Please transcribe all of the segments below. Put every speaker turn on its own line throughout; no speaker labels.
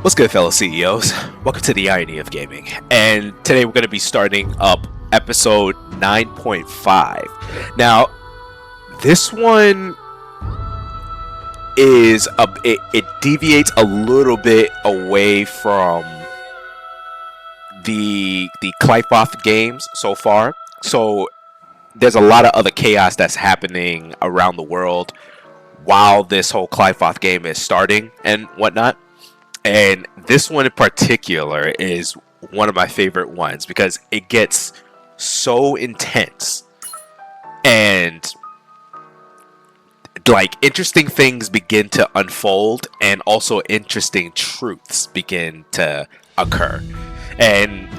What's good, fellow CEOs? Welcome to the Irony of Gaming. And today we're going to be starting up episode 9.5. Now, this one is it deviates a little bit away from the Clifoth games so far. So there's a lot of other chaos that's happening around the world while this whole Clifoth game is starting and whatnot. And this one in particular is one of my favorite ones because it gets so intense and like interesting things begin to unfold and also interesting truths begin to occur. And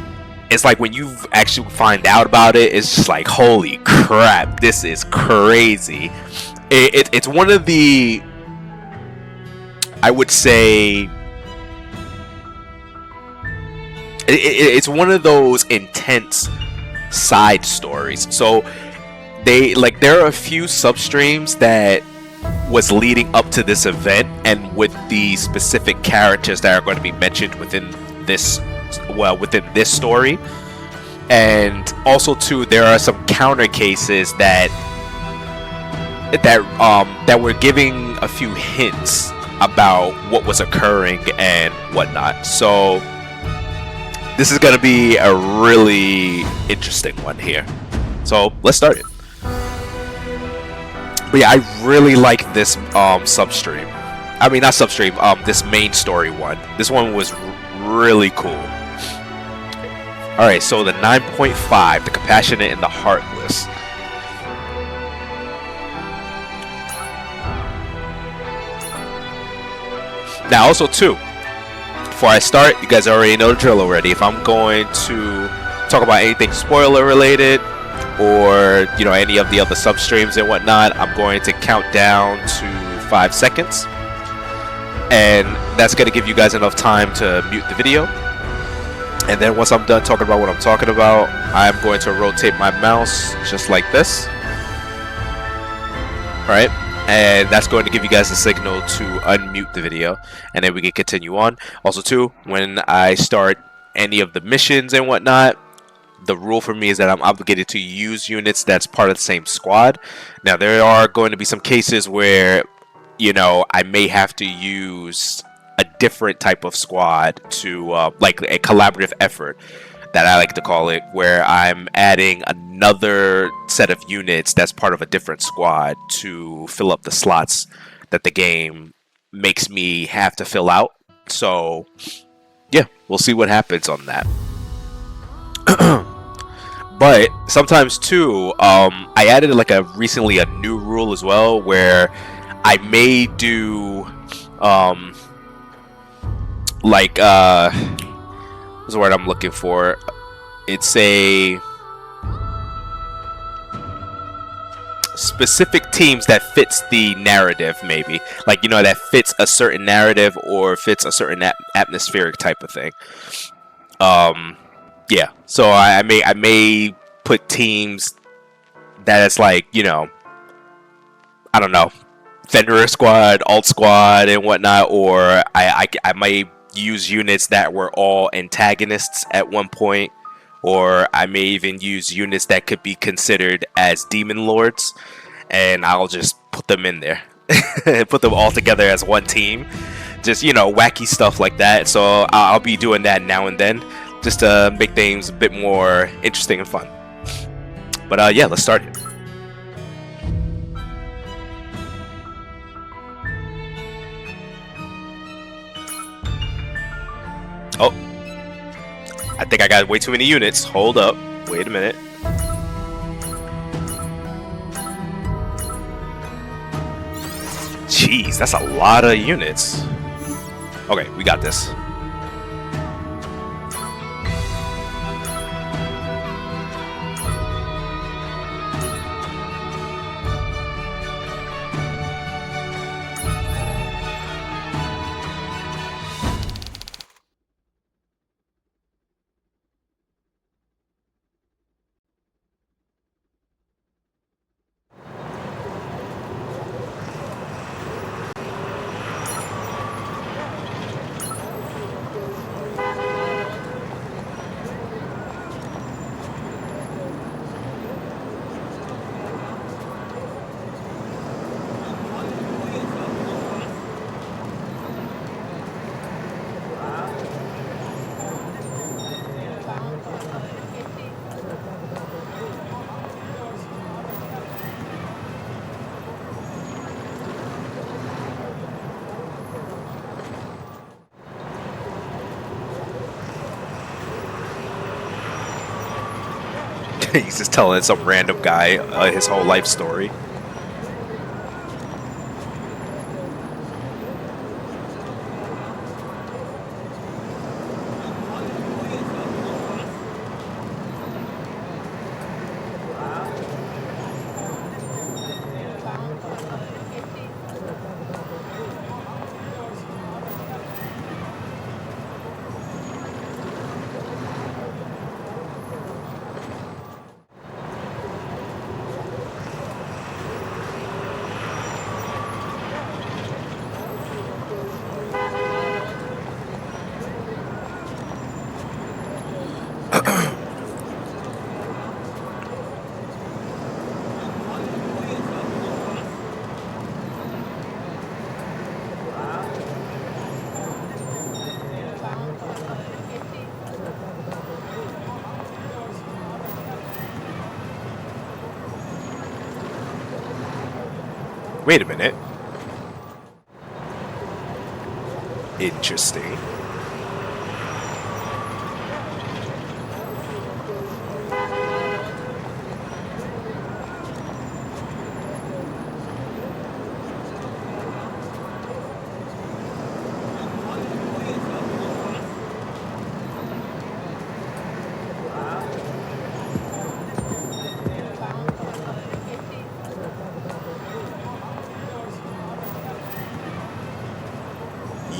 it's like when you actually find out about it, it's just like, holy crap, this is crazy. It's one of the, I would say, it's one of those intense side stories. So there are a few substreams that was leading up to this event, and with the specific characters that are going to be mentioned within this story. And also too, there are some counter cases that were giving a few hints about what was occurring and whatnot. So this is going to be a really interesting one here. So let's start it. But yeah, I really like this substream. I mean, not substream, this main story one. This one was really cool. Alright, so the 9.5, the Compassionate and the Heartless. Now also too, before I start, you guys already know the drill already. If I'm going to talk about anything spoiler related or, you know, any of the other substreams and whatnot, I'm going to count down to 5 seconds. And that's going to give you guys enough time to mute the video. And then once I'm done talking about what I'm talking about, I'm going to rotate my mouse just like this. Alright. And that's going to give you guys a signal to unmute the video, and then we can continue on. Also too, when I start any of the missions and whatnot, the rule for me is that I'm obligated to use units that's part of the same squad. Now there are going to be some cases where, you know, I may have to use a different type of squad to like a collaborative effort, that I like to call it, where I'm adding another set of units that's part of a different squad to fill up the slots that the game makes me have to fill out. So yeah, we'll see what happens on that. But sometimes too, I added like recently a new rule as well, where I may do what's the word I'm looking for? It's a specific teams that fits the narrative, maybe. Like, you know, that fits a certain narrative or fits a certain atmospheric type of thing. Yeah. So I may put teams that it's like, you know, I don't know, Fenrir squad, alt squad, and whatnot, or I might use units that were all antagonists at one point, or I may even use units that could be considered as demon lords, and I'll just put them in there. Put them all together as one team. Just, you know, wacky stuff like that. So I'll be doing that now and then, just to make things a bit more interesting and fun. But yeah, let's start it. Oh, I think I got way too many units. Hold up. Wait a minute. Jeez, that's a lot of units. Okay, we got this. He's just telling some random guy his whole life story. Wait a minute. Interesting.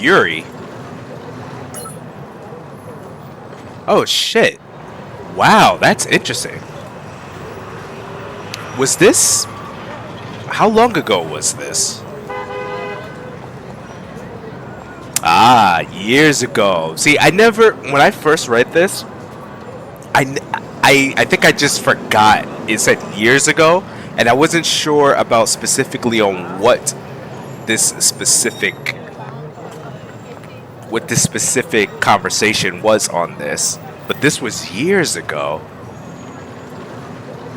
Yuri. Oh shit. Wow, that's interesting. Was this... How long ago was this? Ah, years ago. See, I never... When I first read this, I think I just forgot it said years ago, and I wasn't sure about specifically on this specific... What this specific conversation was on this. But this was years ago.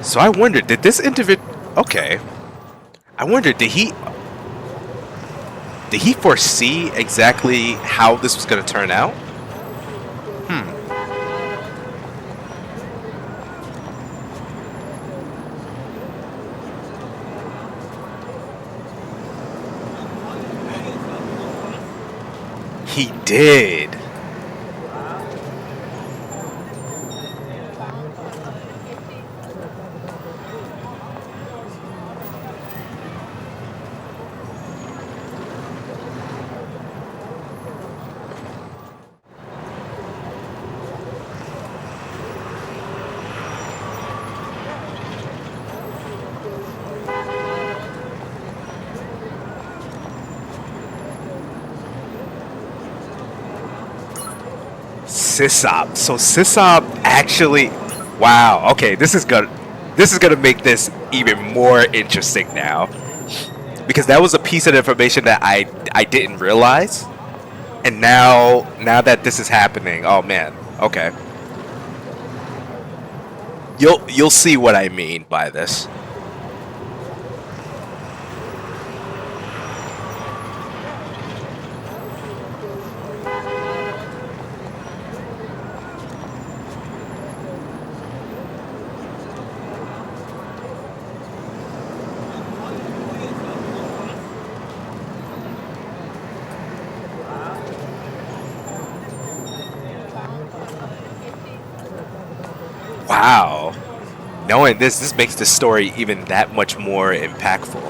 So I wondered, did this individual... Okay. I wondered, did he foresee exactly how this was going to turn out? He did. Sysop. So Sysop actually... Wow. Okay, this is gonna make this even more interesting now, because that was a piece of information that I didn't realize, and now that this is happening, oh man. Okay. You'll see what I mean by this. Wow. Knowing this makes the story even that much more impactful.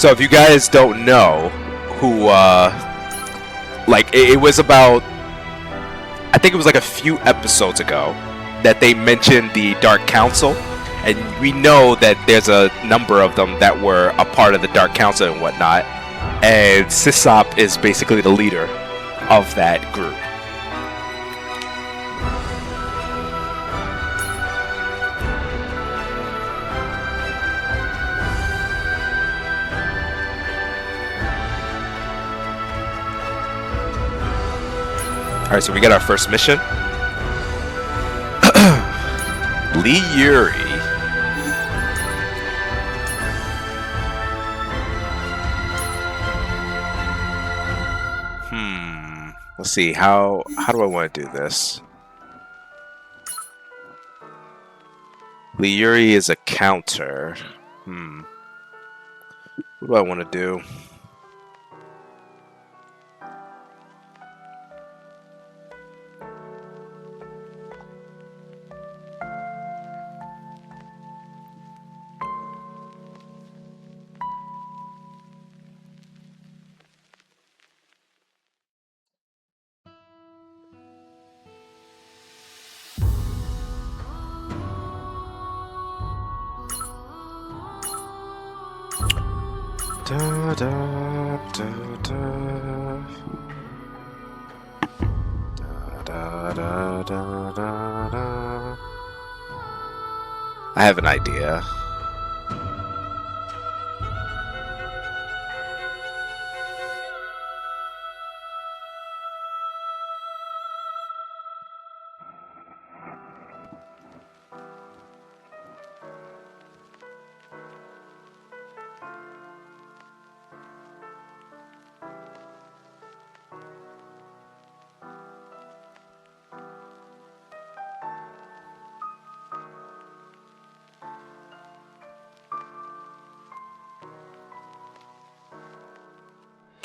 So if you guys don't know who, like, it was about, I think it was like a few episodes ago that they mentioned the Dark Council, and we know that there's a number of them that were a part of the Dark Council and whatnot, and Sisop is basically the leader of that group. Alright, so we got our first mission. Lee Yuri. Let's see, how do I want to do this? Lee Yuri is a counter. What do I want to do? Da, da, da, da. Da, da, da, da, da. I have an idea.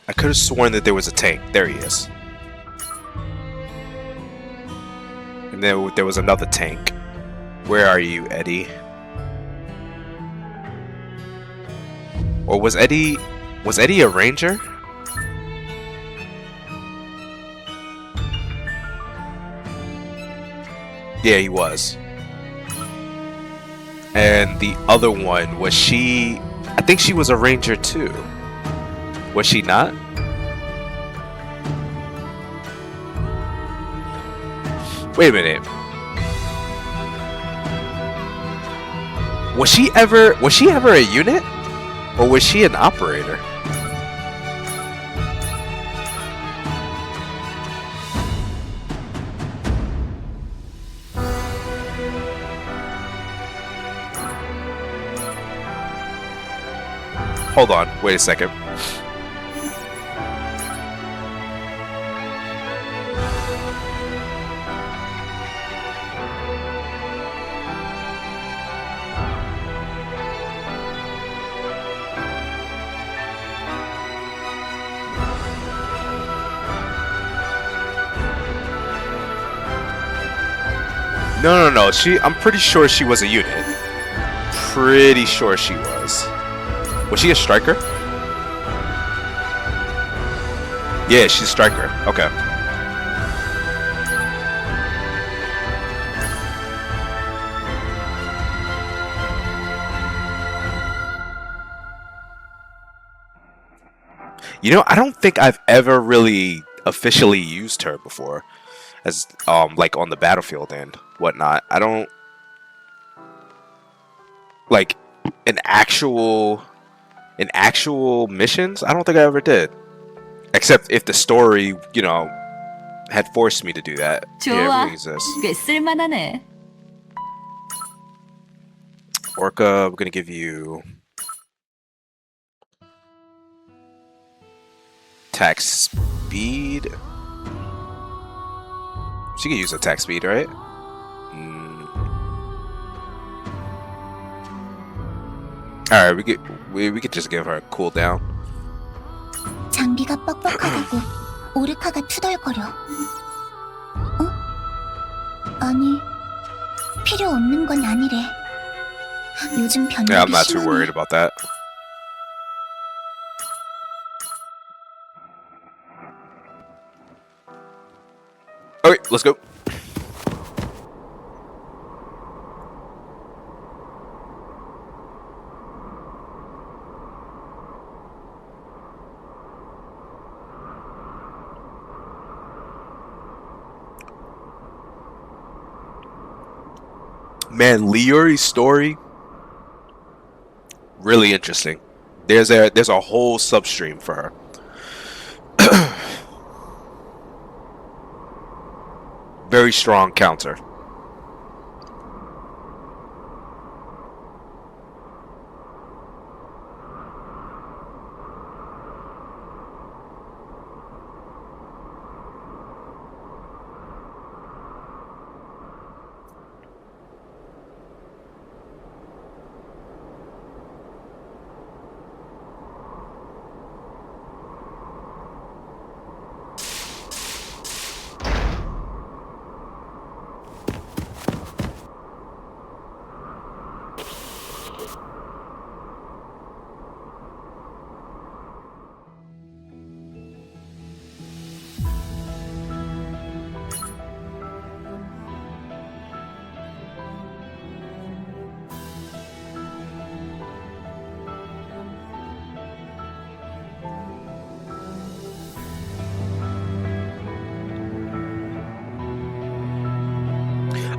I could have sworn that there was a tank. There he is. And then there was another tank. Where are you, Eddie? Or was Eddie a ranger? Yeah, he was. And the other one, was she... I think she was a ranger too. Was she not? Wait a minute. Was she ever a unit? Or was she an operator? Hold on, wait a second. No. I'm pretty sure she was a unit. Pretty sure she was. Was she a striker? Yeah, she's a striker. Okay. You know, I don't think I've ever really officially used her before, as like on the battlefield and whatnot. I don't like an actual missions. I don't think I ever did, except if the story, you know, had forced me to do that. Yeah, it really exists.
꽤 쓸만하네.
Orca, I'm gonna give you attack speed. She can use attack speed, right? Alright, we could just give her a cooldown.
장비가 뻑뻑하다고 오르카가 투덜거려. 아니, 필요 없는 건 아니래. 요즘
Yeah, I'm
변력이
not too
심하네.
worried about that. let's go. Man, Leori's story, really interesting. There's a whole substream for her. Very strong counter.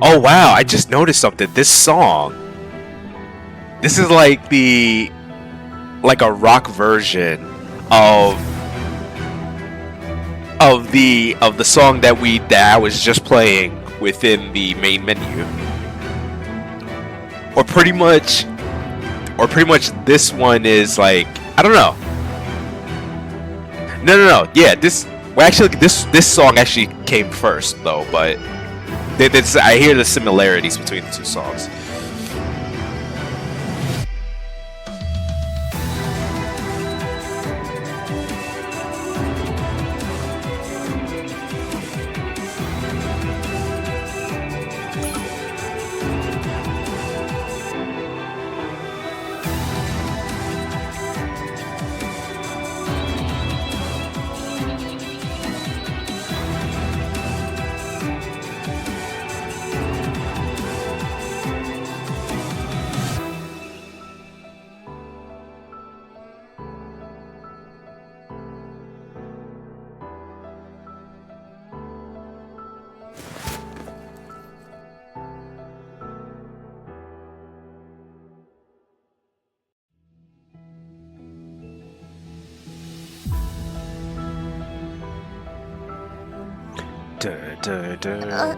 Oh wow, I just noticed something. This song, this is like a rock version of the song that I was just playing within the main menu. Or pretty much this one is like, I don't know. No. Yeah, this song actually came first though, but I hear the similarities between the two songs.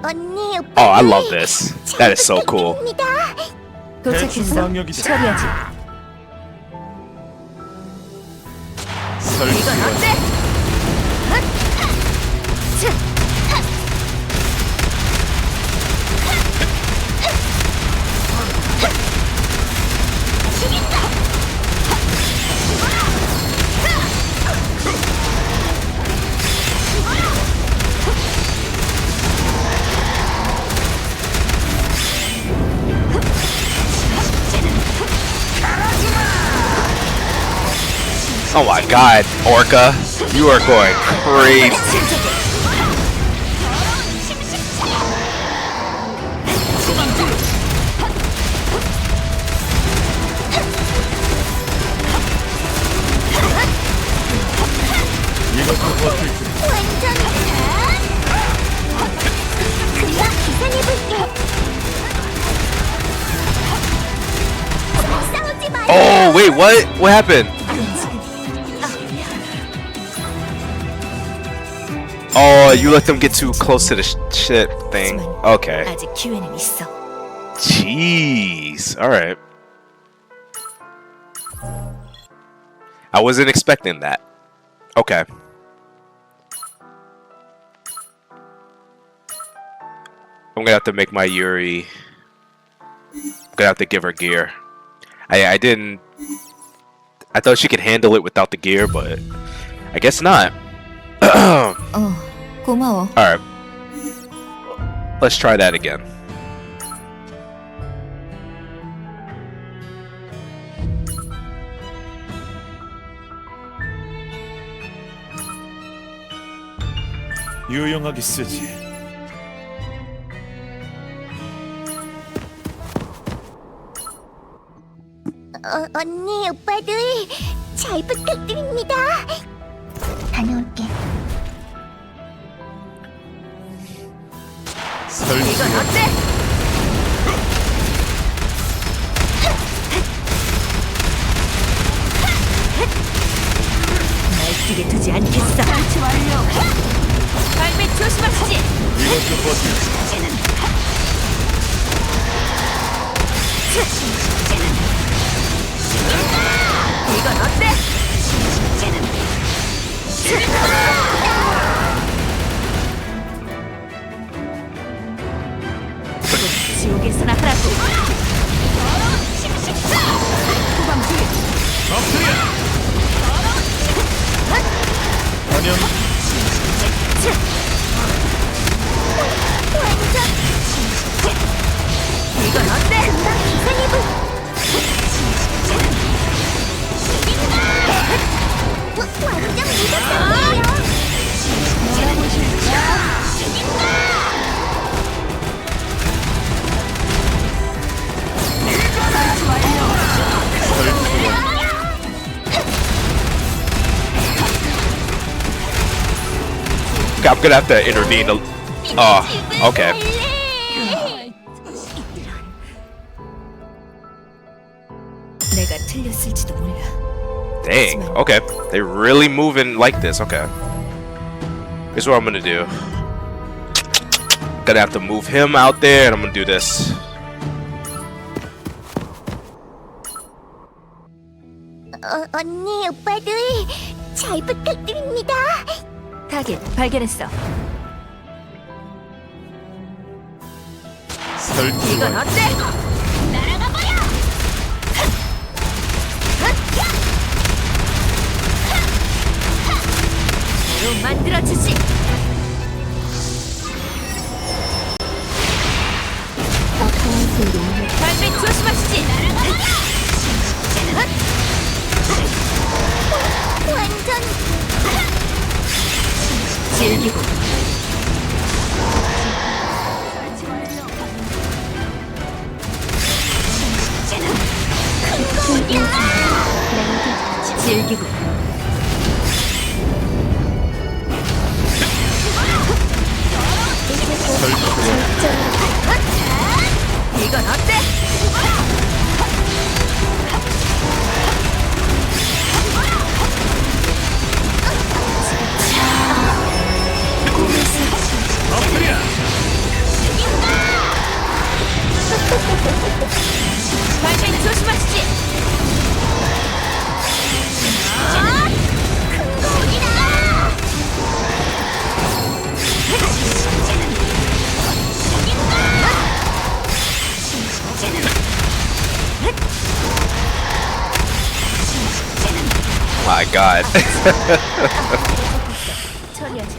언니,
Oh, I love this. That is so cool.
도착했어. 처리하지. 이건 어때?
Oh my god, Orca, you are going crazy.
금방 기상해볼게. 싸우지 마요.
Oh, wait, what? What happened? Oh, you let them get too close to the shit thing. Okay.
아직 기회는 있어.
Jeez. Alright. I wasn't expecting that. Okay. I'm gonna have to make my Yuri. I'm gonna have to give her gear. I didn't. I thought she could handle it without the gear, but I guess not.
고마워.
Alright. Let's try that again.
유용하게 쓰지.
언니, 오빠들 잘 부탁드립니다. 다녀올게.
이건 어때? 날뛰게 두지 않겠어. 설치 완료. 발밑 조심하시지.
이것도 버티.
이건 어때? 지옥에서나 하라고. 후방주의.
엎드려. 단연
이건 어때?
완전 무섭다.
I'm gonna have to intervene. Okay.
내가 틀렸을지도 몰라.
Dang. Okay. They're really moving like this. Okay. Here's what I'm gonna do. Gonna have to move him out there, and I'm gonna do this.
언니, 오빠들 잘 부탁드립니다.
타겟 발견했어.
설치
이건
완료.
어때?
날아가 버려.
로 만들어주지. 발밑 조심하시지.
완전
즐기고. 즐기고. 이건 어때?
엎드려.
발밑 조심하시지.
큰 거울이다.
My God.
처리하지.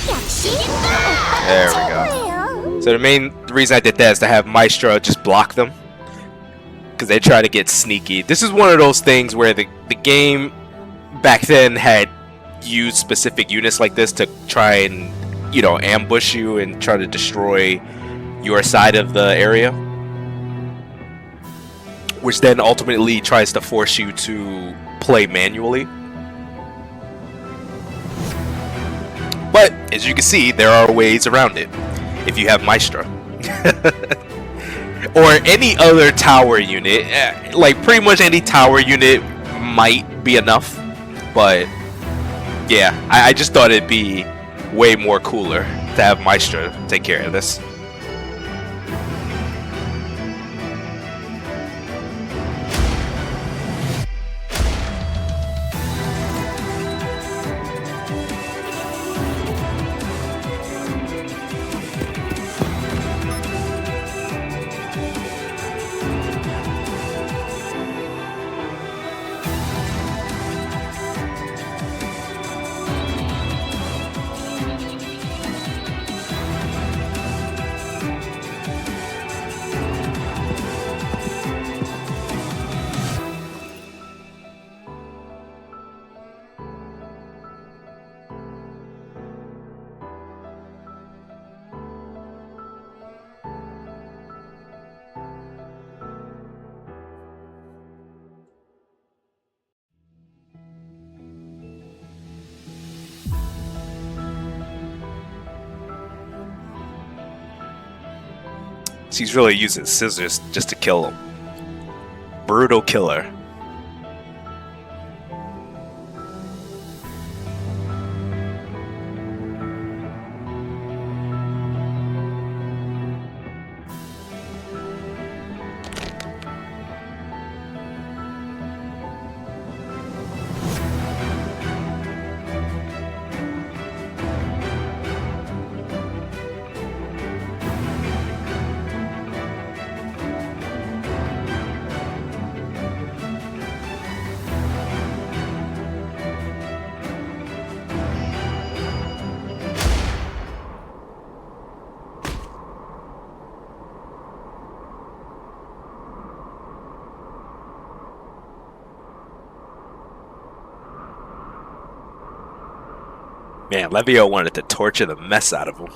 역시
There we go.
최고예요.
So the main reason I did that is to have Maestro just block them, because they try to get sneaky. This is one of those things where the game back then had used specific units like this to try and, you know, ambush you and try to destroy your side of the area, which then ultimately tries to force you to play manually. But as you can see, there are ways around it if you have Maestro. Or any other tower unit. Like pretty much any tower unit might be enough, but yeah, I just thought it'd be way more cooler to have Maestro take care of this. She's really using scissors just to kill him. Brutal killer. Man, Levio wanted to torture the mess out of him.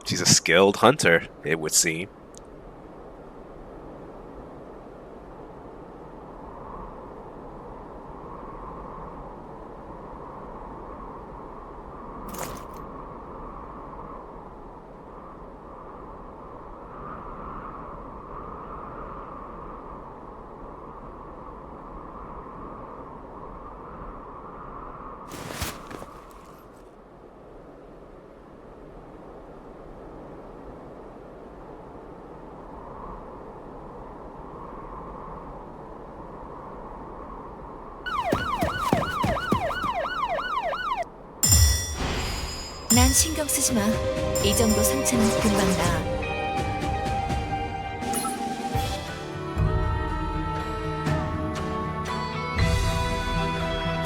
She's a skilled hunter, it would seem.
난 신경 쓰지 마. 이 정도 상처는 금방 나.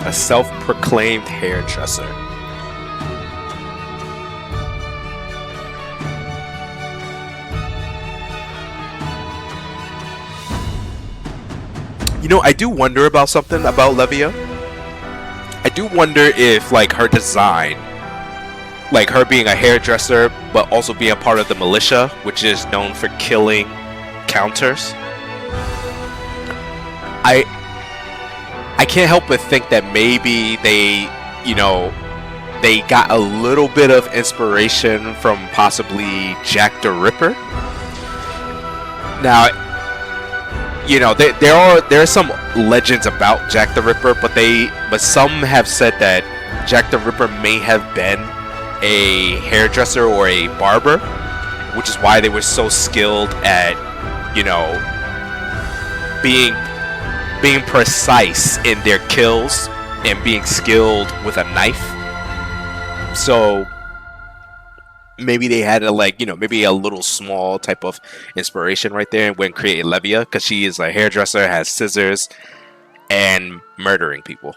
A self-proclaimed hairdresser. You know, I do wonder about something about Levia. I do wonder if, like, her design, like her being a hairdresser, but also being part of the militia, which is known for killing counters. I can't help but think that maybe they, you know, they got a little bit of inspiration from possibly Jack the Ripper. Now, you know, there are some legends about Jack the Ripper, but some have said that Jack the Ripper may have been a hairdresser or a barber, which is why they were so skilled at, you know, being precise in their kills and being skilled with a knife. So maybe they had a, like, you know, maybe a little small type of inspiration right there when creating Levia, because she is a hairdresser, has scissors, and murdering people.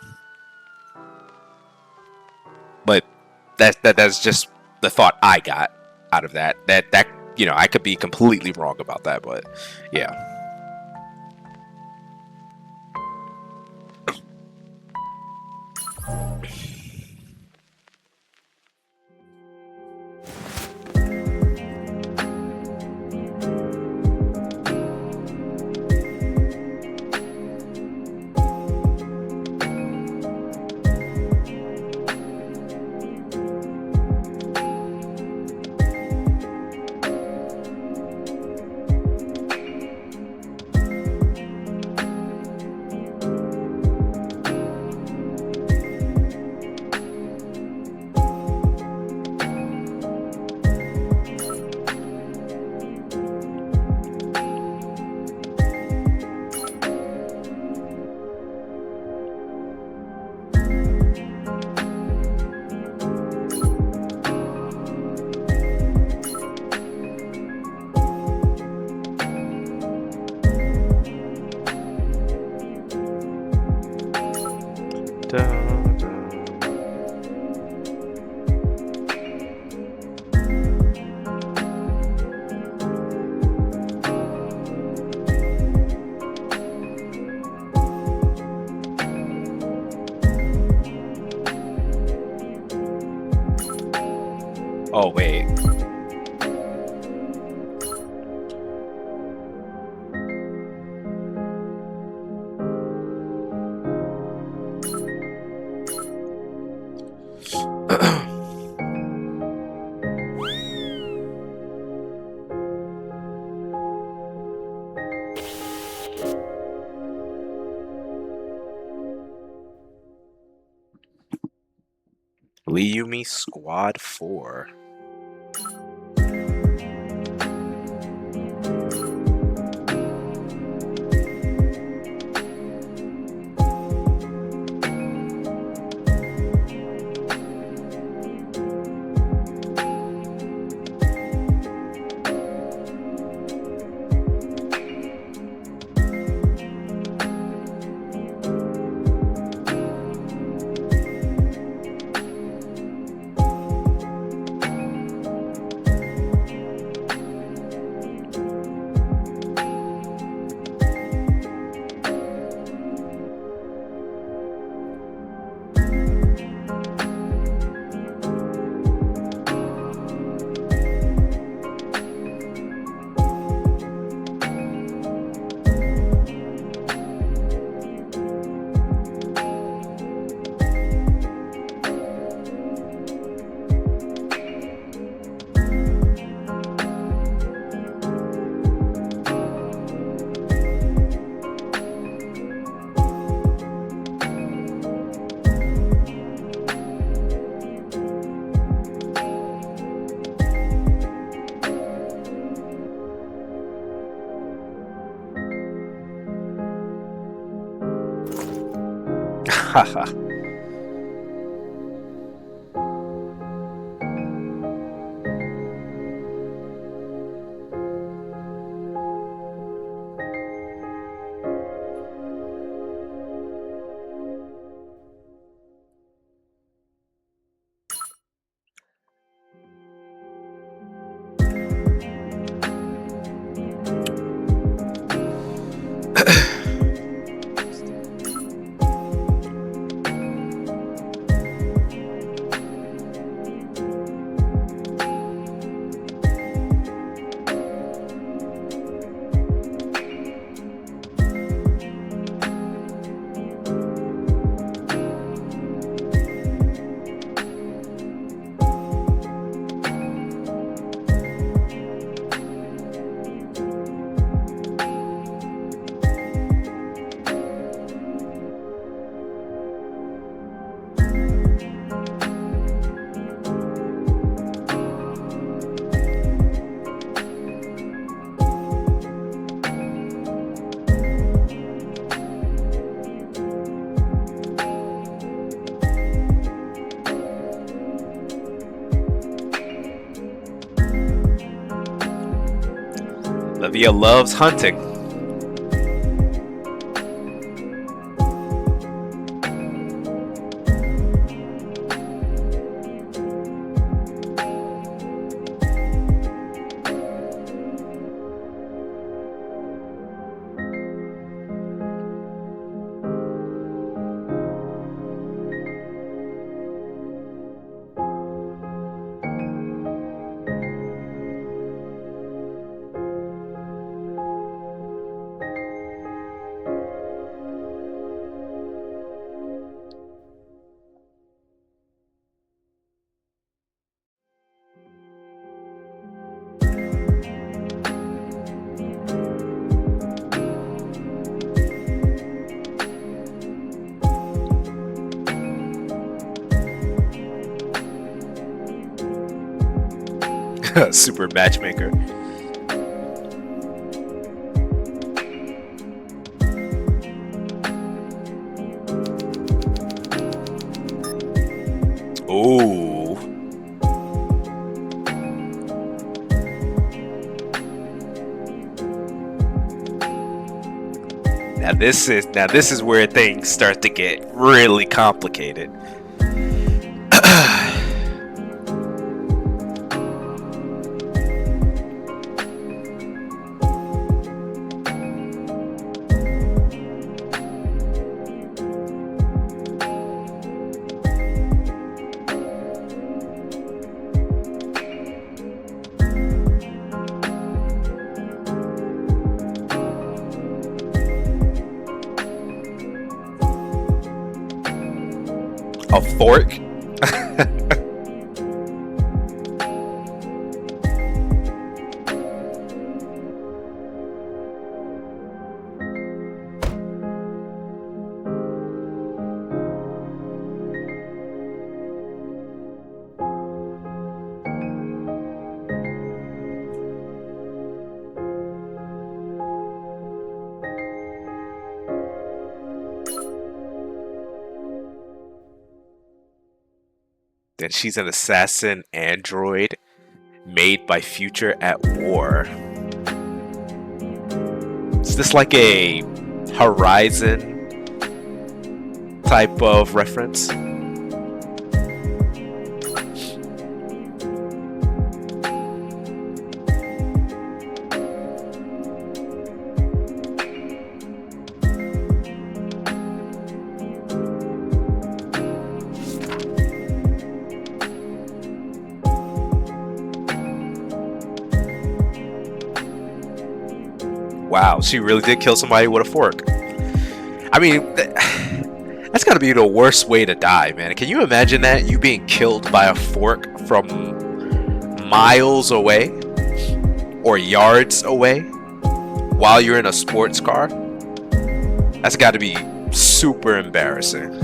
But that's just the thought I got out of that. That you know, I could be completely wrong about that, but yeah. Liyumi Squad 4. Haha. Olivia loves hunting. Super matchmaker. Ooh. Now this is where things start to get really complicated. A fork? and she's an assassin android made by Future at War. Is this like a Horizon type of reference? Wow, she really did kill somebody with a fork. I mean, that's gotta be the worst way to die, man. Can you imagine that? You being killed by a fork from miles away or yards away while you're in a sports car? That's gotta be super embarrassing.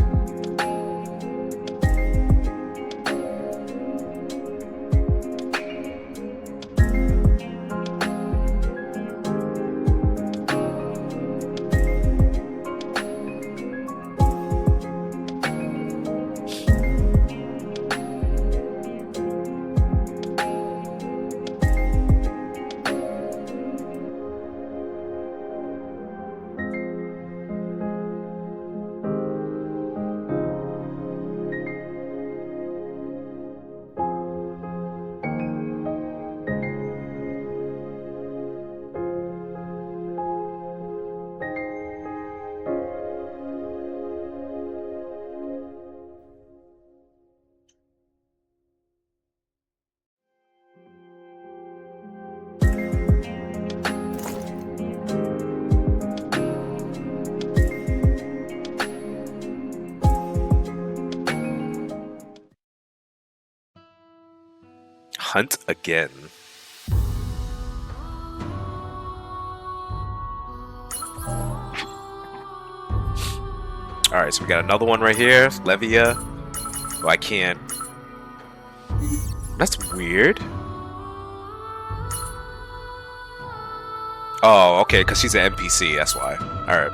Hunt again. Alright, so we got another one right here. Levia. Oh, I can't. That's weird. Oh, okay, because she's an NPC, that's why. Alright.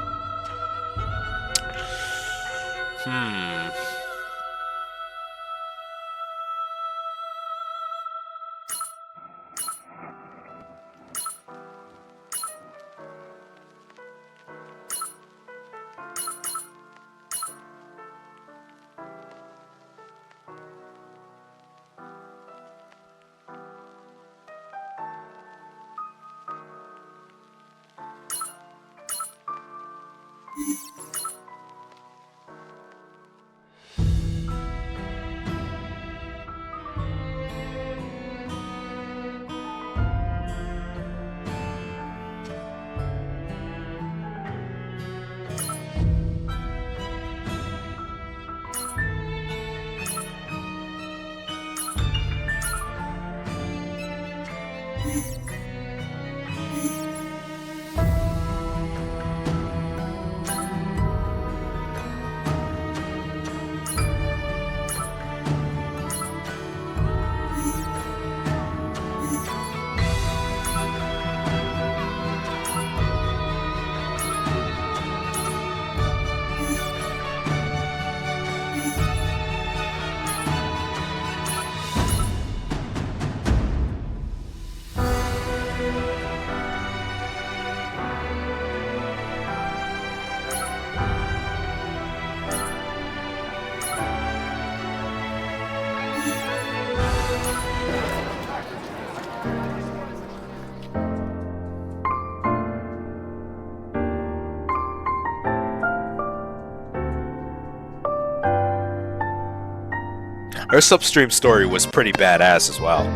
Her substream story was pretty badass as well.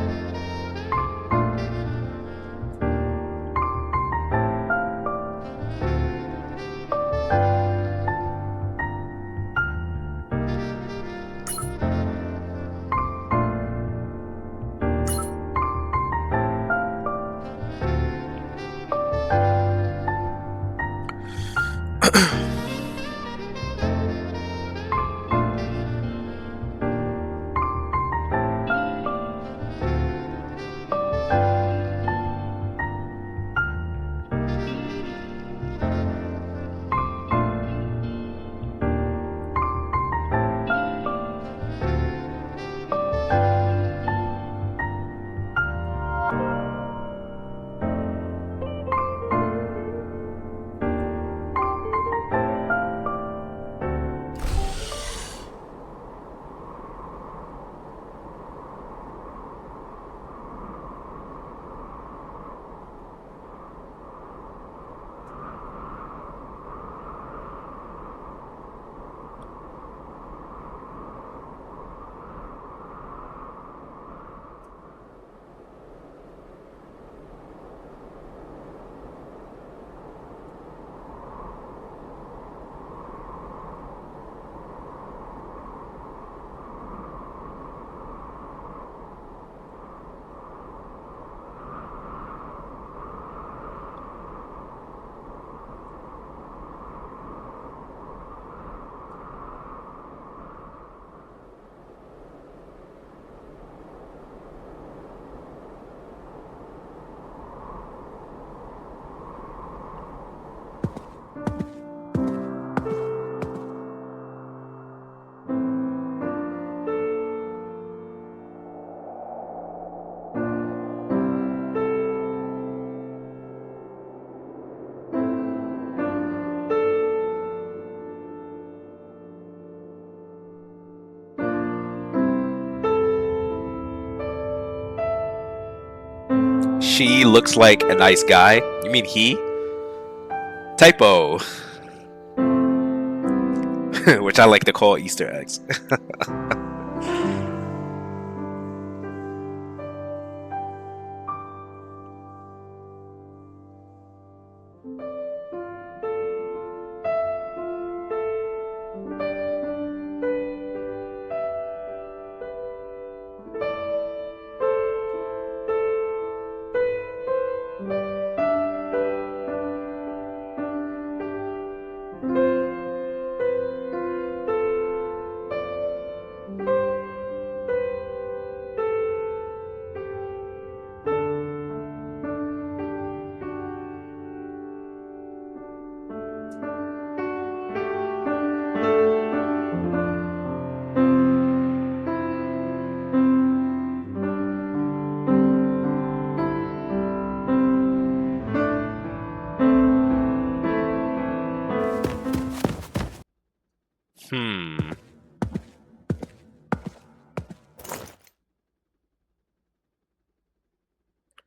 she looks like a nice guy. You mean he? Typo. Which I like to call Easter eggs.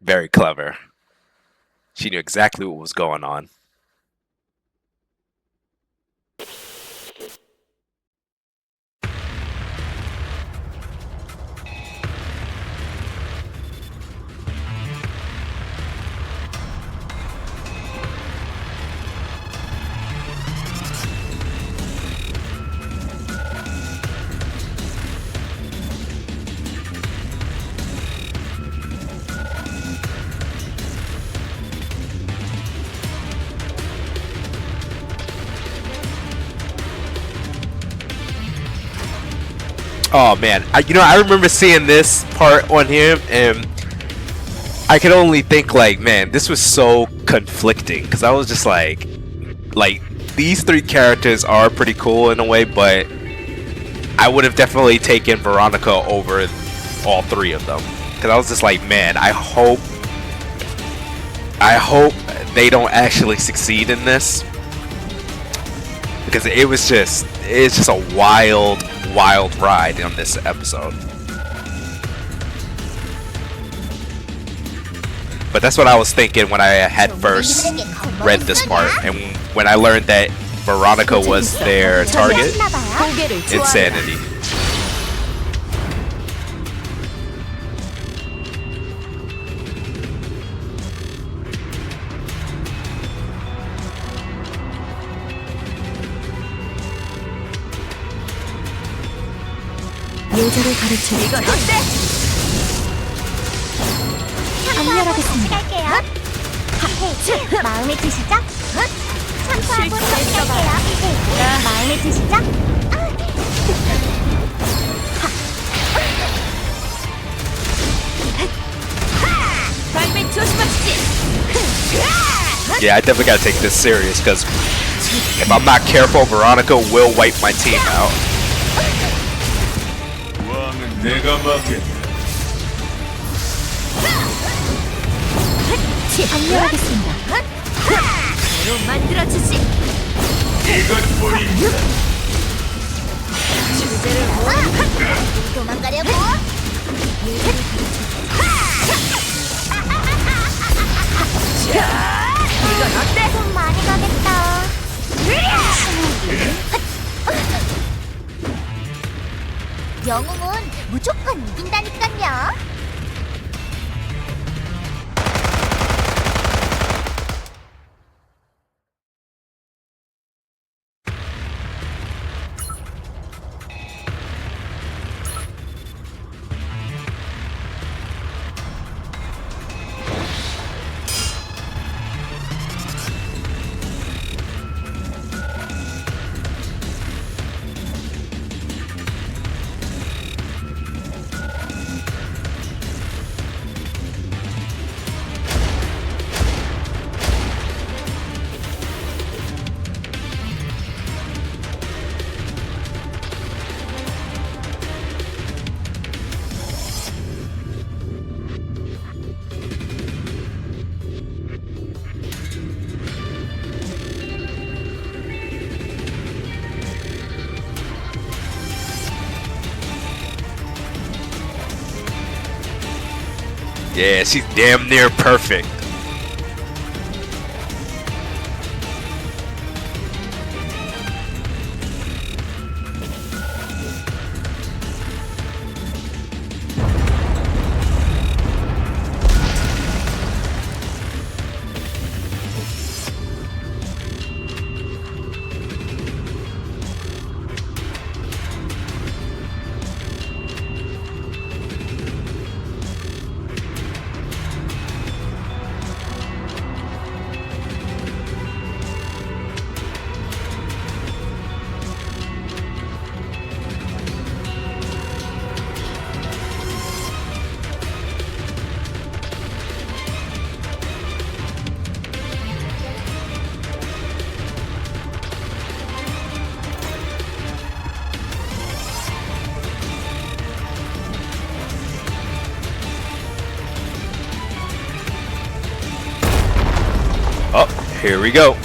Very clever. She knew exactly what was going on. Oh man, I remember seeing this part on him, and I could only think like, man, this was so conflicting because I was just like these three characters are pretty cool in a way, but I would have definitely taken Veronica over all three of them because I was just like, man, I hope they don't actually succeed in this because it's just a wild ride on this episode. But that's what I was thinking when I had first read this part, and when I learned that Veronica was their target. Insanity.
요절을 가르쳐. 이건 어때?
참고하겠습니다. 마음에 드시죠? 참고하고 할게요. 마음에 드시죠?
발밑 조심하시지.
Yeah, I definitely gotta take this serious because if I'm not careful, Veronica will wipe my team out.
왕은 내가 맡겠다.
합류하겠습니다. 새로 만들어주지.
이것 뿐이다.
주제를
도망가려고?
이건 어때?
좀 많이 가겠다. 영웅은 무조건 이긴다니깐요.
Yeah, she's damn near perfect. Oh, here we go.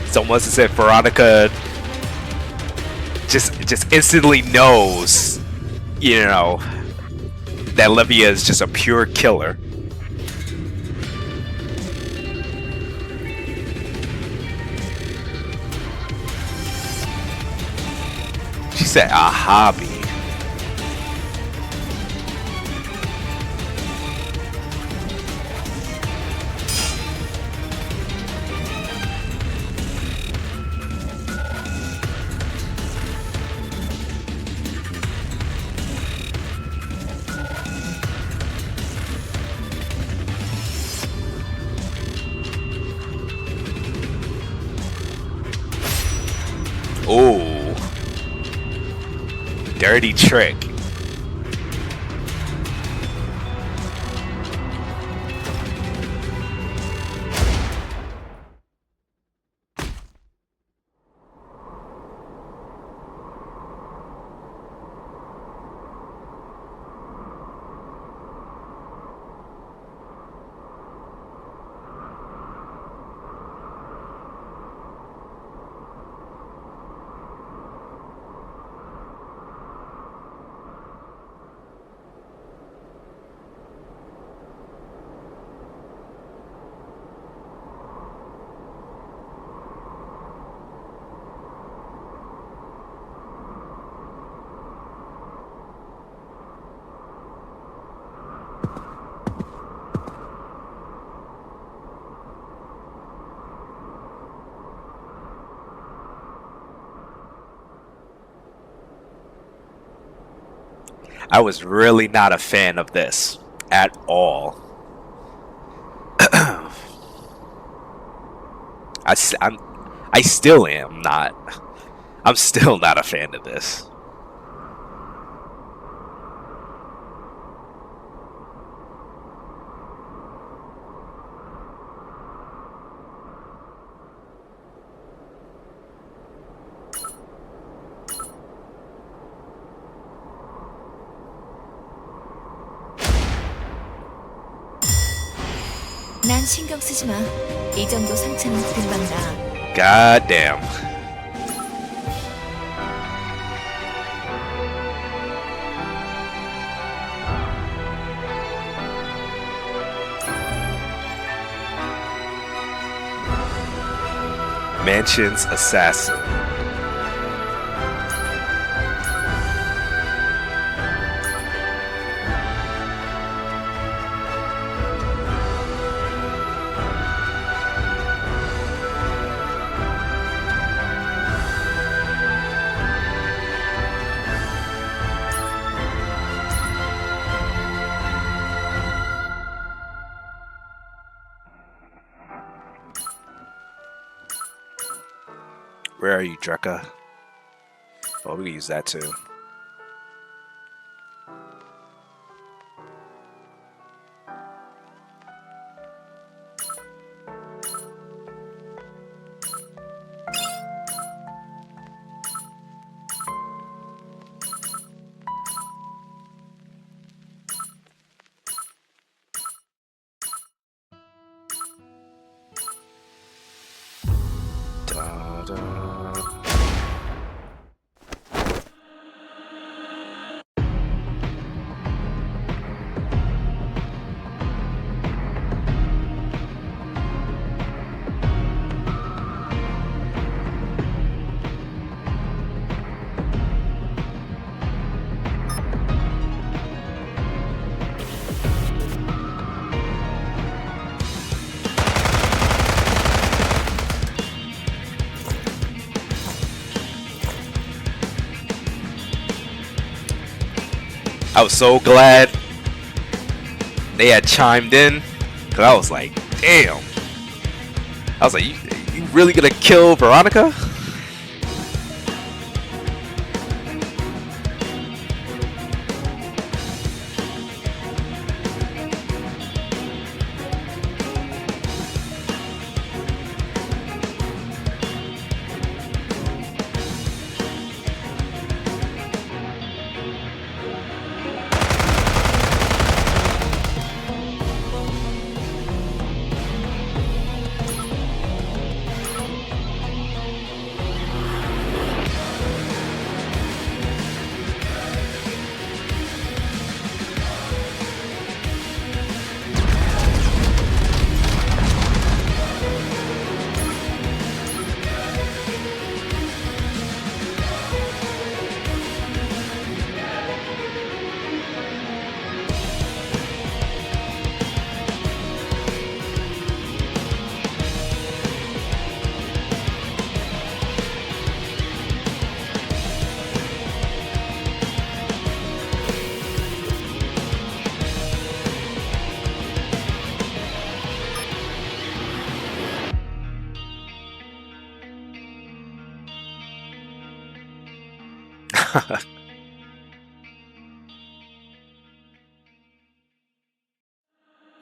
It's almost as if Veronica just instantly knows, you know, that Livia is just a pure killer. She said a hobby. Oh, dirty trick. I was really not a fan of this at all. I still am not. I'm still not a fan of this.
난 신경 쓰지 마. 이 정도 상처는 금방 나.
God damn. Mansion's assassin. Where are you, Drekka? Oh, we can use that too. I was so glad they had chimed in, cause I was like, damn. I was like, you really gonna kill Veronica?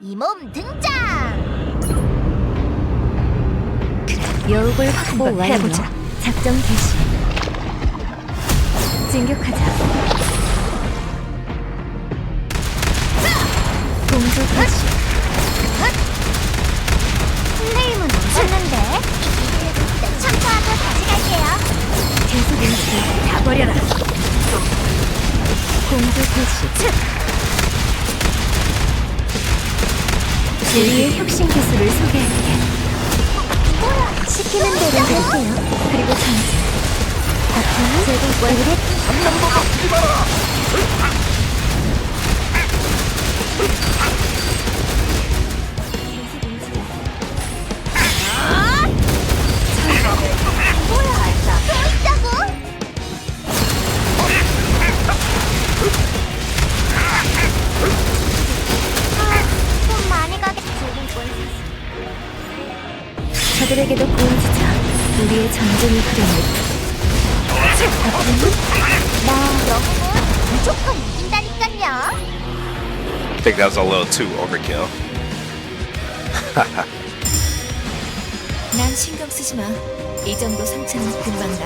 이 몸 등장!
여우벌 확보 완료. 해보자. 작전 개시. 진격하자. 공조 개시.
플레임은 없었는데? 참고하고 다시 갈게요.
계속 인식 다 버려라. 공조 개시. 우리의 혁신 기술을 소개할게.
시키는 대로 할게요.
그리고 전체.
버튼이 제거 완료. 또 있다고? 좀 많이 가겠지.
저들에게도 보여주자. 우리의 전쟁의 흐름을.
나 영웅은 무조건 이긴다니깐요.
I think that was a little too overkill.
난 신경 쓰지 마. 이 정도 상처는 금방 나.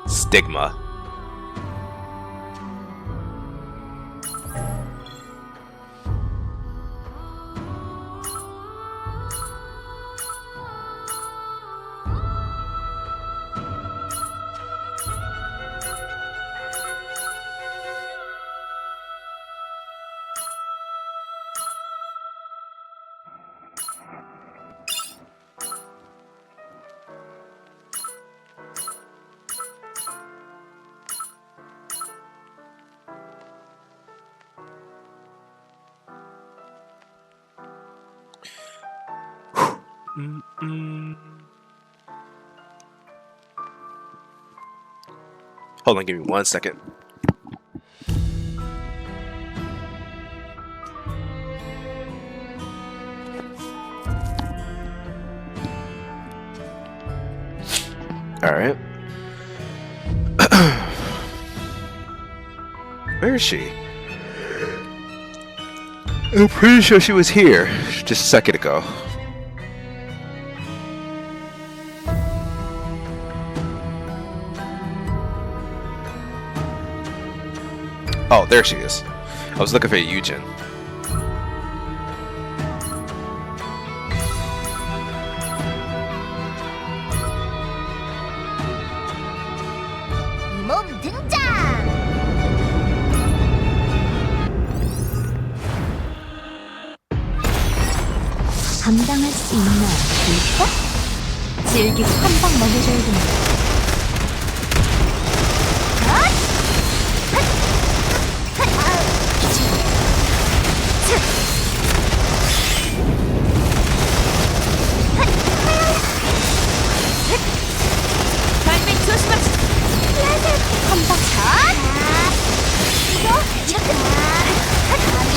Stigma. Hold on, give me 1 second. All right. Where is she? I'm pretty sure she was here just a second ago. Oh, there she is. I was looking for Eugen.
이몸 등장! 감당할 수 있나 볼까? 질기고 한 방 먹여줘야겠네.
발밑 조심하세요.
한방 샷! 이거 잠깐! 감히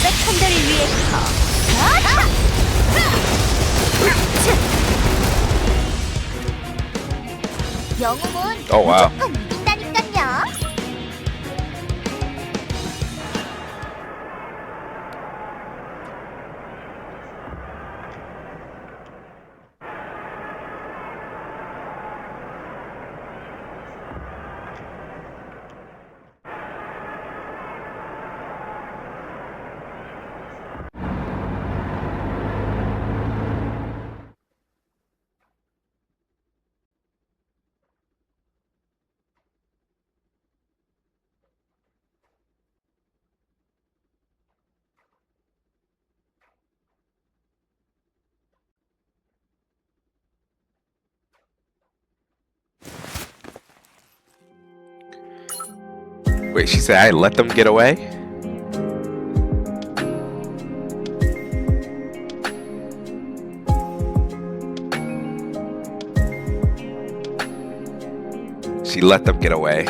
세컨더리 위에 영웅은
Oh, wow.
무조건 이긴다니깐요.
Wait, she said I let them get away? She let them get away.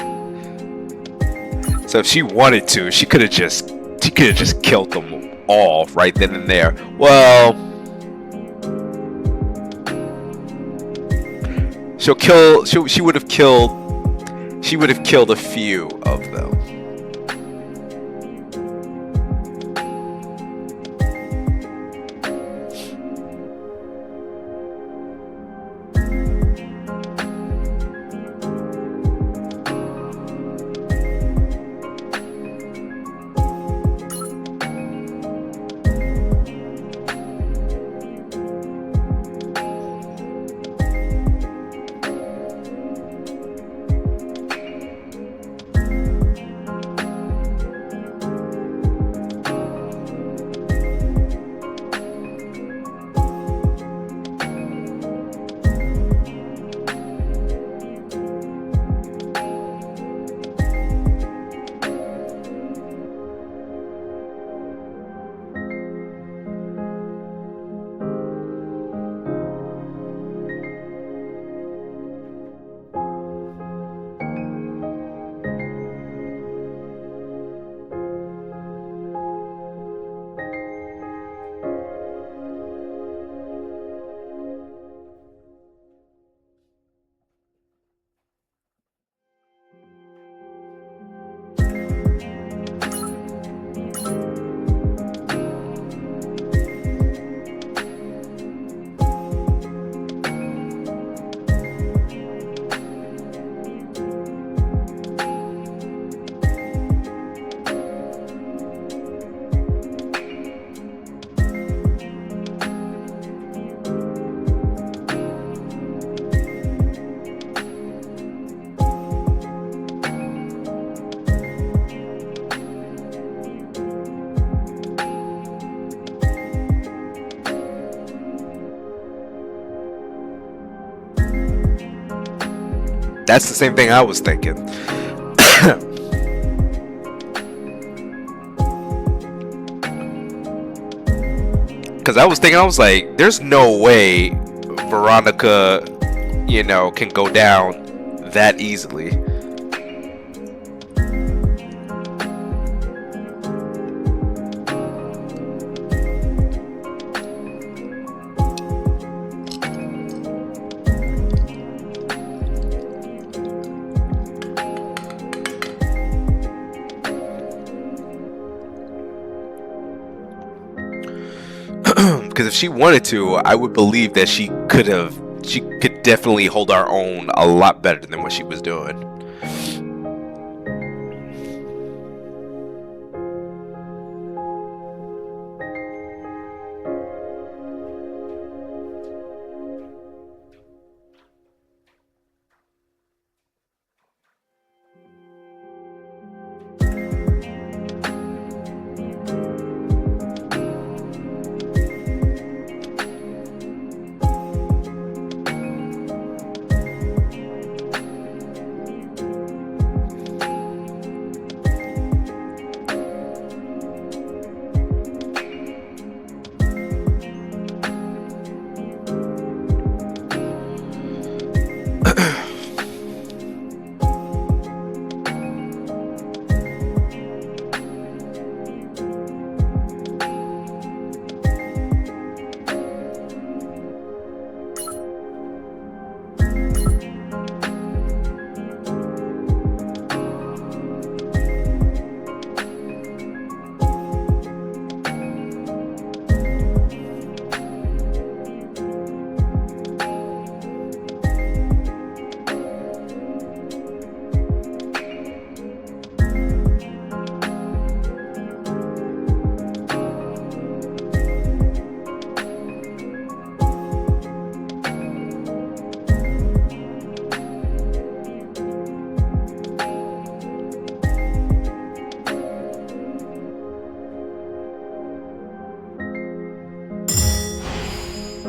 So if she wanted to, she could have just killed them all right then and there. Well, she would have killed a few of them. That's the same thing I was thinking. Because I was like, there's no way Veronica, you know, can go down that easily. Because if she wanted to, I would believe that she could definitely hold our own a lot better than what she was doing.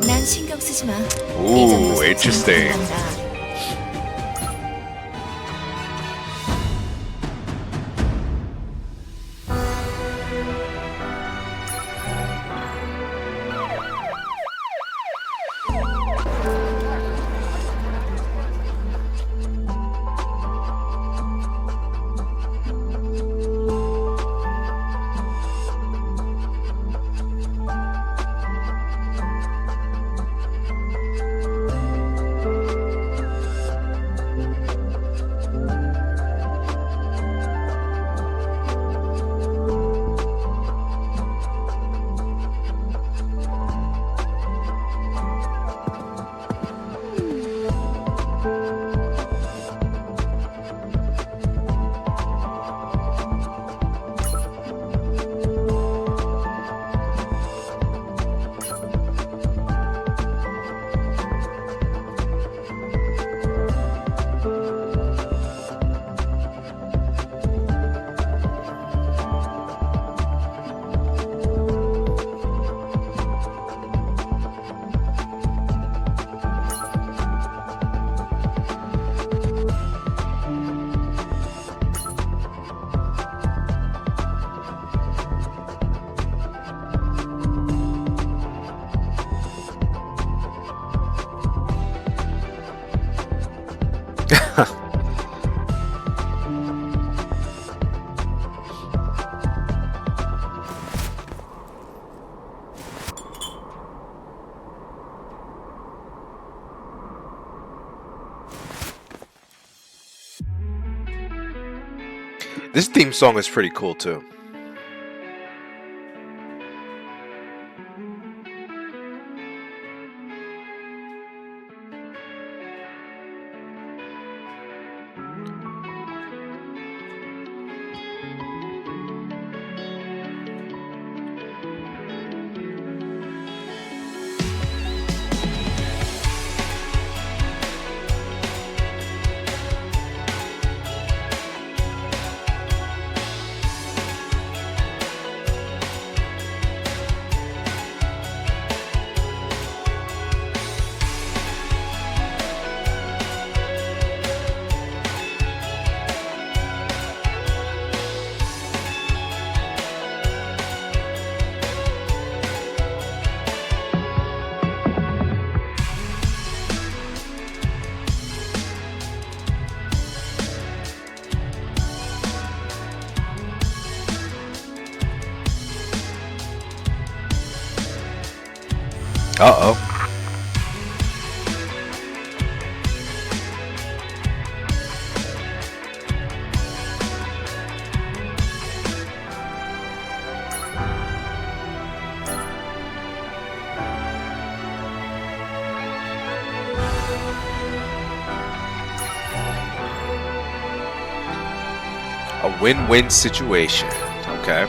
난 신경 쓰지 마.
Ooh, interesting. This theme song is pretty cool too. Uh-oh. A win-win situation. Okay.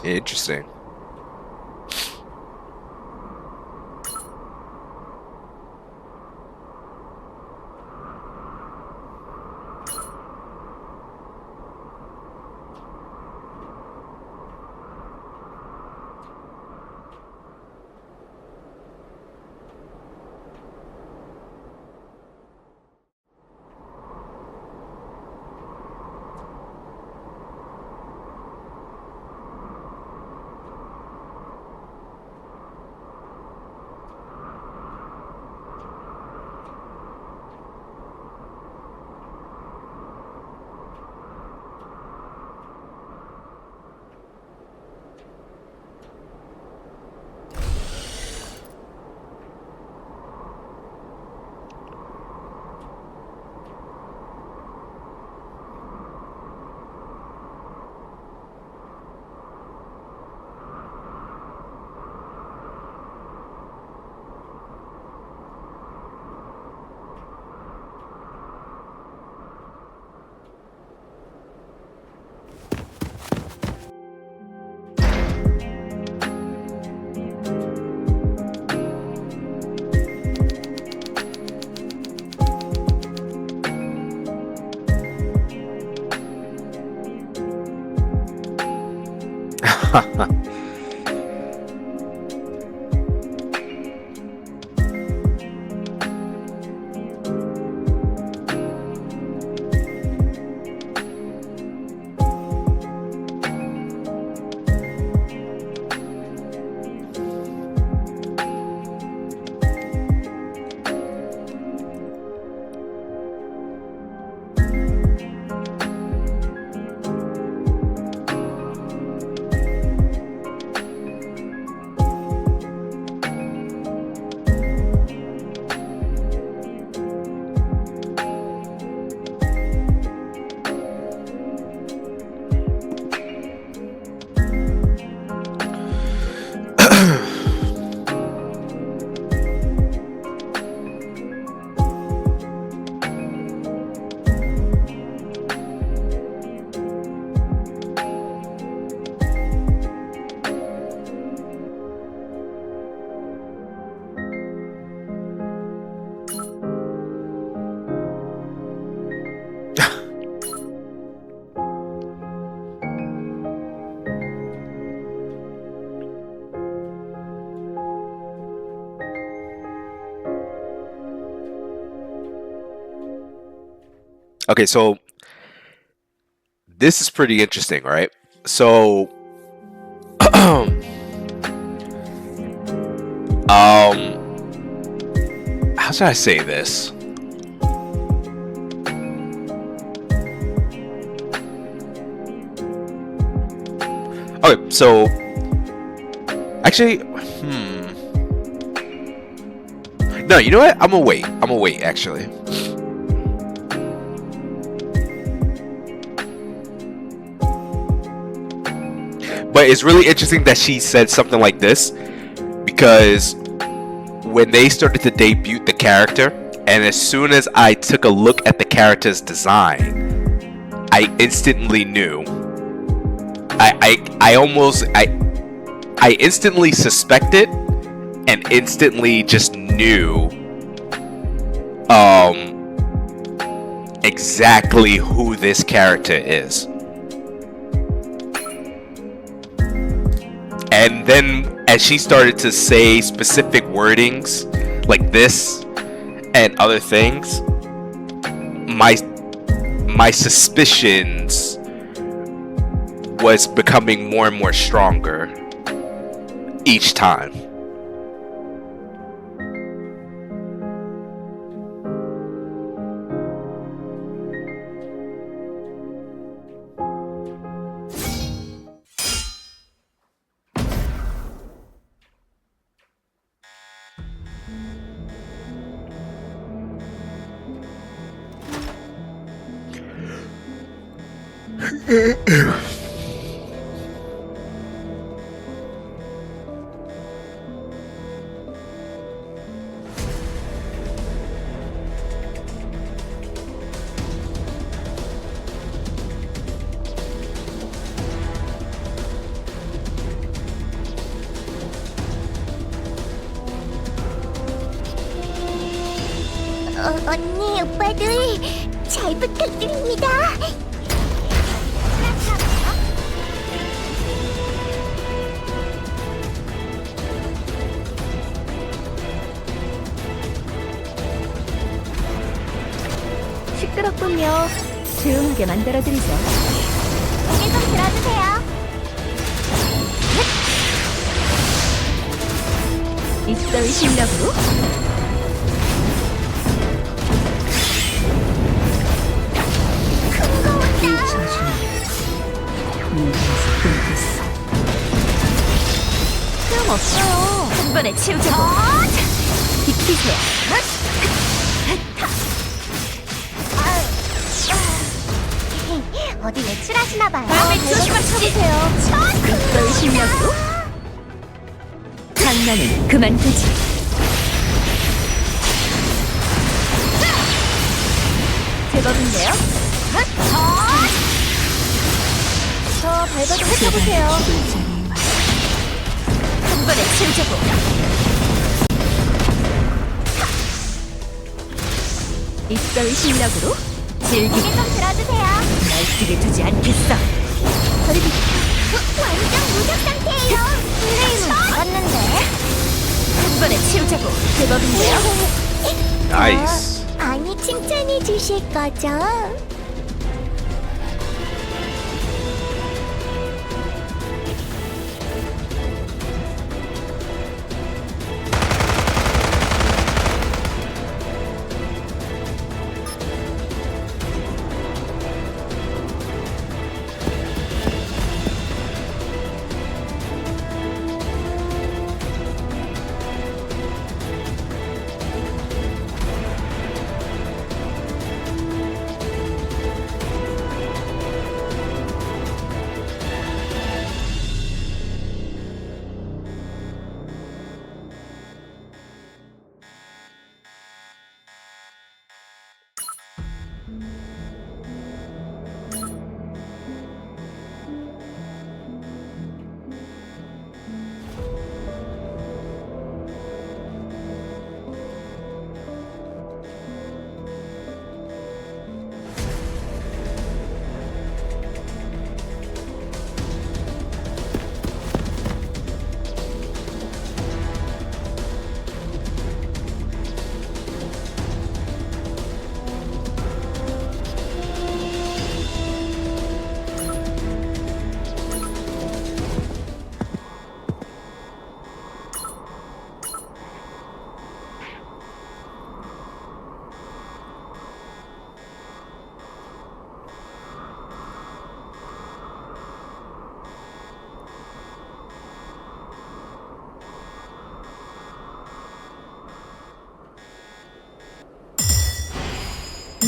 Interesting. Okay, so this is pretty interesting, right? So how should I say this? Okay, so actually, no, you know what? I'm gonna wait actually. But it's really interesting that she said something like this, because when they started to debut the character, and as soon as I took a look at the character's design, I instantly knew. I instantly suspected and instantly just knew exactly who this character is. And then as she started to say specific wordings like this and other things, my suspicions was becoming more and more stronger each time.
언니, 오빠들 잘 부탁드립니다.
시끄럽군요. 조용하게 만들어드리죠.
고개 좀 들어주세요.
있어의 실력으로
없어요.
한 번에 치우자고. 비키세요.
어디 외출하시나봐요.
다음에 조심하세요. 있어의 실력으로 장난은 그만두지. 제법인데요?
저 발버 좀 해쳐보세요.
한 번에 치우자고. 있어의 실력으로 즐기게
고개 좀 들어주세요.
날뛰게 두지 않겠어.
저리 비켜. 완전 무적 상태예요. 플레이는 알았는데.
한 번에 치우자고. 제법인데요?
나이스.
아니, 칭찬해 주실 거죠?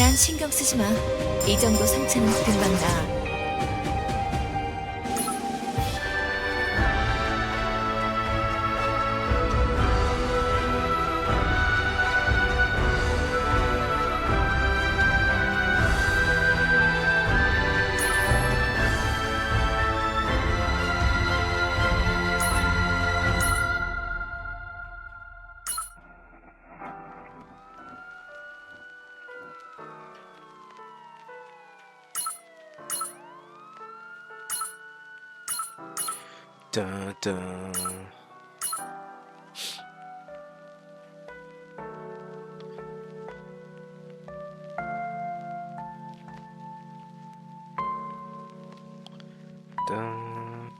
난 신경 쓰지 마. 이 정도 상처는 금방 나.
Dun, dun. Dun.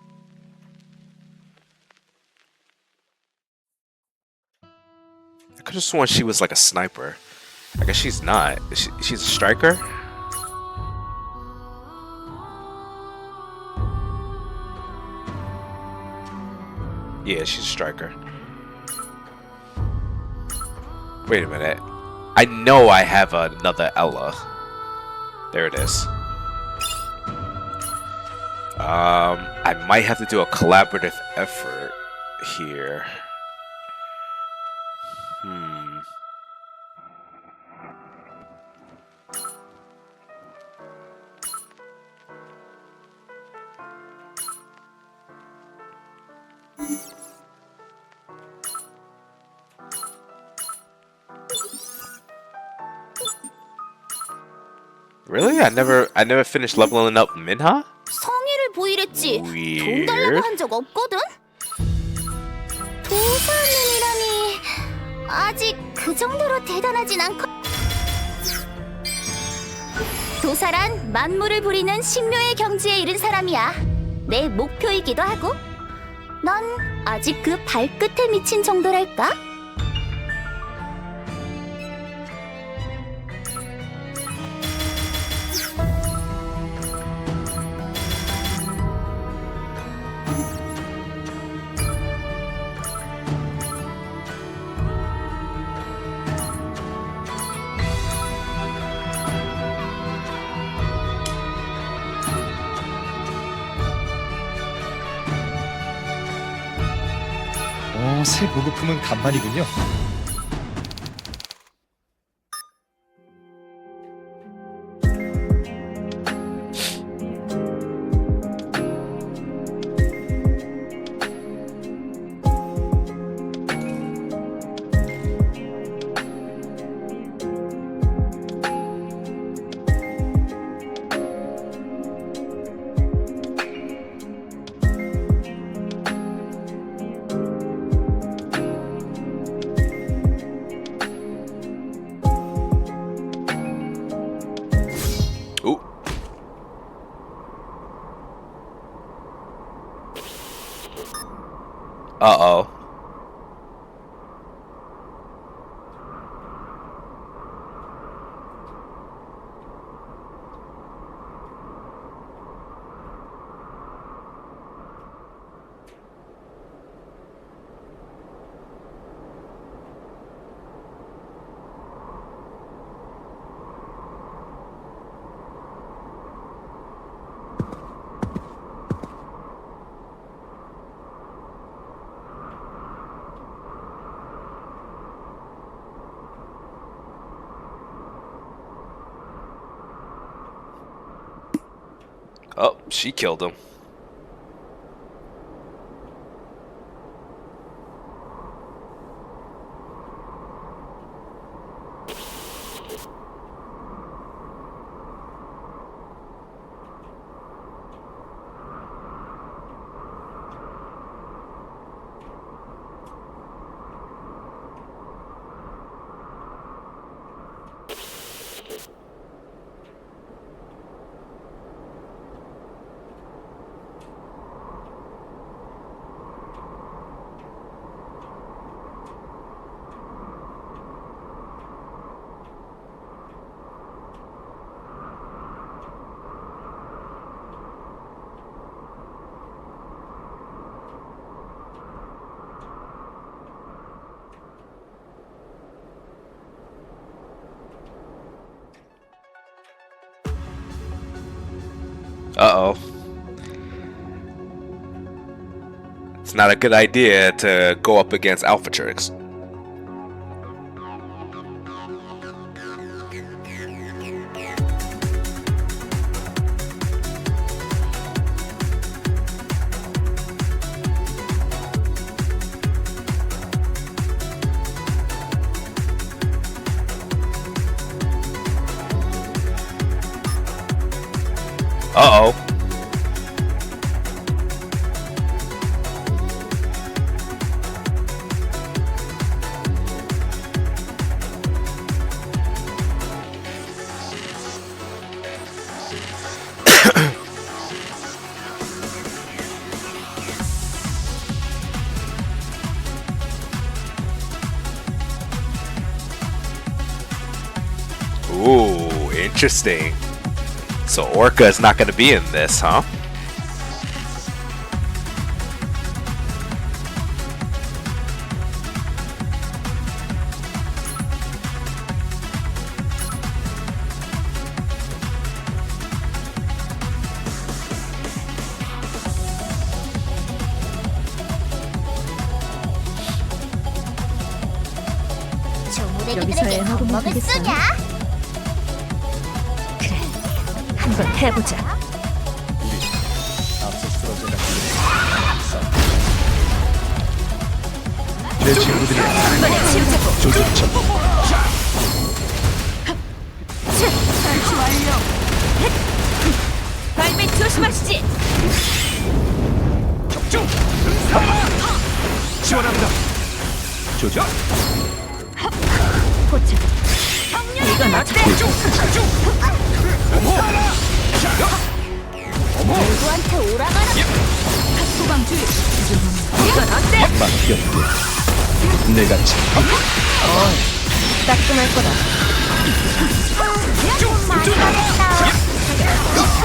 I could have sworn she was like a sniper. I guess she's not. She's a striker? Yeah, she's a striker. Wait a minute. I know I have another Ella. There it is. I might have to do a collaborative effort here. Really? I never finished leveling up Minha?
성의를 보이랬지. 돈
Weird.
달라고 한 적 없거든. 도사님이라니 아직 그 정도로 대단하진 않고. 도사란 만물을 부리는 신묘의 경지에 이른 사람이야. 내 목표이기도 하고. 넌 아직 그 발끝에 미친 정도랄까?
새 보급품은 간만이군요.
Ooh. Uh-oh. Oh, she killed him. It's not a good idea to go up against Alpha Tricks. Uh-oh. Ooh, interesting. So Orca is not going to be in this, huh?
조무래기들에게 겁먹을 쓰냐?
한번 해보자.
앞서 쓰러져가 내 친구들이
한 번에 치우자고.
조종쳐
설치 완료. 발밑 조심하시지.
적중 지원합니다. 조종
포착. 이건 어때?
누구한테 오라가라.
소방 주의. 이건 어때?
맡겼대. 내가 참
따끔할 거다.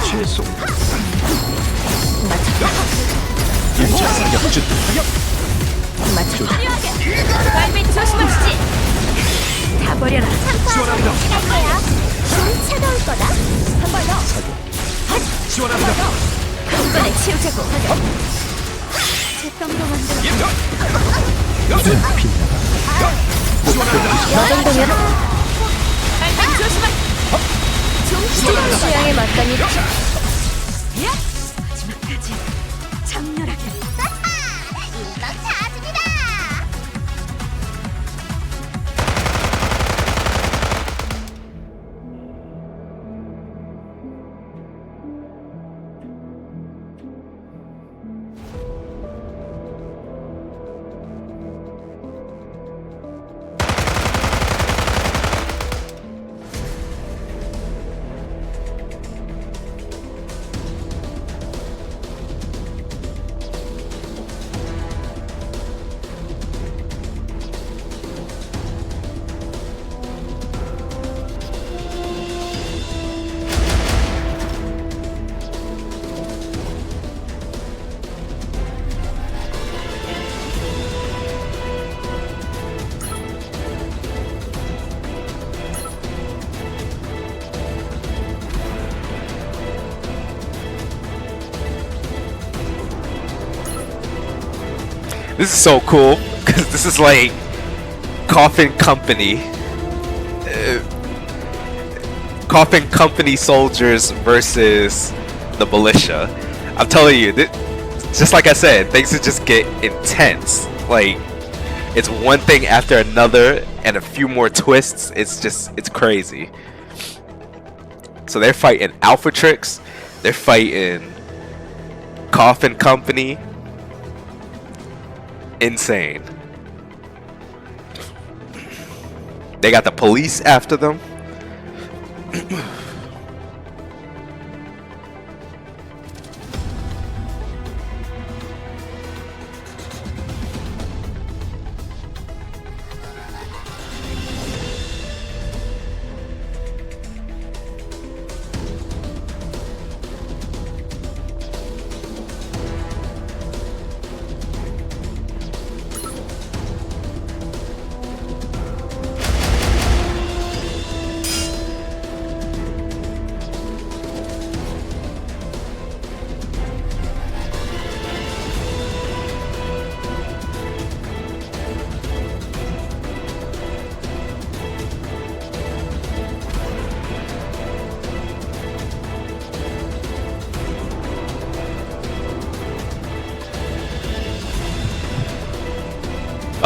최소
맞췄다.
일제 사격주
맞췄다. 발밑 조심하시지. 다 버려라.
지원합니다.
좀 차가울 거다. 한 번 더.
지원합니다.
한 번에 치우자고.
제빵도 만들어.
너 정도면 발밑 조심하. 좀 취향에 맞다니까. 마지막까지 장렬하게.
일렁차줍니다.
This is so cool because this is like Coffin Company. Coffin Company soldiers versus the militia. I'm telling you, just like I said, things will just get intense. Like, it's one thing after another and a few more twists. It's crazy. So they're fighting Alpha Tricks. They're fighting Coffin Company. Insane. They got the police after them.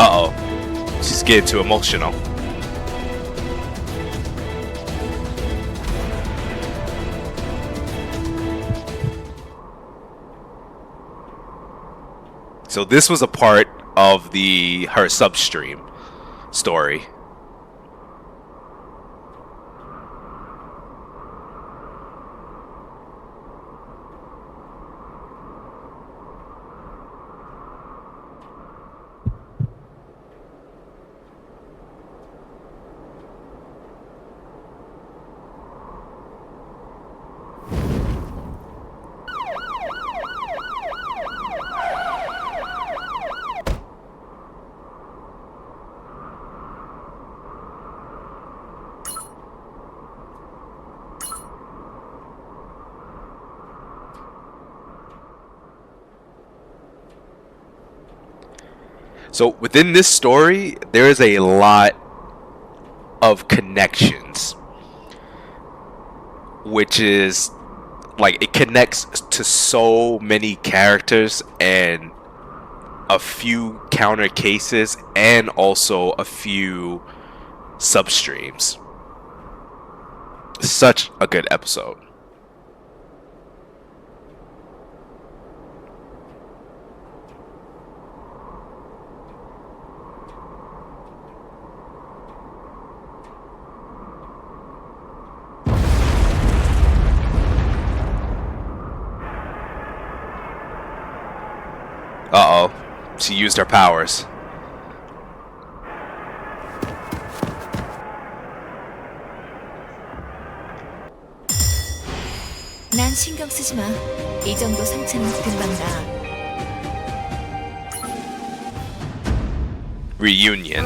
Uh-oh. She's getting too emotional. So this was a part of her substream story. So within this story, there is a lot of connections, which is like it connects to so many characters and a few counter cases and also a few substreams. Such a good episode. Uh-oh. She used her powers.
난 신경 쓰지 마. 이 정도 상처는 금방 나.
Reunion.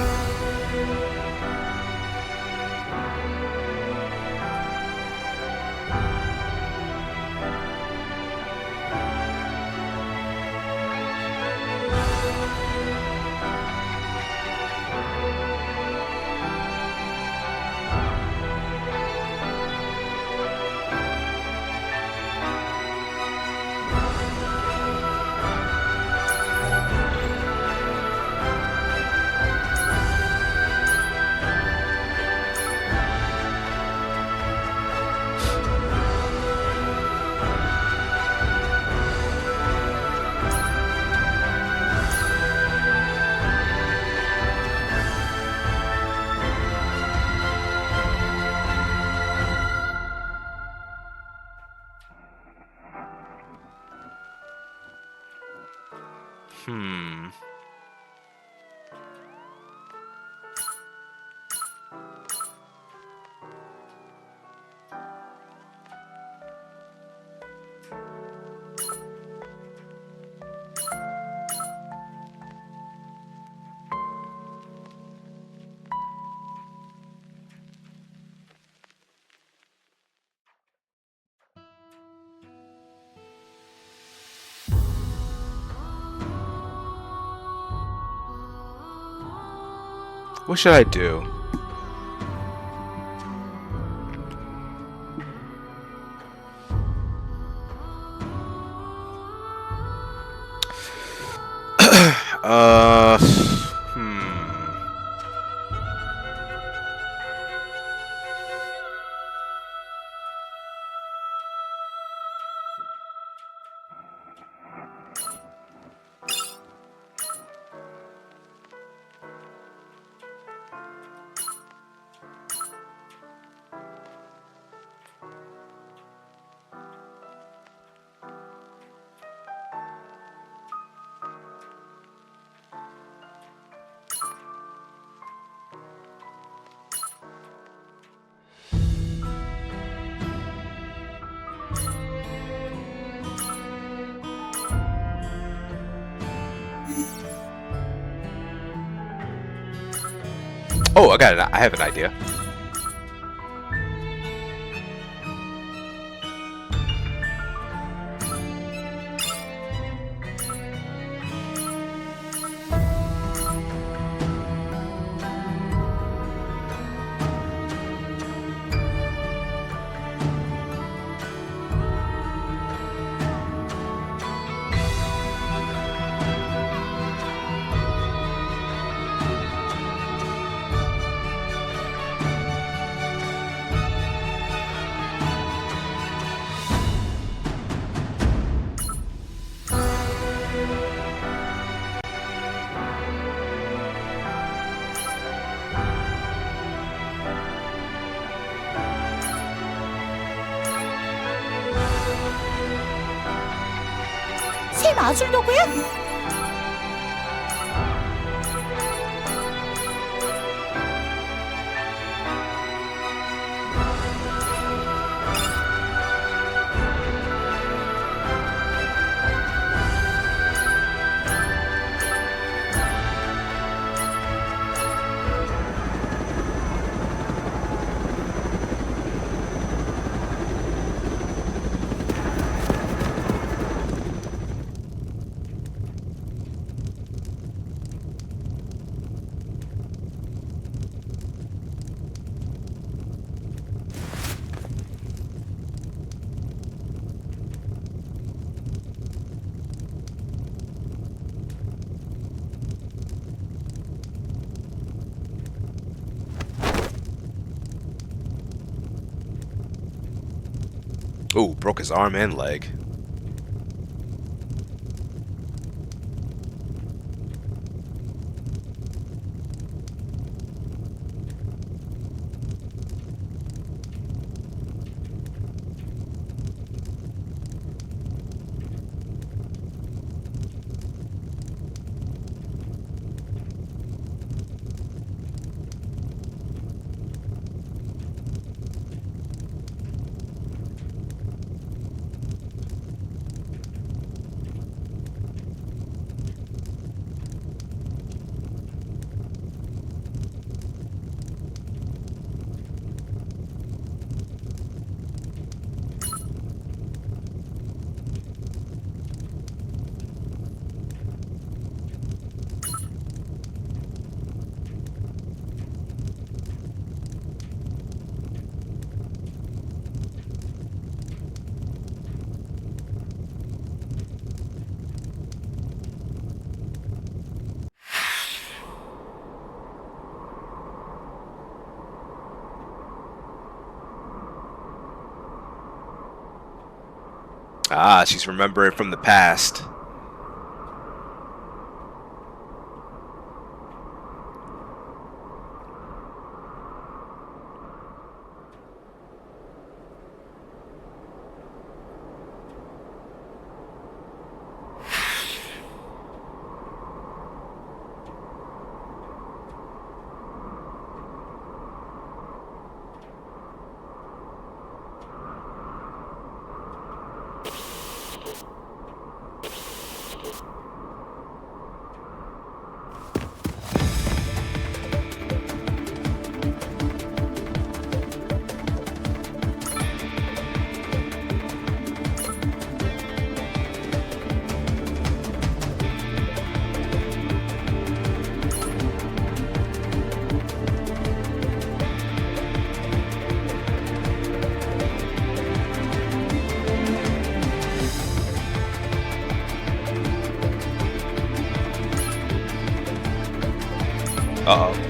What should I do? Oh, I got it. I have an idea.
내 마술도구야?
Ooh, broke his arm and leg. Ah, she's remembering from the past. Uh-oh.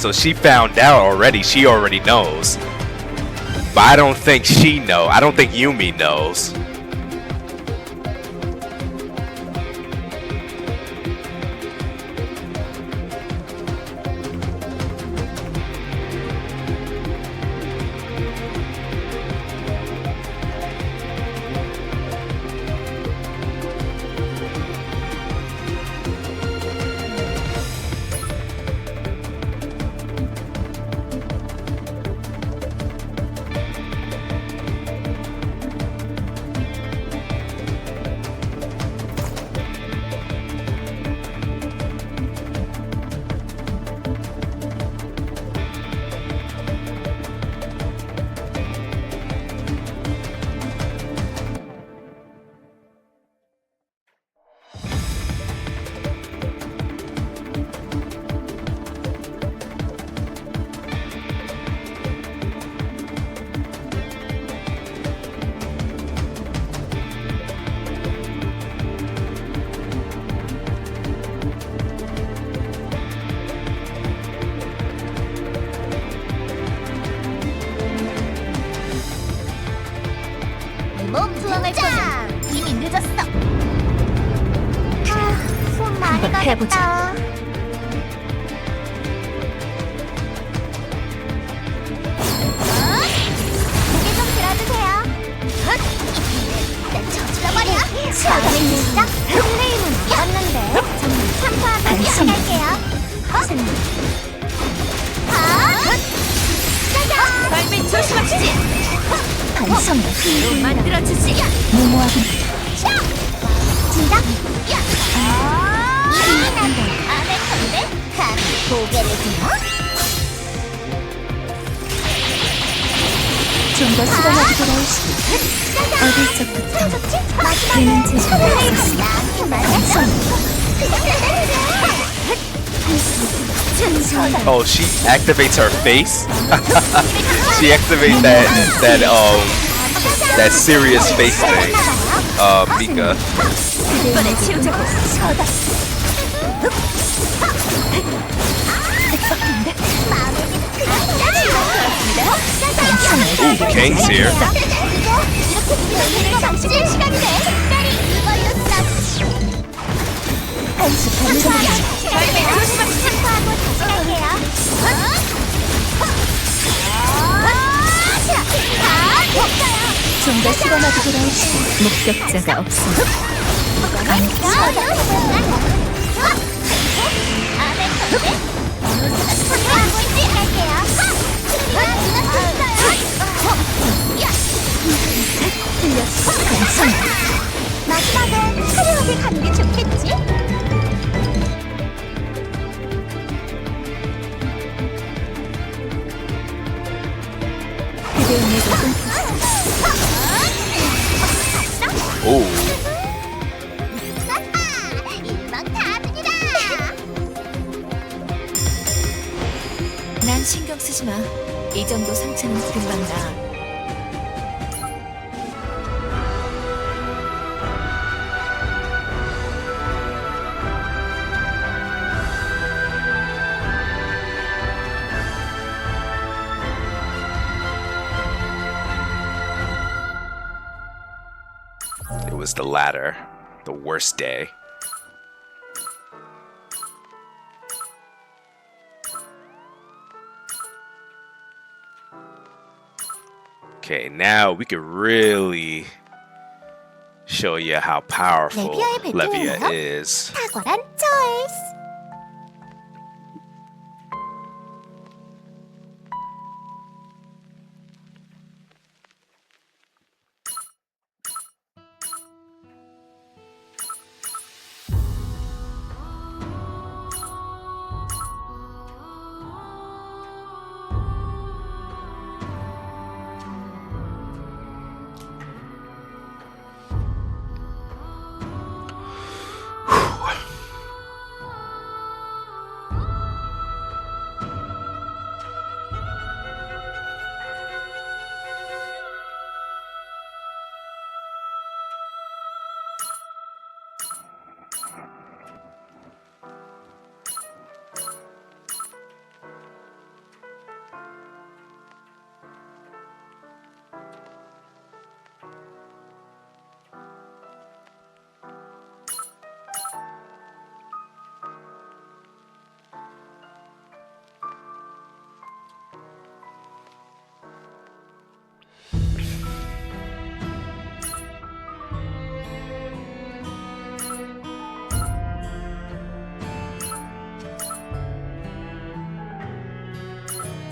So she found out already. She already knows. But I don't think she know. I don't think Yumi knows.
몸 투항할 거야. 이미 늦었어. 손 많이
한번 해보자.
가겠다. 고개 좀 들어주세요. 난 저질러 버려. 다음에 진짜 플레이는 알았는데 정말 참고하고 시작할게요. 짜잔!
발밑 조심하시지.
반성을
만들어주지.
무모하게 진작 난데 아베 건데 감히 고개를 들어
좀 더 시간을 돌아오시고 어릴 적부터 되는 제자가
반성
Oh, she activates her face. She activates that serious face thing. Mika.
이번에 치우자고.
Ooh, Kane's here.
좀 더 시간하고 돌아오시고 목격자가 없어.
마지막은 화려하게 가는 게 좋겠지?
그대의 내가
Ooh.
난 신경 쓰지 마. 이 정도 상처는 금방 나.
It was the latter, the worst day. Okay, now we could really show you how powerful
레비아의
Levia
배경이에요?
is.
탁월한 초이스.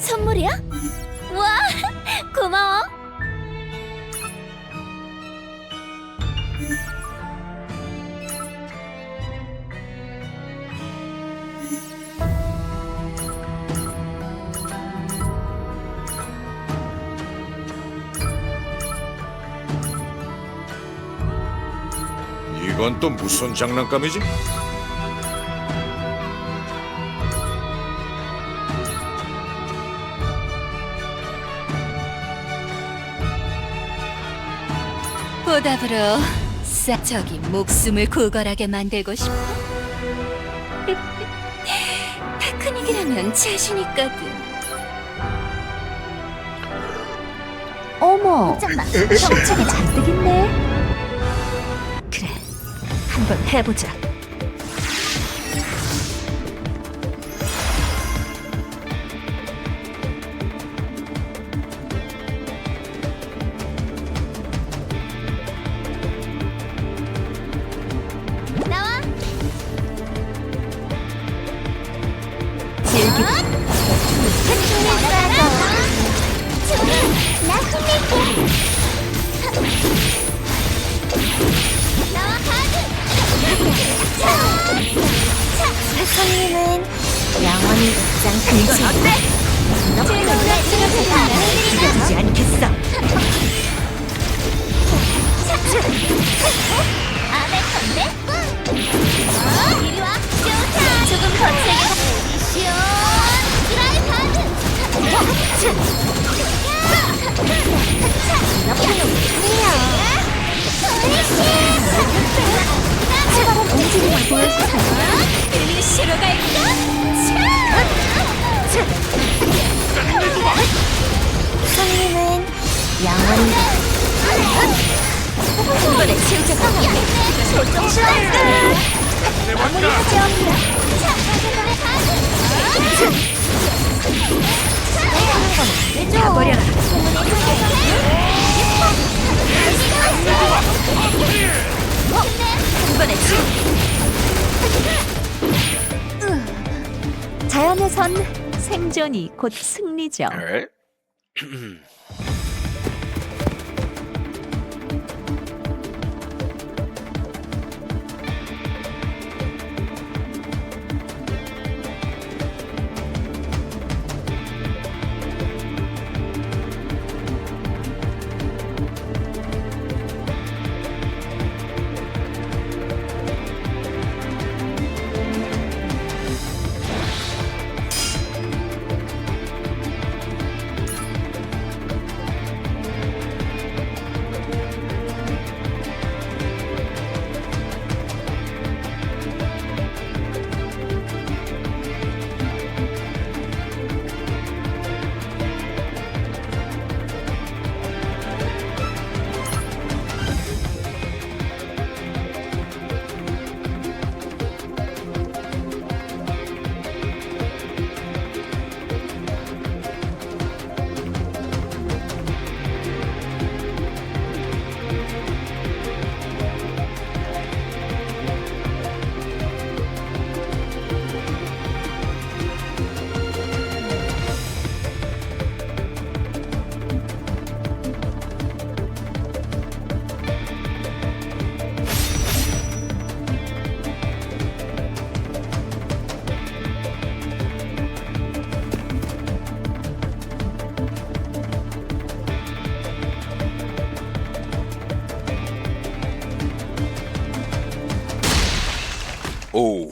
선물이야? 와, 고마워.
이건 또 무슨 장난감이지?
보답으로 저기 목숨을 구걸하게 만들고 싶어? 테크닉이라면 자신 있거든.
어머, 정체가 잔뜩 있네. 그래, 한번 해보자.
나와.
즐기고
나 힘낼게. 나와 가드.
선생님은 영원히 입장 금지. 죽여주지 않겠어.
아베 건데? 이리 와. 쇼타. 조금 더 세게. 미션 드라이 가드.
차가운 움직임을 보여주세요.
피니쉬로 갈까?
선생님은 영원히
이번에 치우자. 조정 시원해.
마무리하죠. 가버려라.
이번에 치우.
자연에선 생존이 곧 승리죠.
Alright. Oh.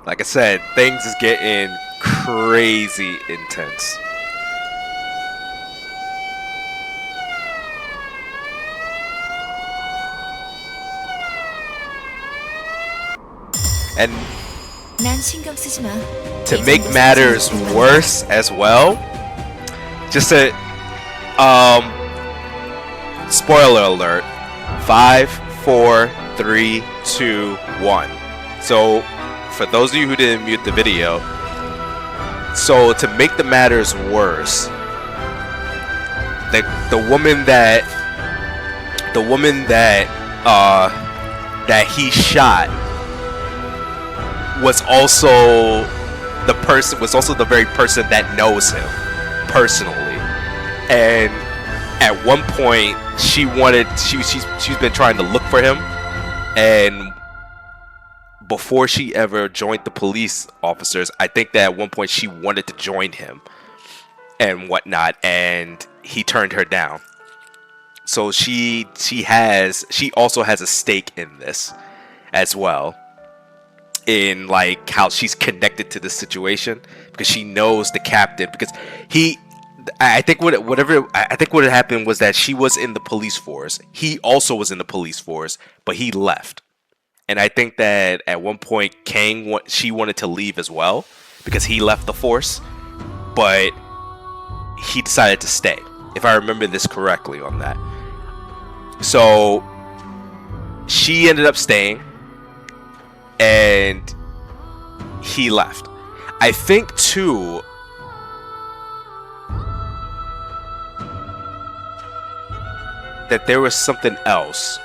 Like I said, things is getting crazy intense. And
난 신경 쓰지 마.
to
이
make
정도
matters
상처는
worse as well, just to um spoiler alert, 5, 4, 3, 2, 1. So for those of you who didn't mute the video, so to make the matters worse, the woman that that he shot was also the very person that knows him personally. And at one point she's been trying to look for him, and before she ever joined the police officers, I think that at one point she wanted to join him and whatnot, and he turned her down. So she also has a stake in this as well, in like how she's connected to the situation, because she knows the captain, because I think what had happened was that she was in the police force. He also was in the police force, but he left. And I think that at one point she wanted to leave as well because he left the force, but he decided to stay, if I remember this correctly on that. So she ended up staying and he left. I think too that there was something else,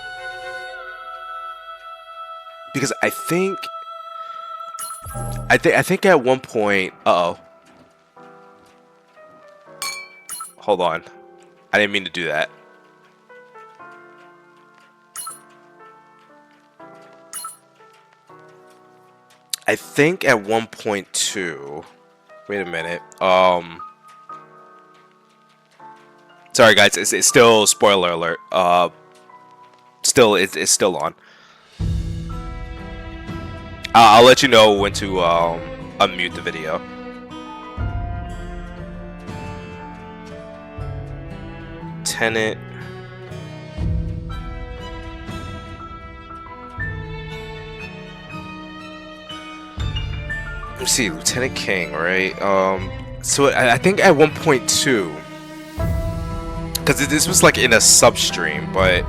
because I think at one point, hold on, I didn't mean to do that. I think at one point too, wait a minute, sorry guys, it's still spoiler alert, it's still on. I'll let you know when to unmute the video. Lieutenant. Let me see, Lieutenant King, right? So I think at one point too, because this was like in a substream, but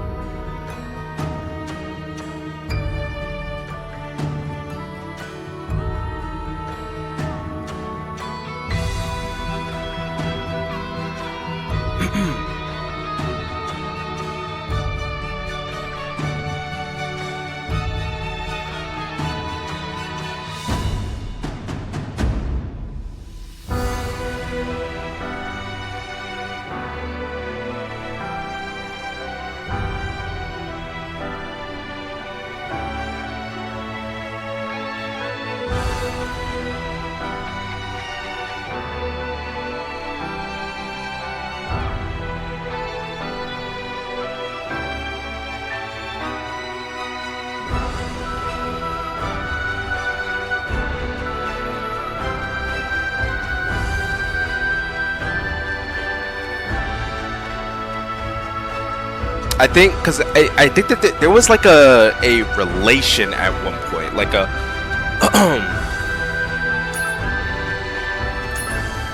I think, because I think that there was like a relation at one point, like a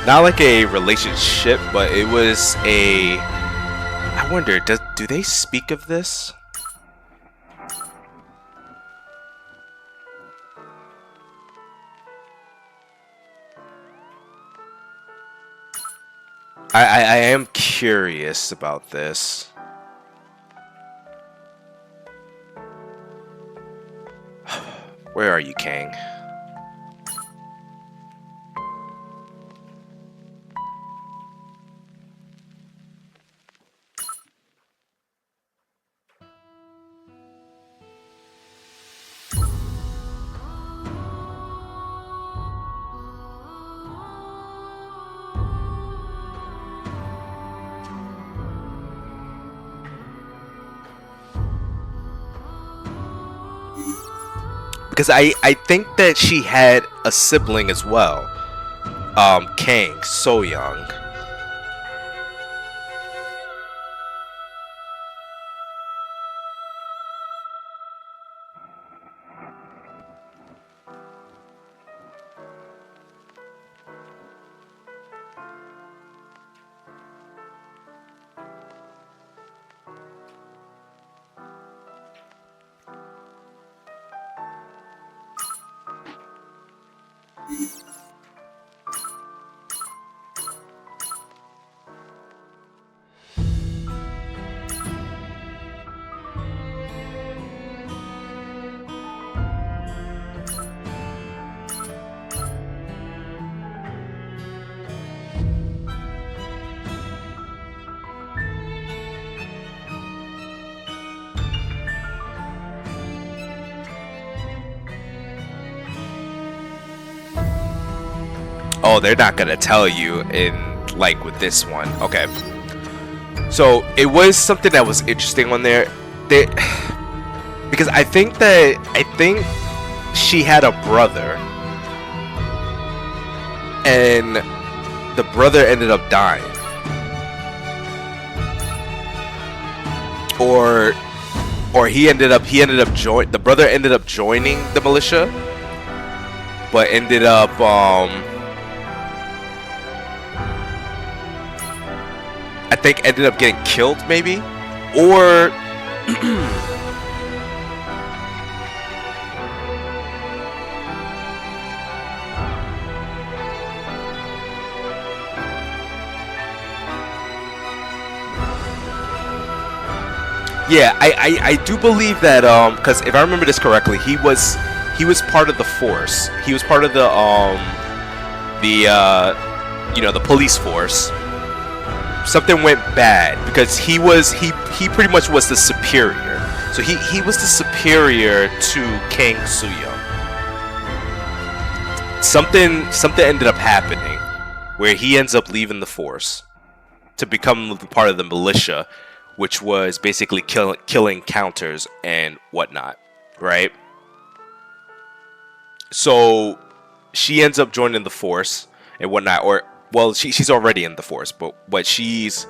not like a relationship, but it was a, I wonder, do they speak of this? I am curious about this. Where are you, Kang? because I think that she had a sibling as well. Kang, So Young. Oh, they're not gonna tell you in like with this one. Okay. So it was something that was interesting on there. Because I think she had a brother, and the brother ended up dying, or the brother ended up joining the militia, but ended up I think ended up getting killed, maybe, or yeah, I do believe that because if I remember this correctly, he was part of the force. He was part of the the police force. Something went bad because he pretty much was the superior. So he was the superior to Kang Suyo. Something ended up happening where he ends up leaving the force to become part of the militia, which was basically killing counters and whatnot, right? So she ends up joining the force and whatnot, or well, she's already in the force, but she's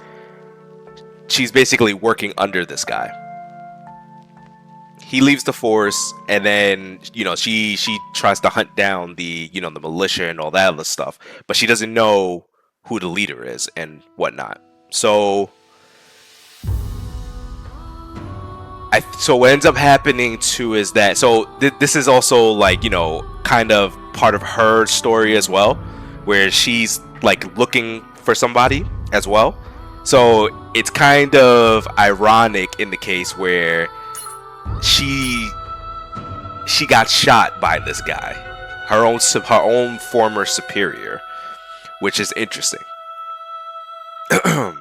basically working under this guy. He leaves the force, and then she tries to hunt down the the militia and all that other stuff, but she doesn't know who the leader is and whatnot. So what ends up happening too is that this is also like kind of part of her story as well, where she's like looking for somebody as well. So it's kind of ironic in the case where she got shot by this guy, her own former superior, which is interesting. And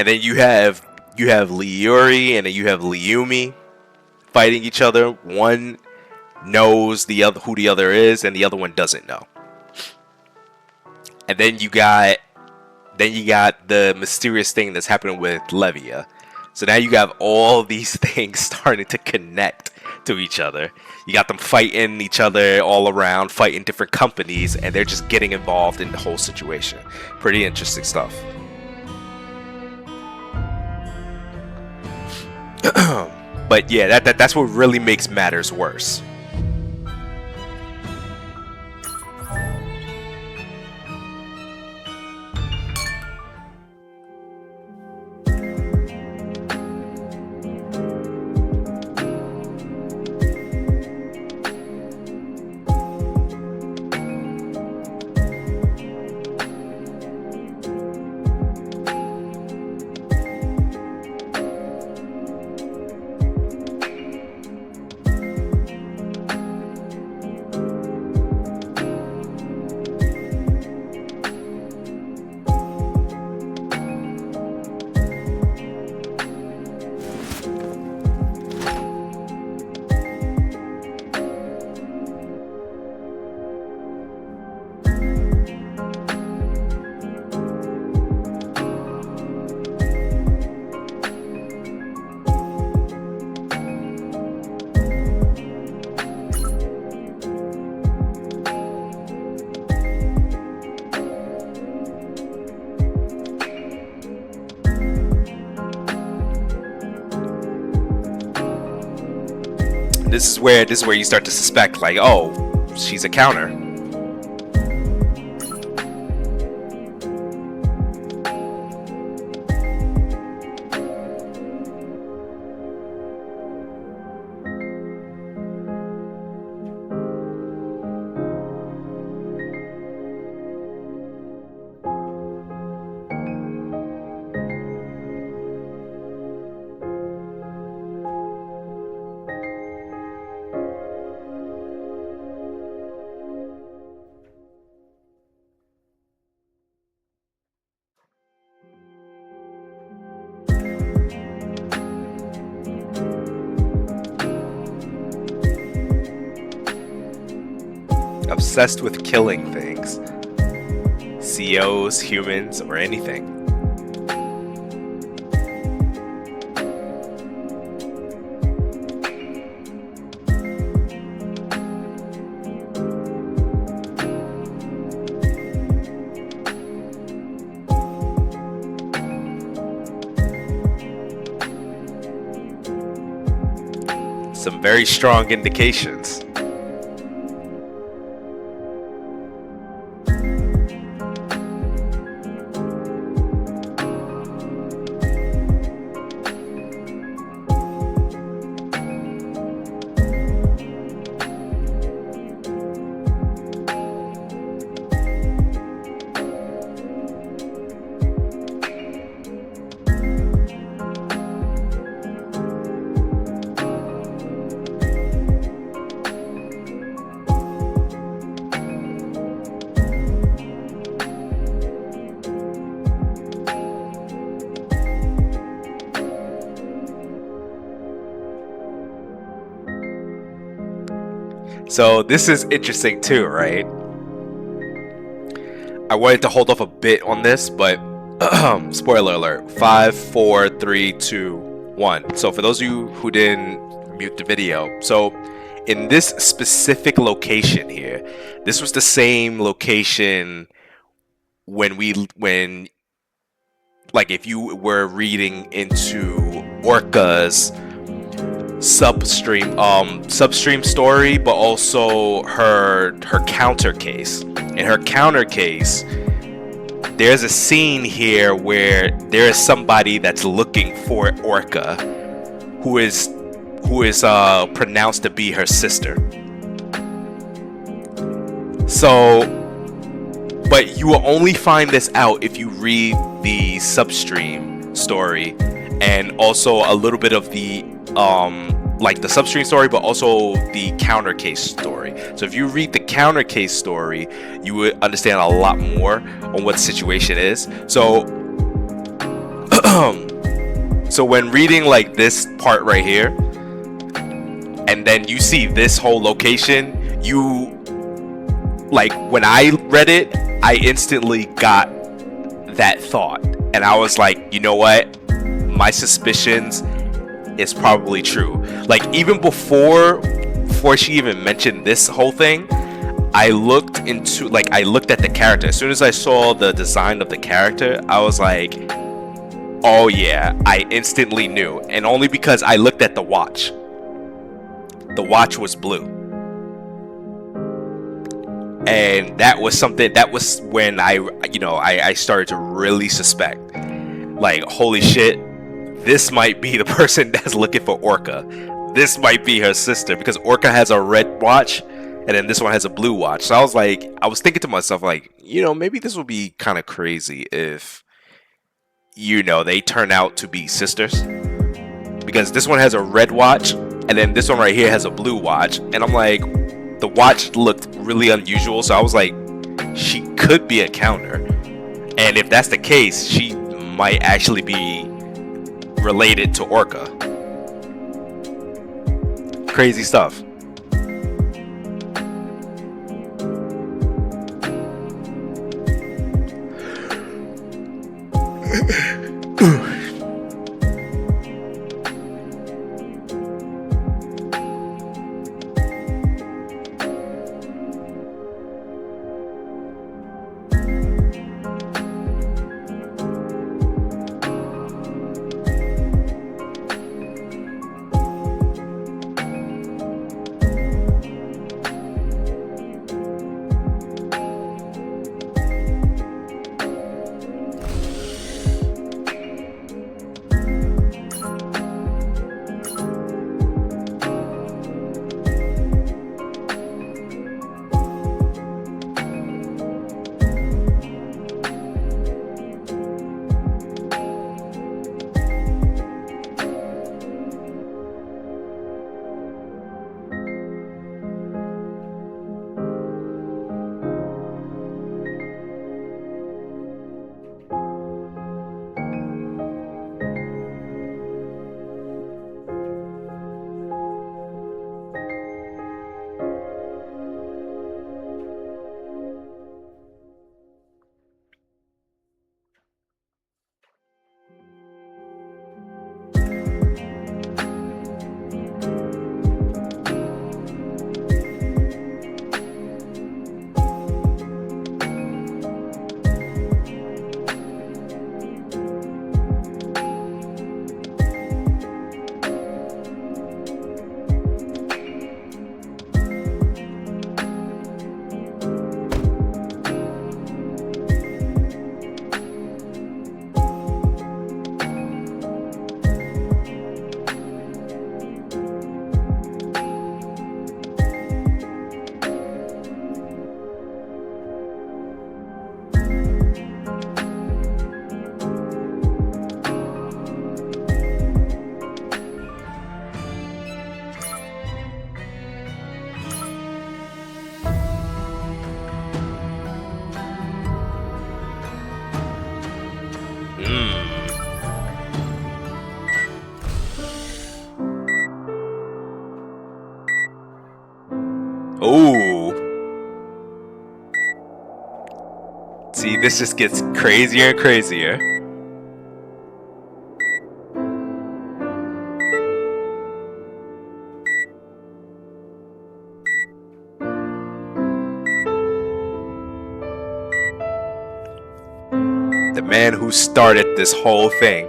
then you have Liuri and then you have Liumi fighting each other. One knows who the other is, and the other one doesn't know. And then you got the mysterious thing that's happening with Levia. So now you have all these things starting to connect to each other. You got them fighting each other all around, fighting different companies, and they're just getting involved in the whole situation. Pretty interesting stuff. But yeah, that's what really makes matters worse. this is where you start to suspect, like, oh, she's a counter. Obsessed with killing things. COs, humans, or anything. Some very strong indications. So this is interesting too, right? I wanted to hold off a bit on this, but spoiler alert. 5, 4, 3, 2, 1. So for those of you who didn't mute the video, so in this specific location here, this was the same location when like if you were reading into Orca's substream story, but also her counter case. In her counter case, there's a scene here where there is somebody that's looking for Orca, who is pronounced to be her sister. So, but you will only find this out if you read the substream story, and also a little bit of the like the substream story, but also the counter case story. So if you read the counter case story, you would understand a lot more on what the situation is. So so when reading like this part right here, and then you see this whole location, you, like, when I read it, I instantly got that thought, and I was like, you know what, my suspicions is probably true. Like, even before she even mentioned this whole thing, I looked at the character. As soon as I saw the design of the character, I was like, oh yeah, I instantly knew. And only because I looked at the watch. The watch was blue. And that was something, that was when I started to really suspect, like, holy shit, this might be the person that's looking for Orca. This might be her sister, because Orca has a red watch and then this one has a blue watch. So I was thinking to myself, like, maybe this would be kind of crazy if, they turn out to be sisters, because this one has a red watch and then this one right here has a blue watch. And I'm like, the watch looked really unusual. So I was like, she could be a counter. And if that's the case, she might actually be related to Orca. Crazy stuff. Ooh. See, this just gets crazier and crazier. The man who started this whole thing.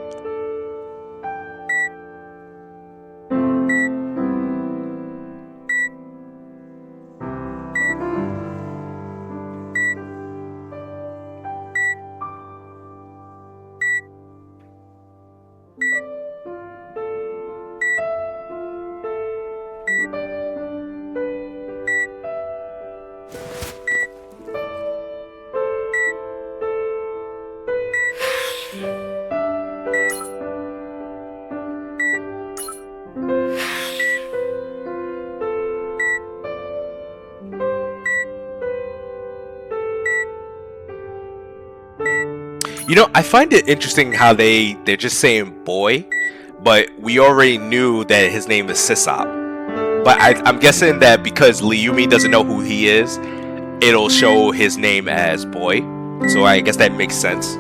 You know, I find it interesting how they're just saying boy, but we already knew that his name is Sisop. But I'm guessing that because Liumi doesn't know who he is, it'll show his name as boy. So I guess that makes sense.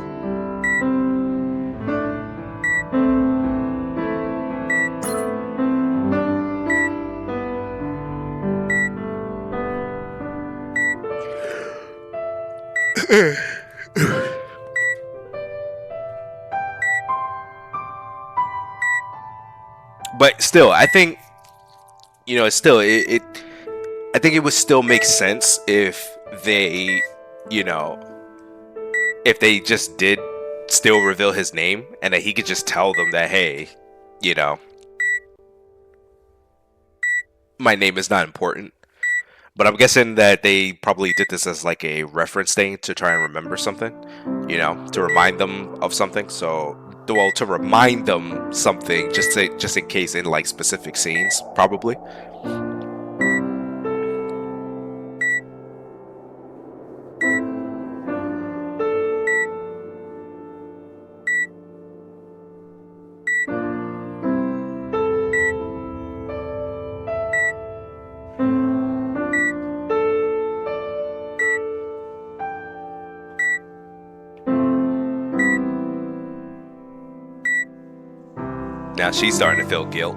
But still, I think, you know, it I think it would still make sense if they, you know, if they just did still reveal his name and that he could just tell them that, hey, you know, my name is not important. But I'm guessing that they probably did this as like a reference thing to try and remember something, you know, to remind them of something. So, well, to remind them something, just in case in like specific scenes, probably. Now she's starting to feel guilt.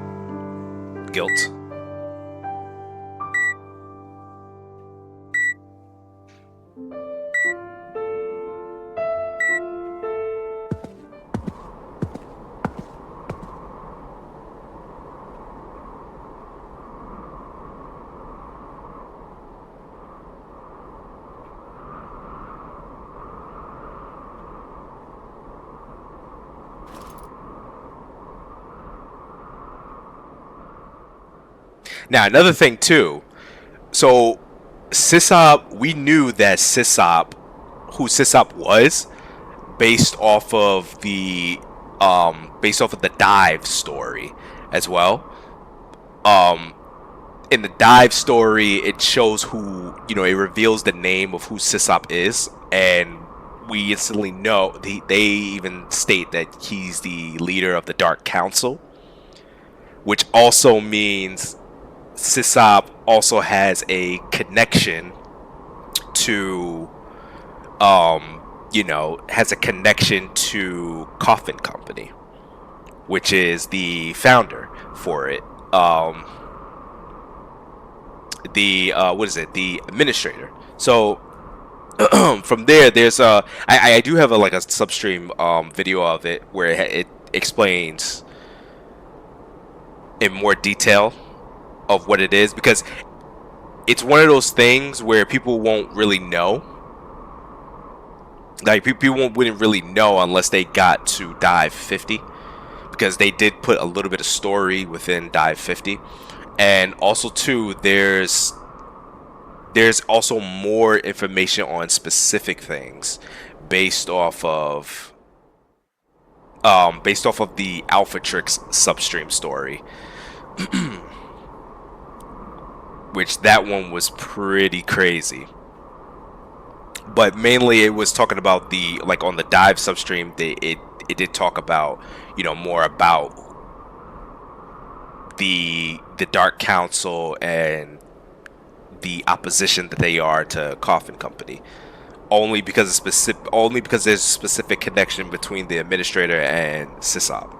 Now another thing too. So Sisop, we knew that Sisop, who Sisop was, based off of the dive story as well. In the dive story, it shows who, you know, it reveals the name of who Sisop is, and we instantly know they even state that he's the leader of the Dark Council, which also means Sisop also has a connection to, you know, has a connection to Coffin Company, which is the founder for it. What is it? The administrator. So from there's I do have like a substream video of it where it explains in more detail of what it is, because it's one of those things where people won't really know. Like people wouldn't really know unless they got to Dive 50, because they did put a little bit of story within Dive 50, and also too there's also more information on specific things based off of the Alpha Trix substream story. Which that one was pretty crazy. But mainly it was talking about the, like on the dive substream, it did talk about, you know, more about the Dark Council and the opposition that they are to Coffin Company, only because there's a specific connection between the administrator and Sisop.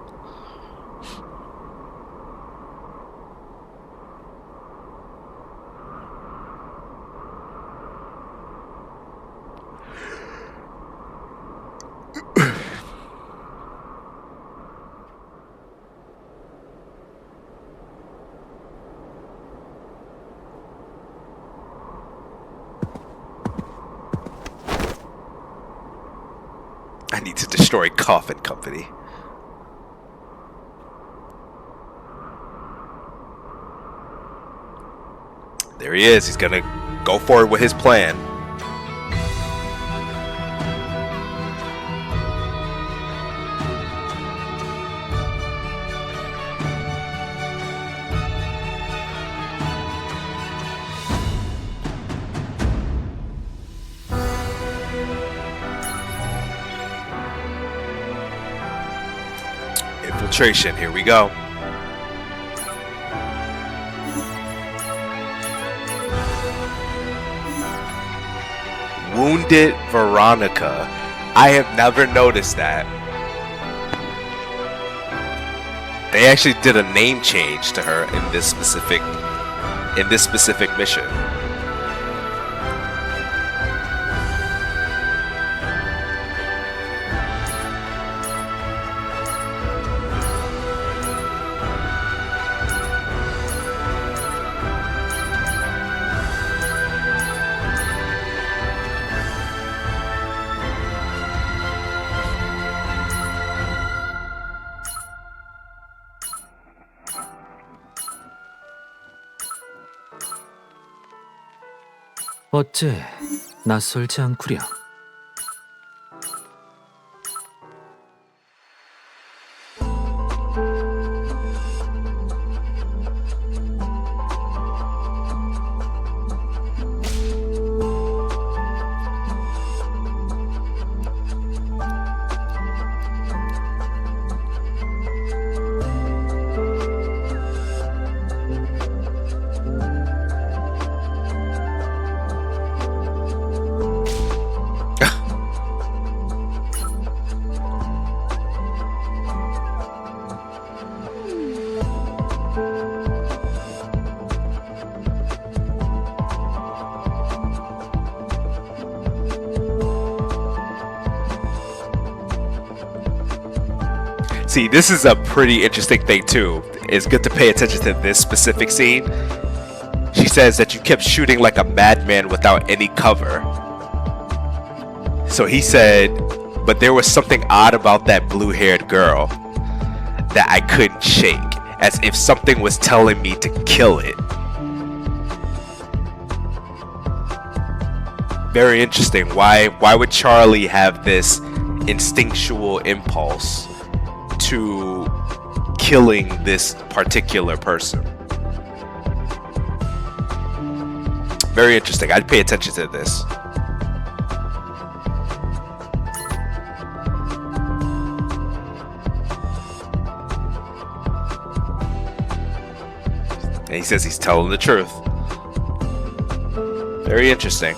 I need to destroy Coffin Company. There he is. He's gonna go forward with his plan. Infiltration, here we go. Wounded Veronica. I have never noticed that. They actually did a name change to her in this specific mission.
어째 낯설지 않구려.
See, this is a pretty interesting thing too. It's good to pay attention to this specific scene. She says that you kept shooting like a madman without any cover. So he said, but there was something odd about that blue-haired girl that I couldn't shake, as if something was telling me to kill it. Very interesting. Why would Charlie have this instinctual impulse to killing this particular person? Very interesting. I'd pay attention to this. And he says he's telling the truth. Very interesting.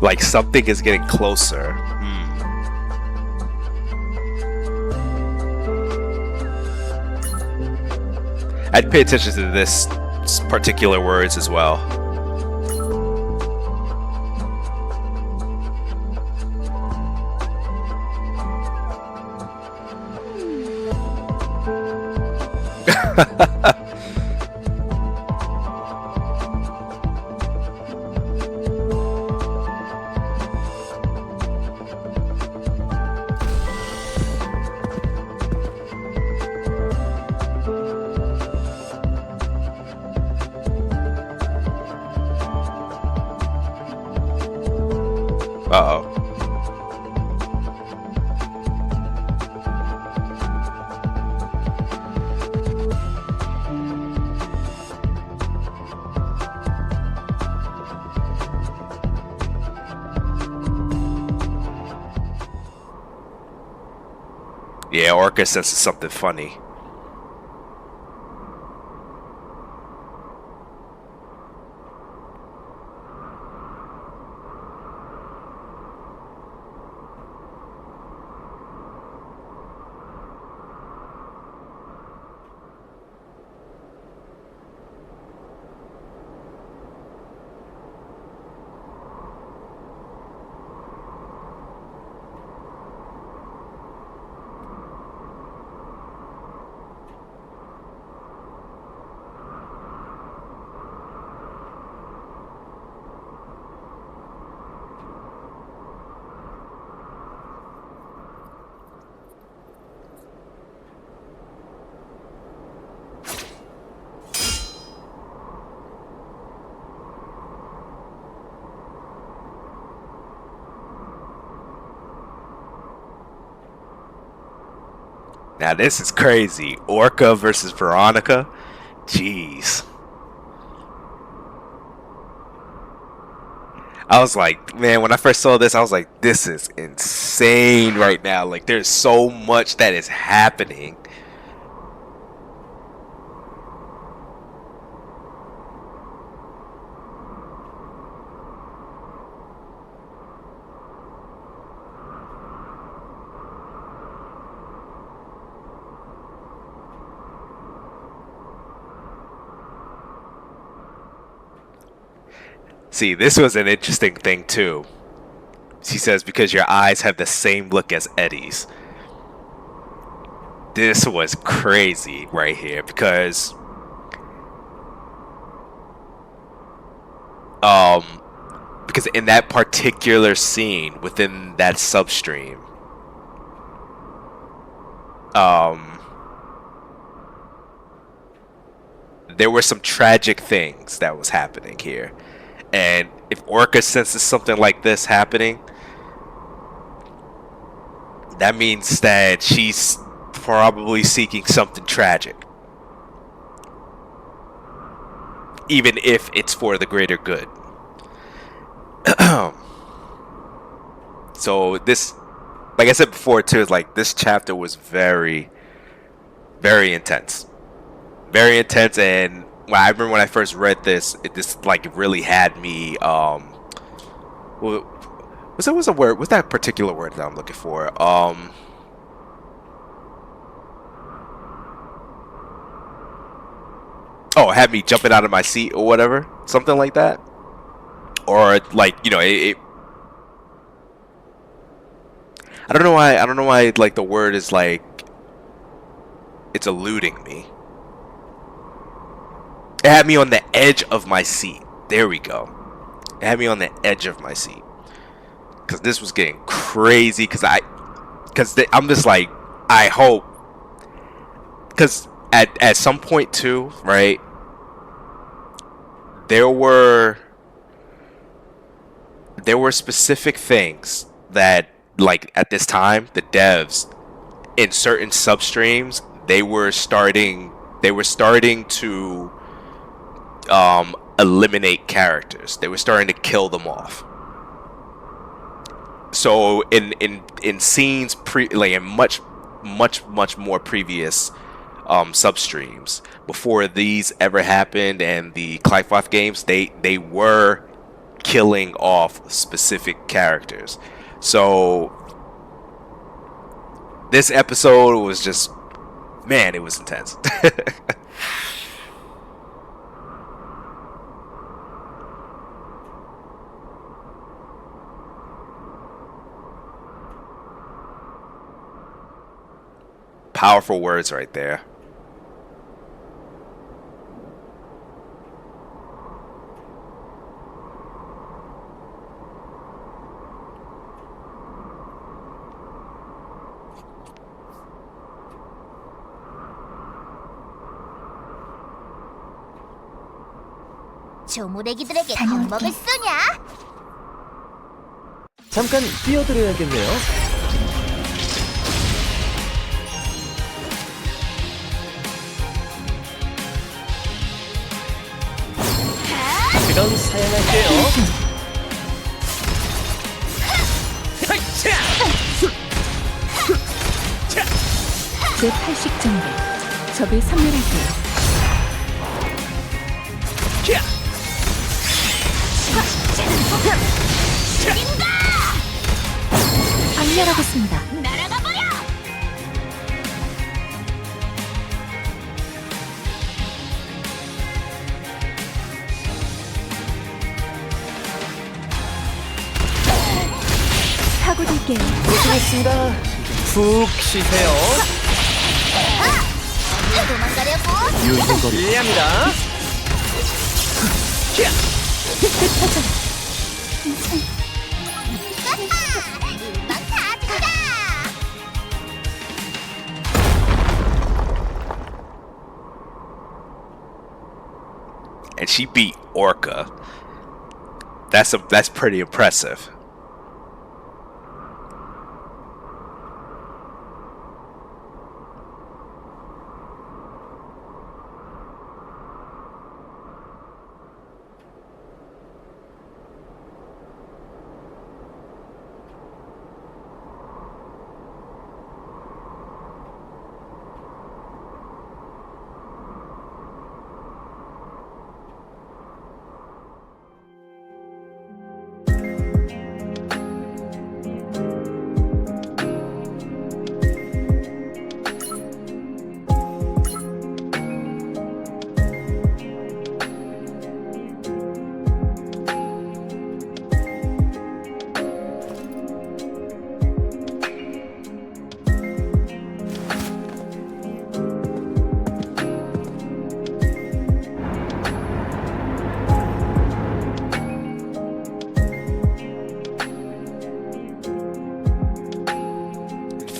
Like something is getting closer. I'd pay attention to this particular words as well. Uh-oh. Yeah, Orca senses something funny. Now this is crazy. Orca versus Veronica. Jeez. I was like, man, when I first saw this, I was like, this is insane right now. Like, there's so much that is happening. See, this was an interesting thing too. She says, because your eyes have the same look as Eddie's. This was crazy right here because in that particular scene within that substream, there were some tragic things that was happening here. And if Orca senses something like this happening, that means that she's probably seeking something tragic. Even if it's for the greater good. So this, like I said before too, like this chapter was very, very intense. Very intense, and well, I remember when I first read this, this like really had me. What's a word? What's that particular word that I'm looking for? Oh, it had me jumping out of my seat or whatever, something like that, or like it. I don't know why. I don't know why. Like the word is like it's eluding me. It had me on the edge of my seat. There we go. It had me on the edge of my seat. Because this was getting crazy. Because I'm just like, I hope. Because at some point too, right? There were specific things that, like at this time, the devs in certain substreams, they were starting to eliminate characters. They were starting to kill them off. So in scenes in much more previous substreams before these ever happened, and the Clifoth games, they were killing off specific characters. So this episode was just, man, it was intense. Powerful words right there.
조무래기들에게
다녀올게.
겁먹을 쓰냐?
잠깐 뛰어드려야겠네요. 그럼 사양할게요.
제 80점대 적을 섬멸할게요. 박멸하겠습니다.
날아가 버려!
사고들게요.
고생했습니다. 푹 쉬세요.
도망가려고?
유유거리
이해합니다.
막다 터라!
And she beat Orca. That's pretty impressive.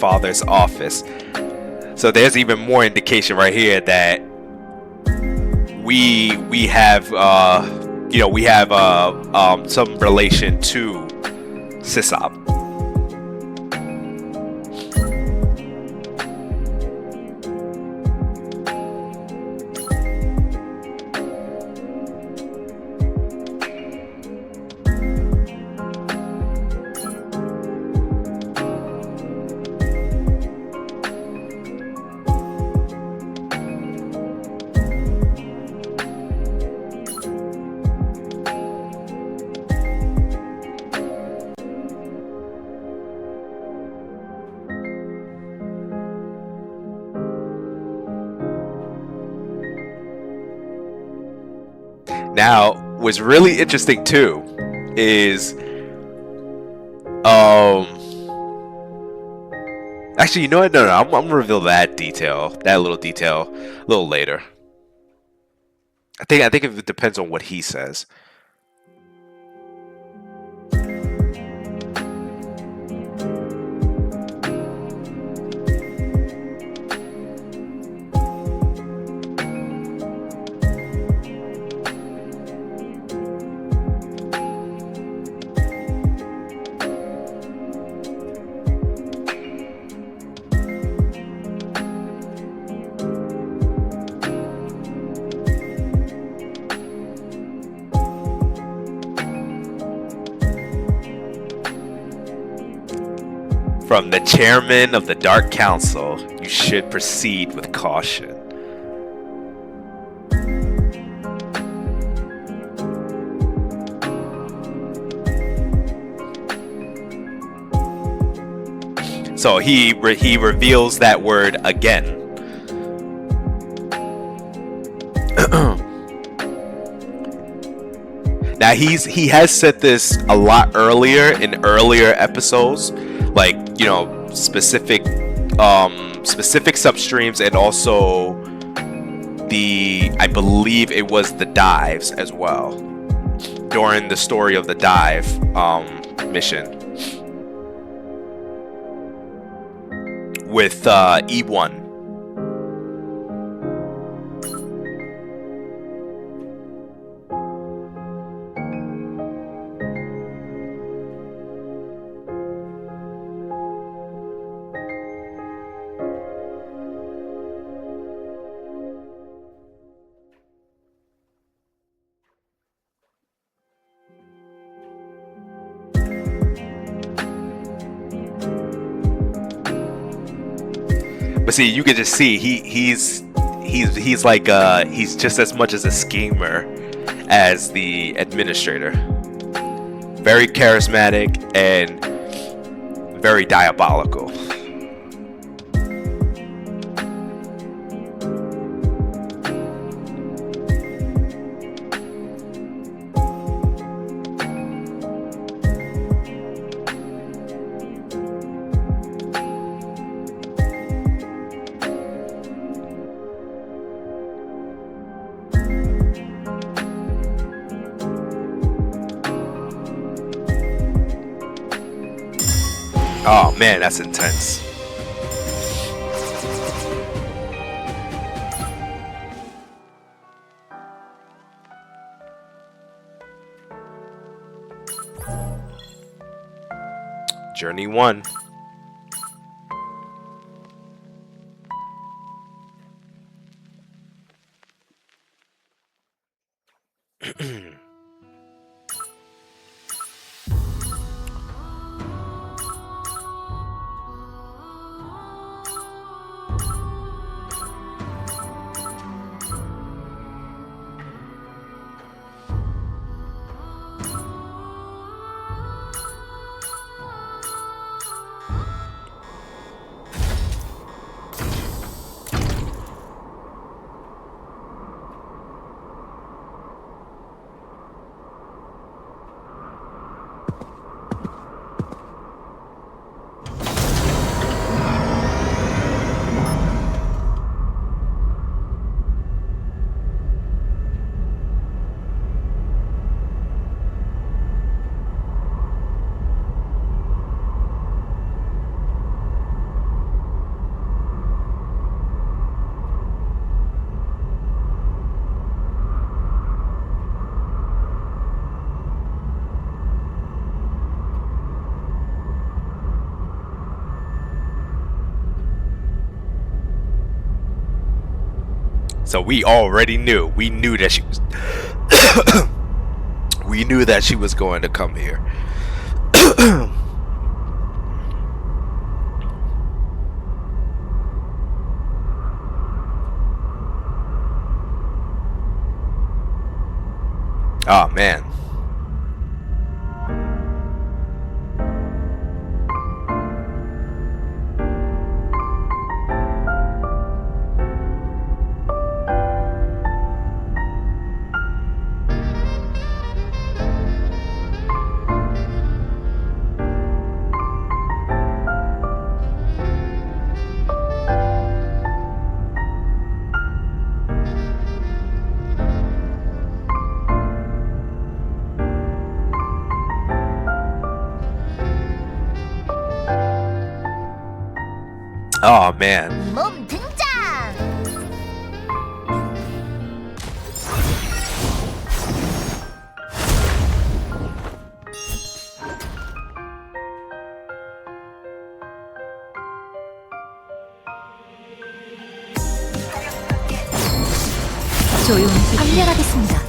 Father's office. So there's even more indication right here that we have some relation to Sisop. Now, what's really interesting too is, actually, you know what? No, I'm gonna reveal that little detail, a little later. I think it depends on what he says. From the chairman of the Dark Council, you should proceed with caution. So he reveals that word again. Now he has said this a lot earlier in earlier episodes, like, you know, specific substreams, and also I believe it was the dives as well, during the story of the dive mission with E1. But see, you can just see he's like he's just as much as a schemer as the administrator. Very charismatic and very diabolical. Oh man, that's intense. Journey 1. So we already knew. We knew that she was. We knew that she was going to come here. Oh man. Oh man.
몸 등장!
조용히
합류하겠습니다.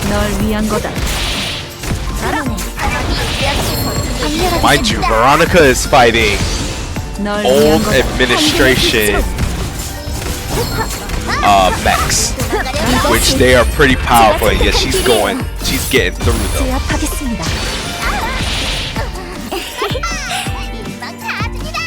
널 위한 거다.
Mind you, Veronica is fighting
널 위한
old
거다.
administration mechs, which they are pretty powerful. And yet she's getting through them.
제압하겠습니다. 이만 가줍니다.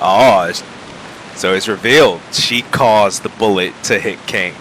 Oh, so it's revealed she caused the bullet to hit King.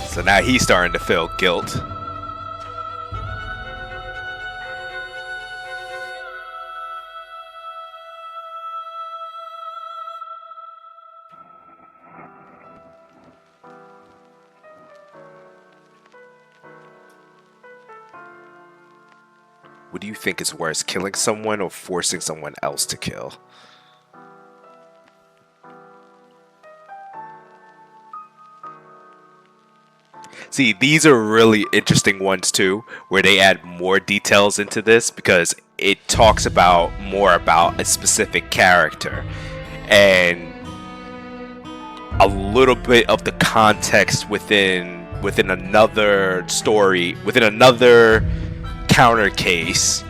So now he's starting to feel guilt. What do you think is worse, killing someone or forcing someone else to kill? See, these are really interesting ones too, where they add more details into this because it talks about more about a specific character and a little bit of the context within another story, within another counter case.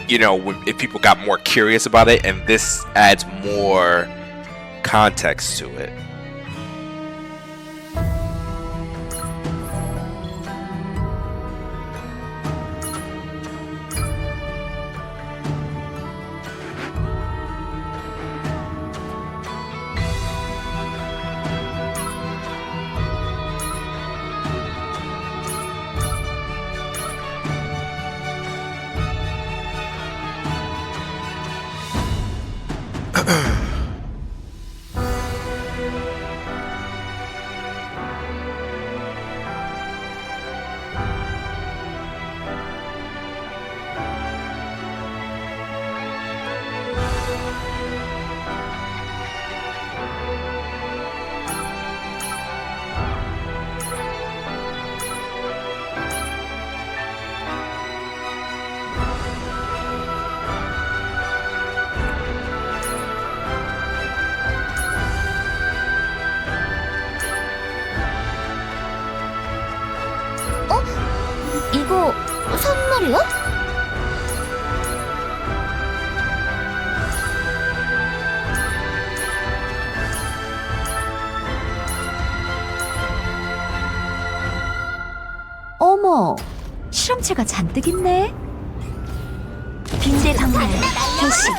You know, if people got more curious about it, and this adds more context to it.
실험체가 잔뜩 있네. 빈대 방면 개시.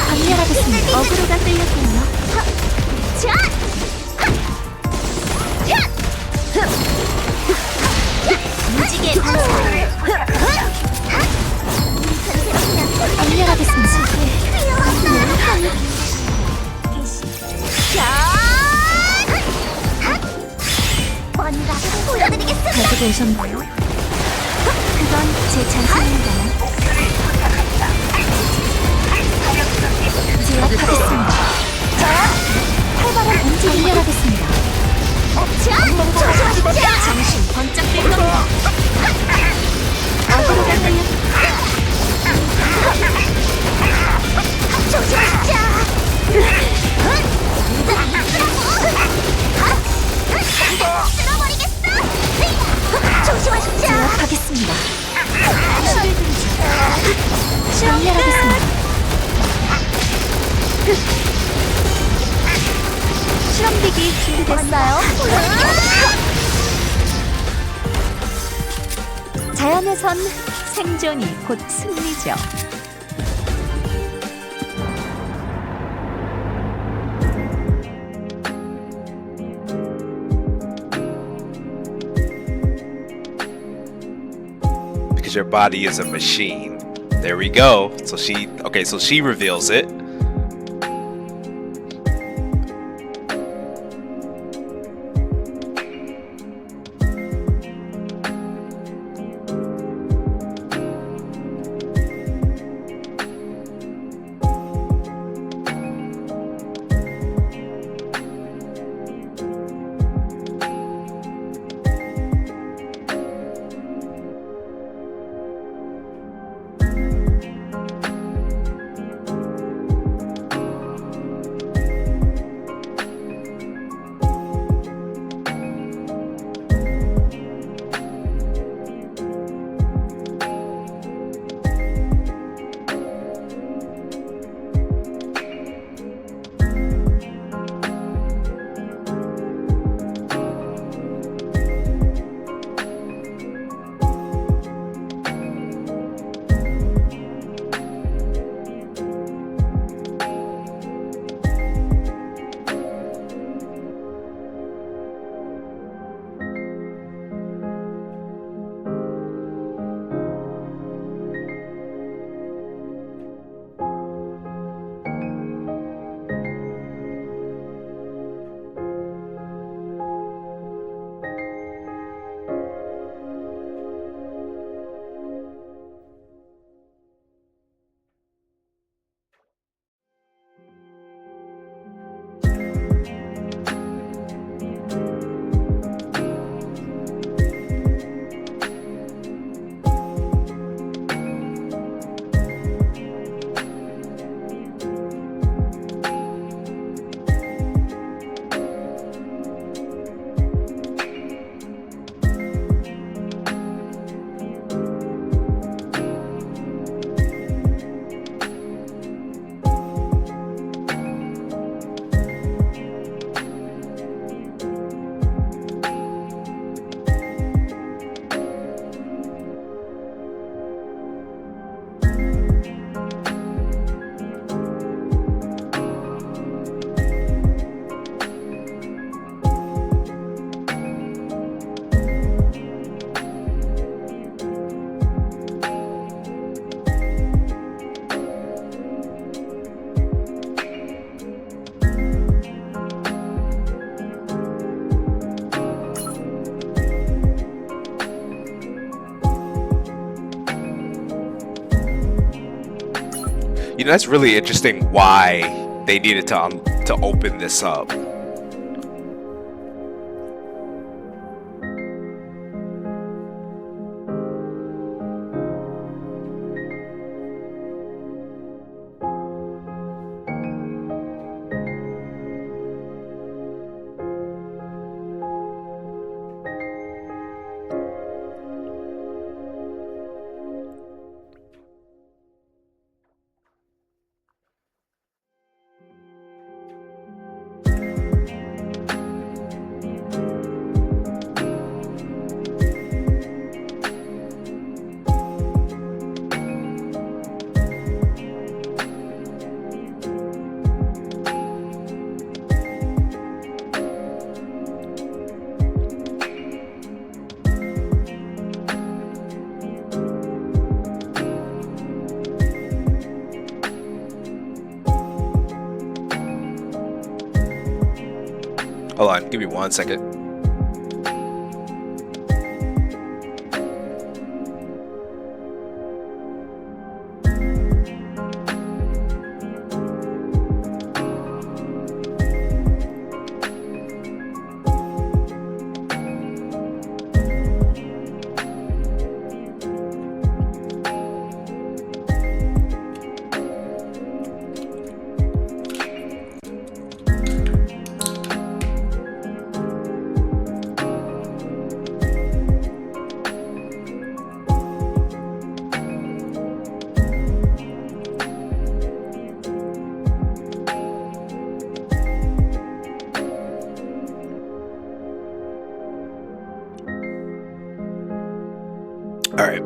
박멸하겠습니다. 어그로가 끌렸군요.
무지개 방사.
박멸하겠습니다.
뭔가 보여드리겠습니다.
가지고 오셨나요? 그건 제 잔상입니다. 제압하겠습니다. 활발한 움직임 박멸하겠습니다.
정신 번쩍 뜰 겁니다.
어그로가 끌렸.
조심하십시오. 쓸어버리겠어. 조심하십시오.
제압하겠습니다. 박멸하겠습니다. 실험기기 준비됐어요. 자연에선 생존이 곧 승리죠.
Because your body is a machine. There we go. So she reveals it. You know, that's really interesting why they needed to open this up. Hold on, give me 1 second. All right.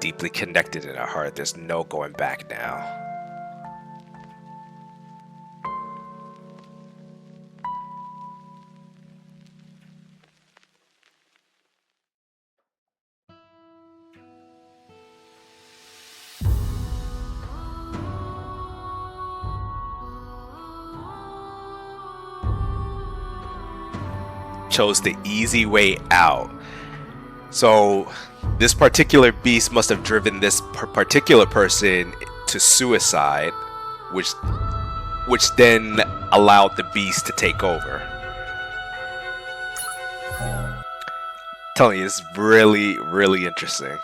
Deeply connected in our heart. There's no going back now. Chose the easy way out. So this particular beast must have driven this particular person to suicide, which then allowed the beast to take over. Telling you, it's really, really interesting.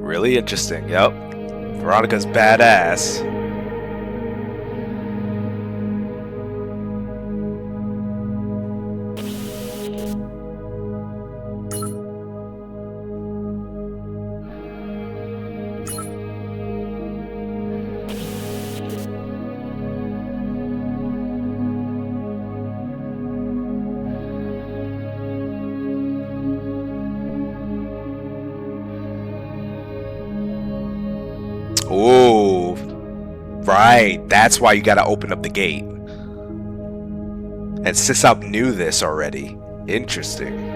Really interesting. Yep. Veronica's badass. Ooh, right. That's why you gotta open up the gate. And Sisop knew this already. Interesting.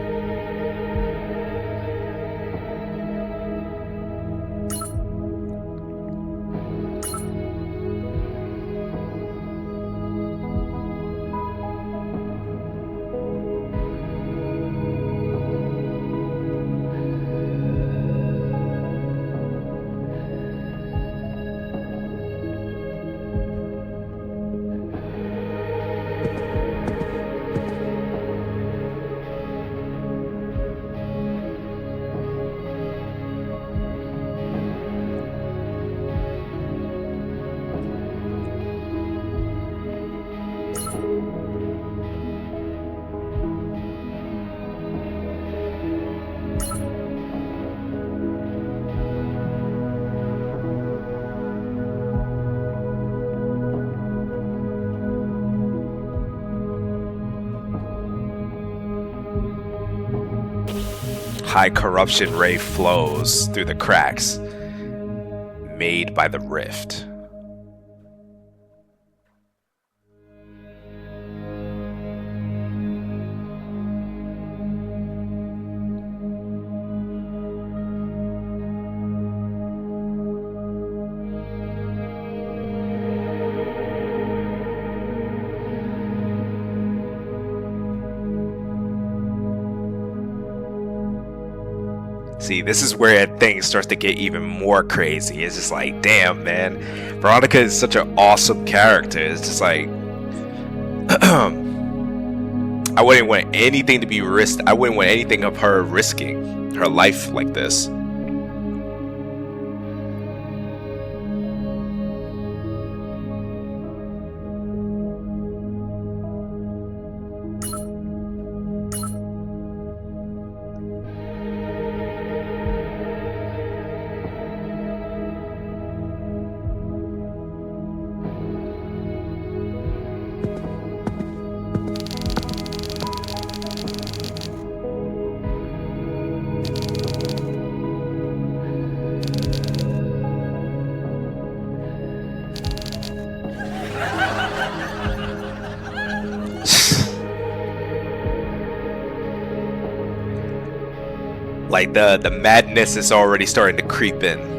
High corruption ray flows through the cracks made by the rift. See, this is where things starts to get even more crazy. It's just like, damn, man. Veronica is such an awesome character. It's just like, I wouldn't want anything to be risked. I wouldn't want anything of her risking her life like this. Like the madness is already starting to creep in.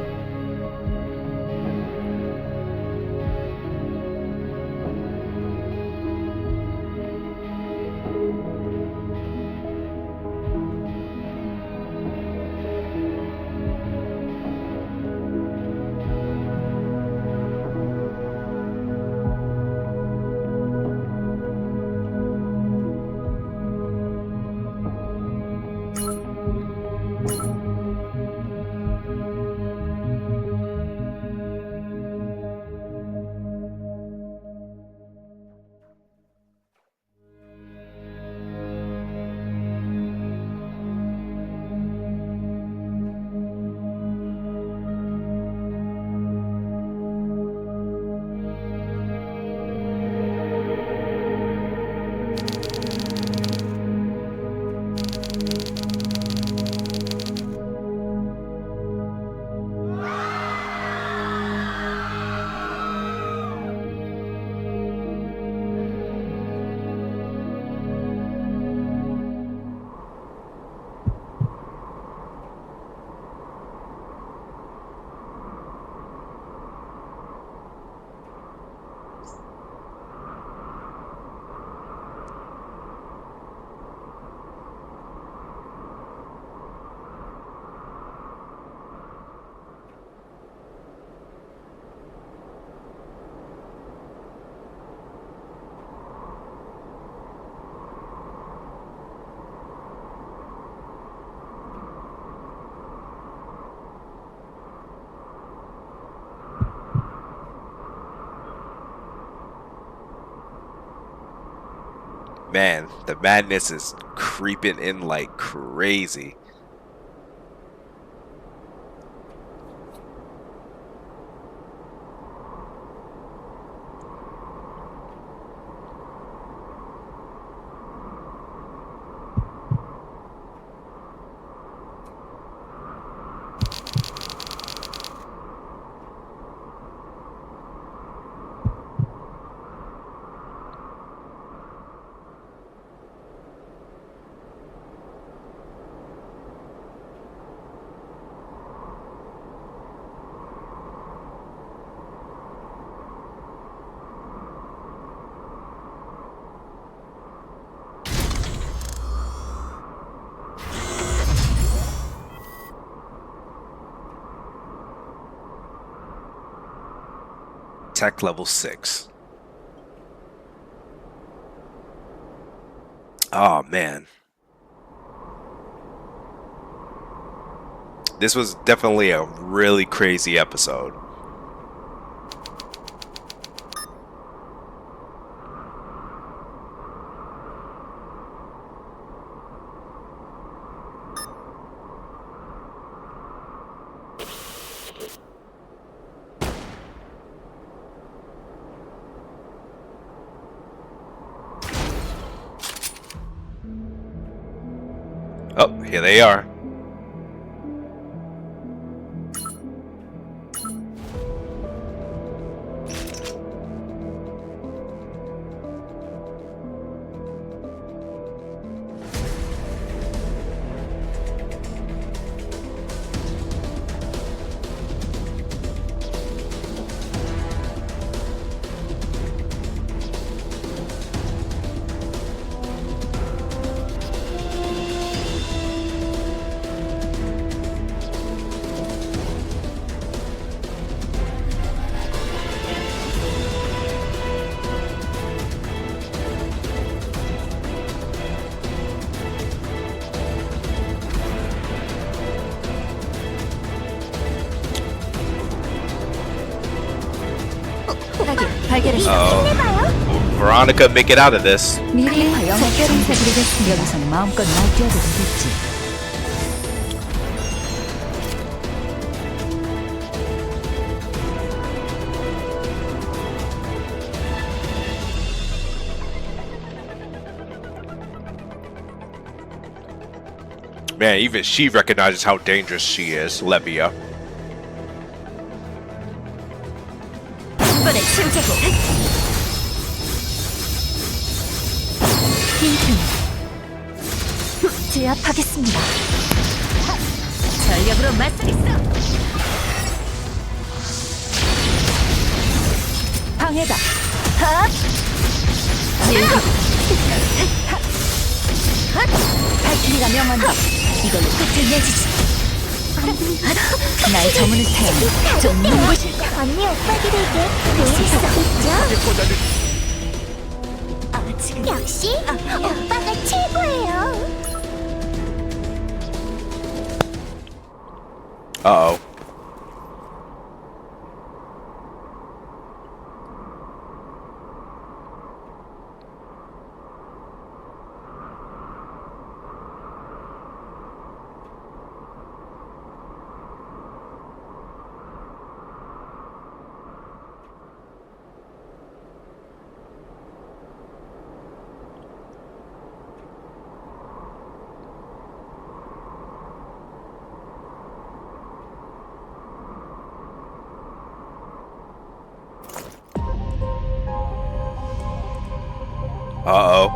Man, the madness is creeping in like crazy. Tech level 6. Oh man. This was definitely a really crazy episode. Oh, here they are. Oh, Veronica, make it out of this.
미리 작별 인사드리겠습니다. 여기선 마음껏 날뛰어도 되겠지.
Man, even she recognizes how dangerous she is, Levia.
이번에 치우자고. 제압하겠습니다. 전력으로 맞서겠어. 방해다. 핫. 발키리가 명한다. 이걸로 끝을 내주지. 나의 저문을 타야 좀 눈부실 거야.
언니 오빠들에게 도움이 있죠? 역시 오빠가 최고예요.
Uh-oh. Uh-oh.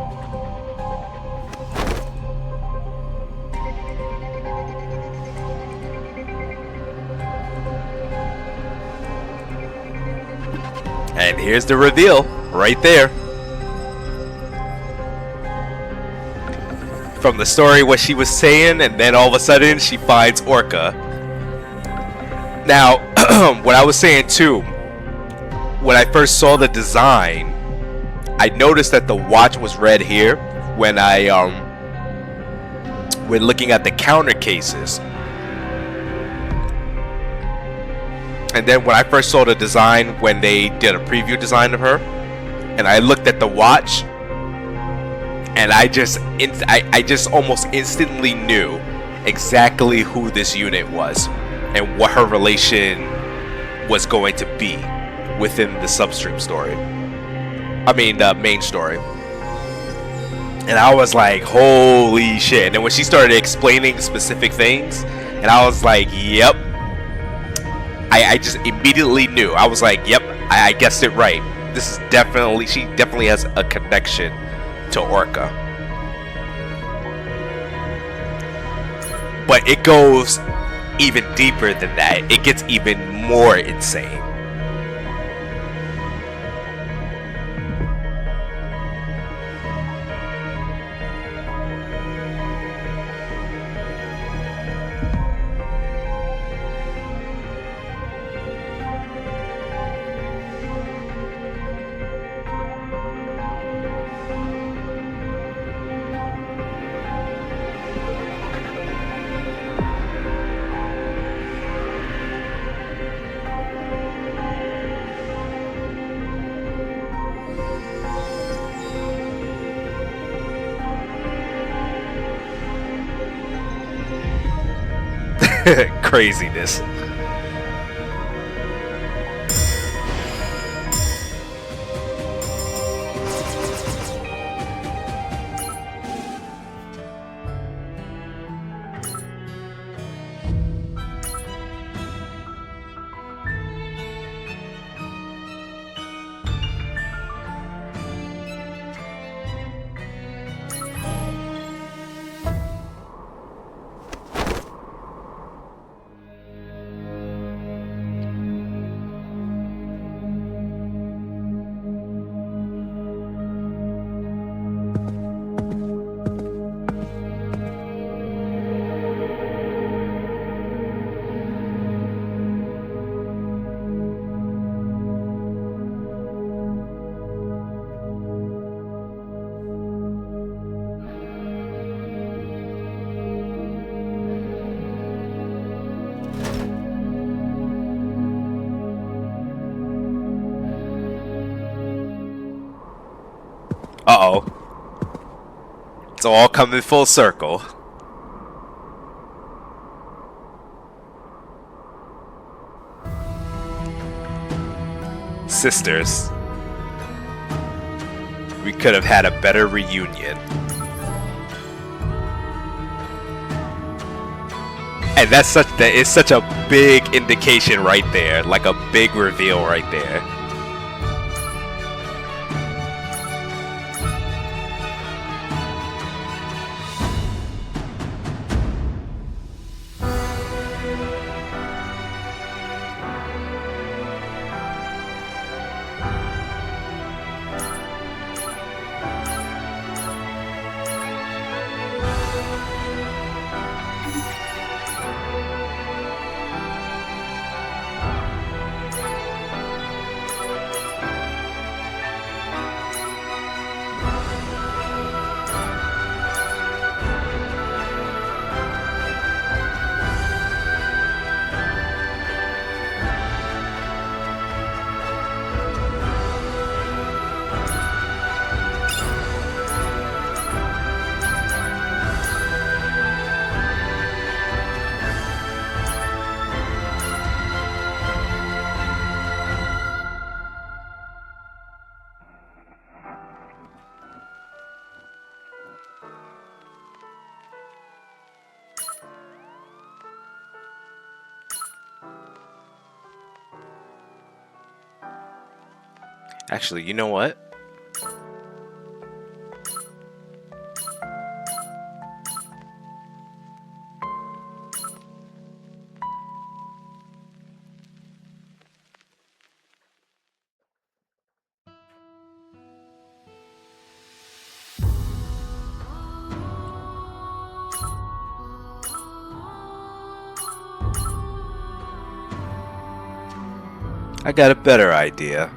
And here's the reveal, right there. From the story, what she was saying, and then all of a sudden, she finds Orca. Now, what I was saying too, when I first saw the design, I noticed that the watch was red here when when looking at the counter cases. And then when I first saw the design when they did a preview design of her, and I looked at the watch, and I just almost instantly knew exactly who this unit was and what her relation was going to be within the substream story. I mean, the main story. And I was like, holy shit. And then when she started explaining specific things, and I was like, yep. I just immediately knew. I was like, yep, I guessed it right. This is definitely, she definitely has a connection to Orca. But it goes even deeper than that. It gets even more insane. Craziness. Uh-oh. It's all coming full circle. Sisters. We could have had a better reunion. And that is such a big indication right there. Like a big reveal right there. Actually, you know what? I got a better idea.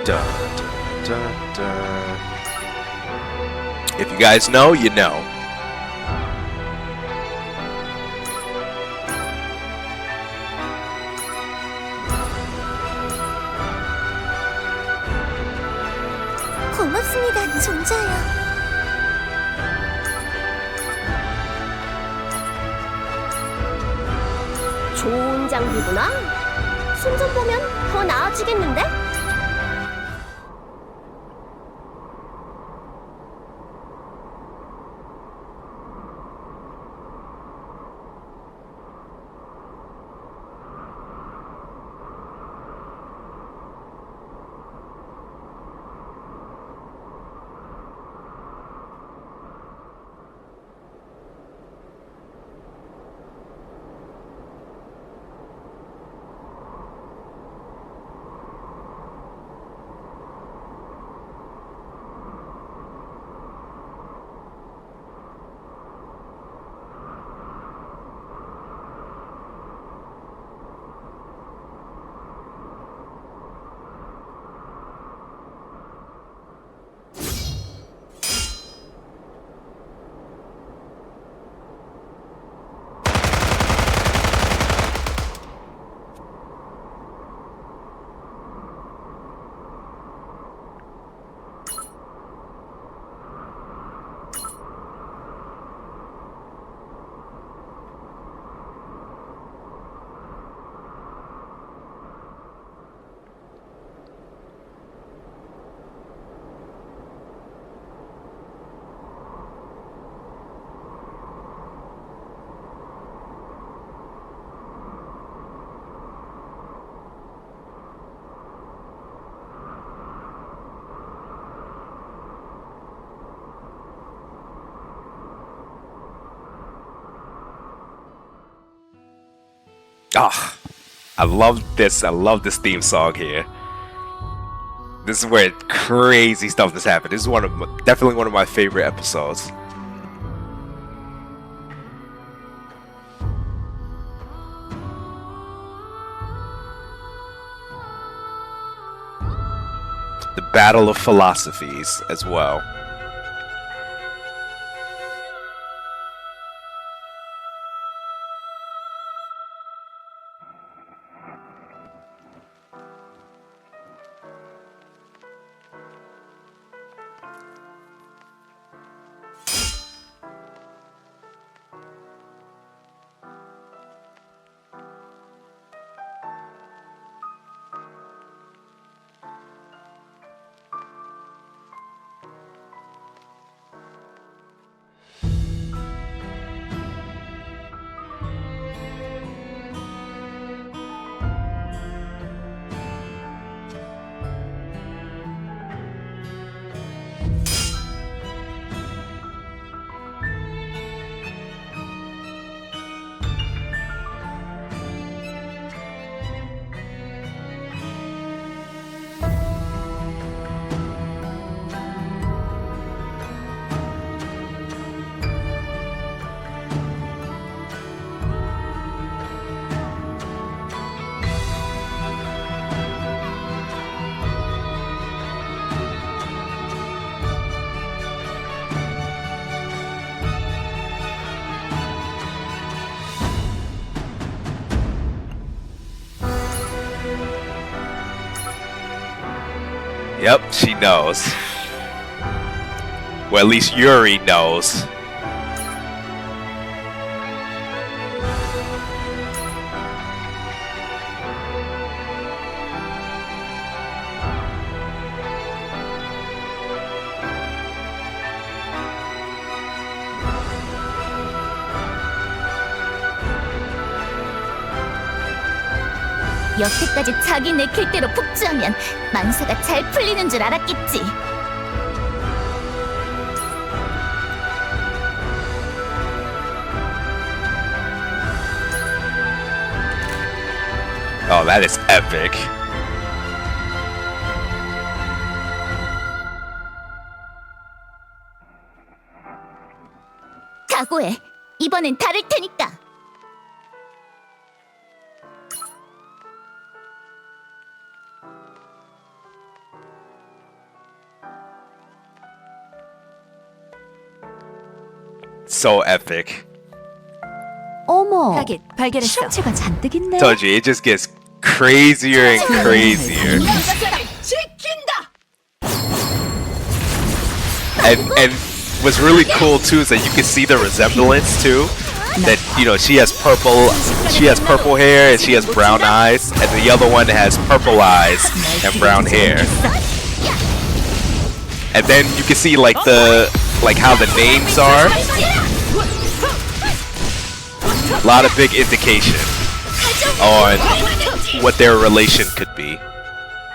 Dun, dun, dun, dun. If you guys know, you know.
고맙습니다, 종자야. 좋은 장비구나. 손 좀 보면 더 나아지겠는데?
Ah, I love this. I love this theme song here. This is where crazy stuff has happened. This is definitely one of my favorite episodes. The Battle of Philosophies as well. Yep, she knows. Well, at least Yuri knows.
여태까지 자기 내킬 대로 폭주하면 만사가 잘 풀리는 줄 알았겠지.
Oh, that is epic.
각오해. 이번엔 다를 테니까.
So epic.
어머,
타겟 발견했어.
실험체가 잔뜩 있네.
Told you, it just gets crazier and crazier. And what's really cool too is that you can see the resemblance too. That, you know, she has purple hair and she has brown eyes, and the other one has purple eyes and brown hair. And then you can see like how the names are. A lot of big indication on what their relation could be.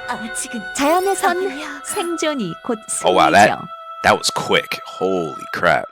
아직은
자연에선 생존이 곧
Oh wow,
승리죠.
that was quick. Holy crap.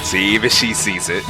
See, even she sees it.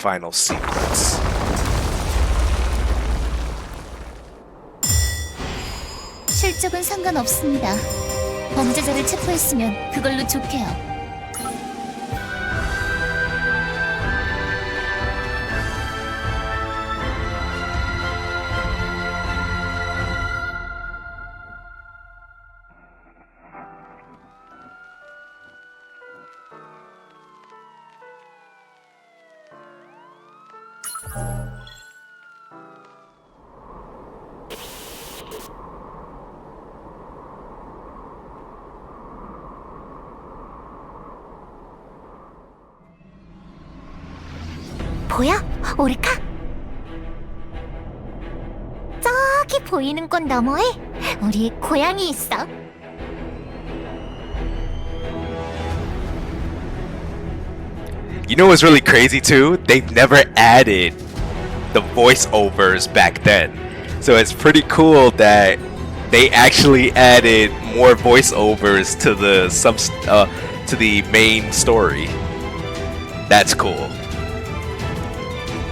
final sequence.
실적은 상관없습니다. 범죄자를 체포했으면 그걸로 좋게요.
보여? 오르카? 저기 보이는 꽃 너머에 우리 고양이 있어.
You know what's really crazy too? They've never added the voiceovers back then. So it's pretty cool that they actually added more voiceovers to the main story. That's cool.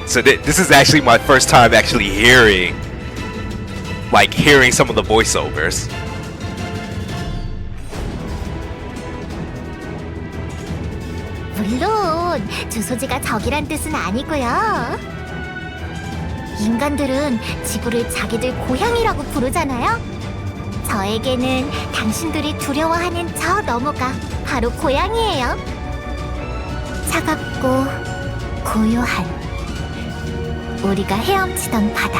So this is actually my first time actually hearing some of the voiceovers.
물론 주소지가 적이란 뜻은 아니고요. 인간들은 지구를 자기들 고향이라고 부르잖아요. 저에게는 당신들이 두려워하는 저 너머가 바로 고향이에요. 차갑고 고요한 우리가 헤엄치던 바다.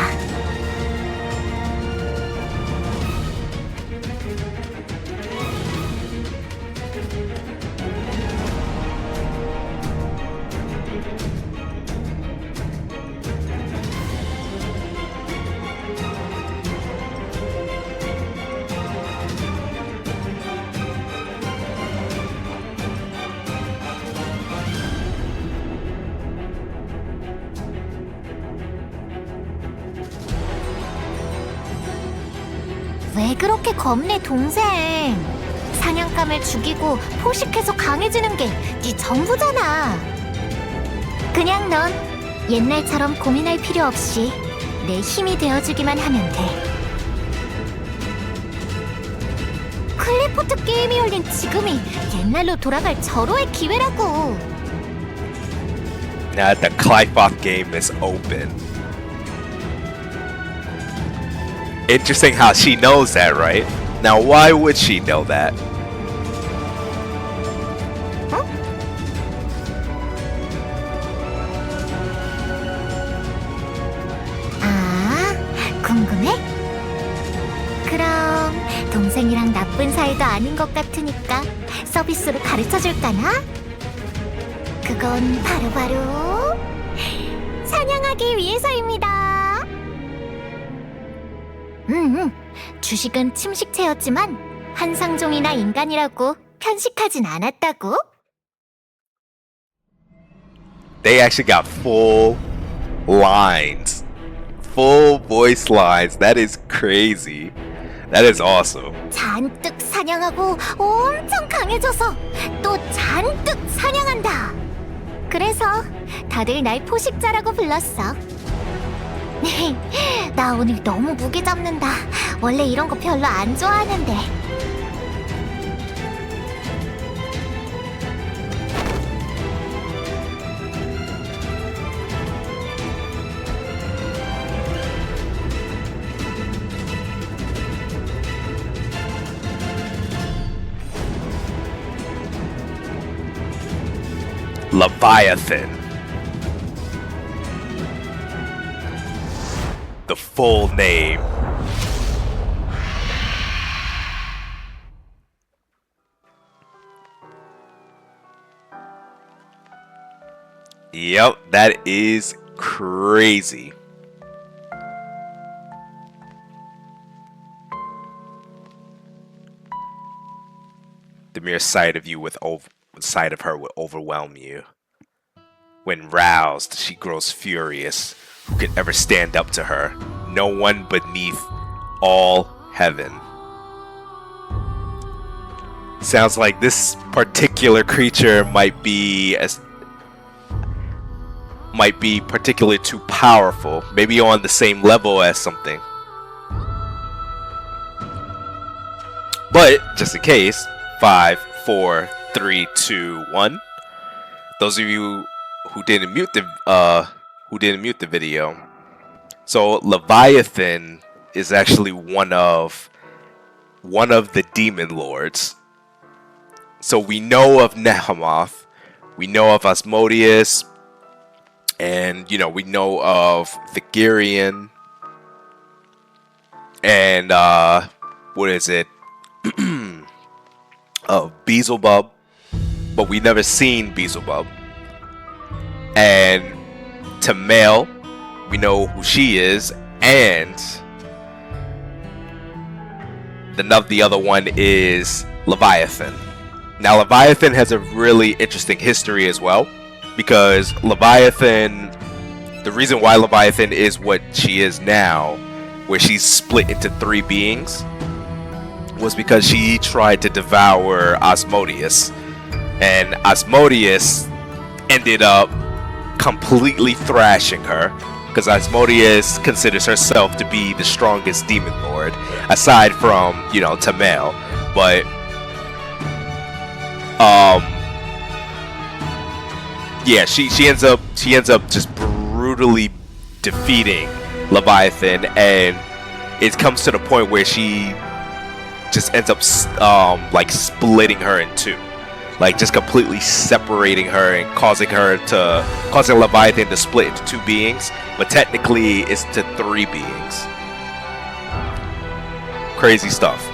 왜 그렇게 겁내, 동생? 사냥감을 죽이고 포식해서 강해지는 게 네 전부잖아. 그냥 넌 옛날처럼 고민할 필요 없이 내 힘이 되어주기만 하면 돼. 클리포트 게임이 열린 지금이 옛날로 돌아갈 절호의 기회라고.
Now that the Clifoth game is open. Interesting how she knows that, right? Now, why would she know that?
아, 궁금해? 그럼 동생이랑 나쁜 사이도 아닌 것 같으니까 서비스로 가르쳐줄까나? 그건 바로 사냥하기 위해서입니다. 주식은 침식체였지만 한상종이나 인간이라고 편식하진 않았다고.
They actually got full lines. Full voice lines. That is crazy. That is awesome.
잔뜩 사냥하고 엄청 강해져서 또 잔뜩 사냥한다. 그래서 다들 날 포식자라고 불렀어. 나 오늘 너무 무게 잡는다. 원래 이런 거 별로 안 좋아하는데.
Leviathan. The full name. Yep, that is crazy. The mere sight of her would overwhelm you. When roused, she grows furious. Who can ever stand up to her? No one beneath all heaven. Sounds like this particular creature might be might be particularly too powerful, maybe on the same level as something. But just in case, 5, 4, 3, 2, 1. Those of you who didn't mute the video, so Leviathan is actually one of the demon lords. So we know of Nehemoth, we know of Asmodeus, and we know of Thagirian, and what is it? Beelzebub, but we never seen Beelzebub. And Tamel, we know who she is, and the other one is Leviathan. Now Leviathan has a really interesting history as well, because Leviathan, the reason why Leviathan is what she is now, where she's split into 3 beings, was because she tried to devour Asmodeus, and Asmodeus ended up completely thrashing her, because Asmodeus considers herself to be the strongest demon lord aside from Tamel. But yeah, she ends up just brutally defeating Leviathan, and it comes to the point where she just ends up like splitting her in 2, like just completely separating her and causing Leviathan to split into 2 beings, but technically it's to 3 beings. Crazy stuff.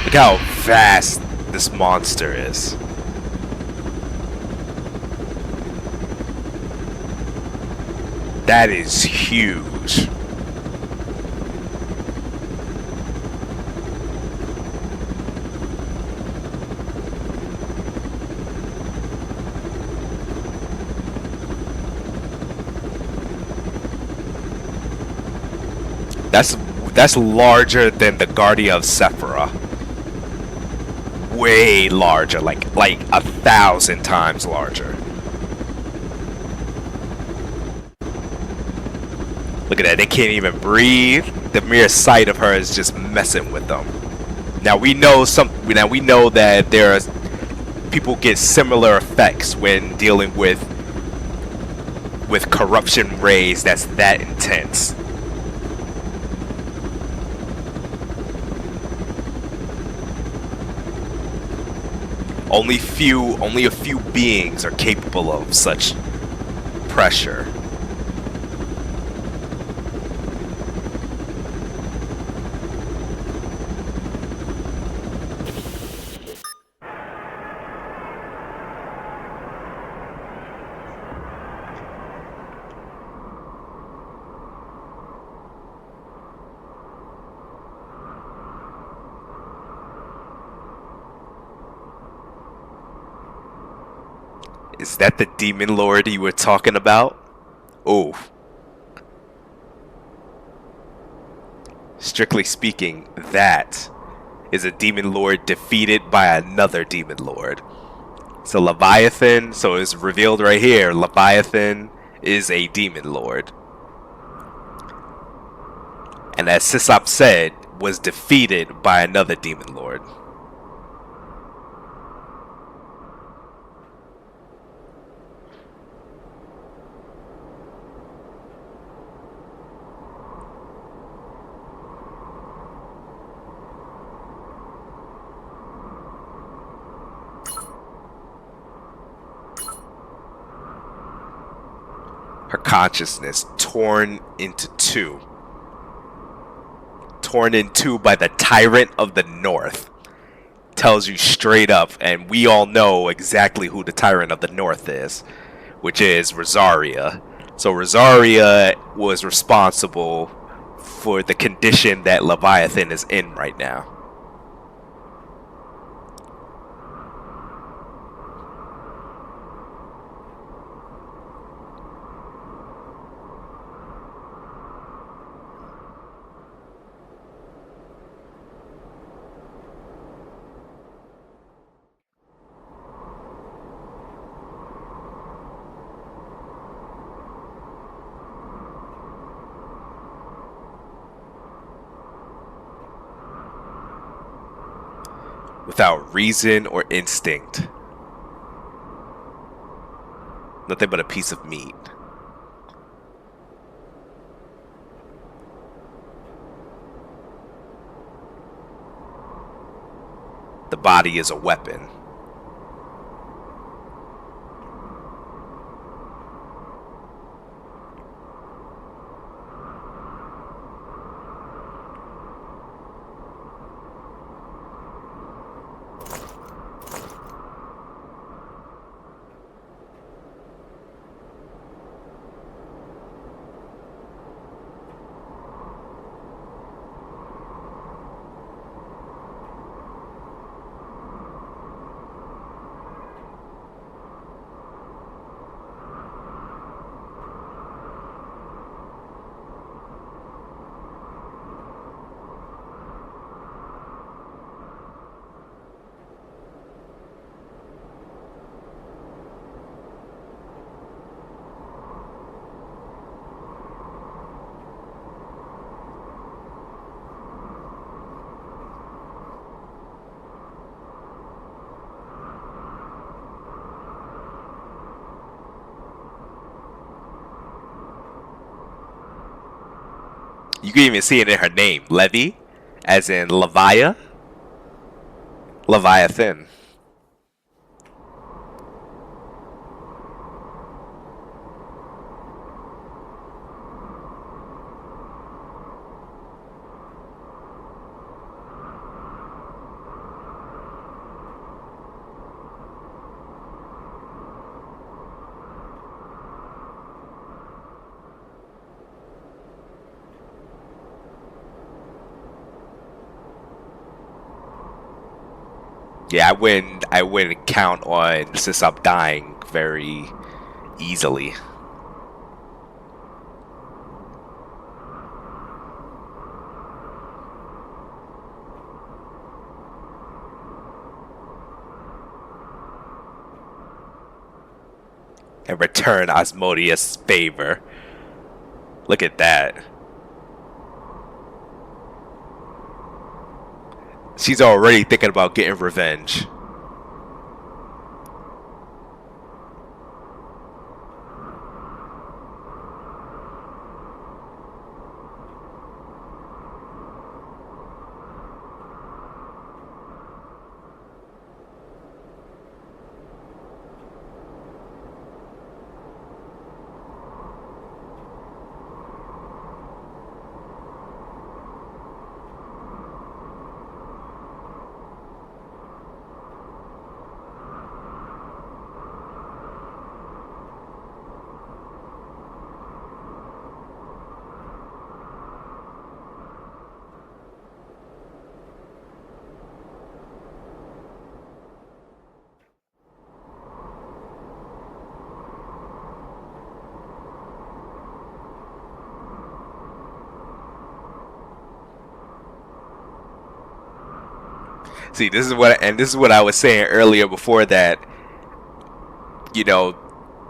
Look how vast this monster is. That is huge. That's larger than the Guardian of Sephira. Way larger, like 1,000 times larger. Look at that, they can't even breathe. The mere sight of her is just messing with them. Now we know that there are people get similar effects when dealing with corruption rays that's that intense. Only a few beings are capable of such pressure. Is that the demon lord you were talking about? Oh. Strictly speaking, that is a demon lord defeated by another demon lord. So Leviathan, so it's revealed right here, Leviathan is a demon lord. And as Sisop said, was defeated by another demon lord. Her consciousness torn into two. Torn in two by the Tyrant of the North. Tells you straight up, and we all know exactly who the Tyrant of the North is, which is Rosaria. So Rosaria was responsible for the condition that Leviathan is in right now. Without reason or instinct. Nothing but a piece of meat. The body is a weapon. You can even see it in her name, Levi, as in Leviathan. Yeah, I wouldn't count on Sisop dying very easily. And return Asmodeus' favor. Look at that. She's already thinking about getting revenge. See, this is what I was saying earlier before that, you know,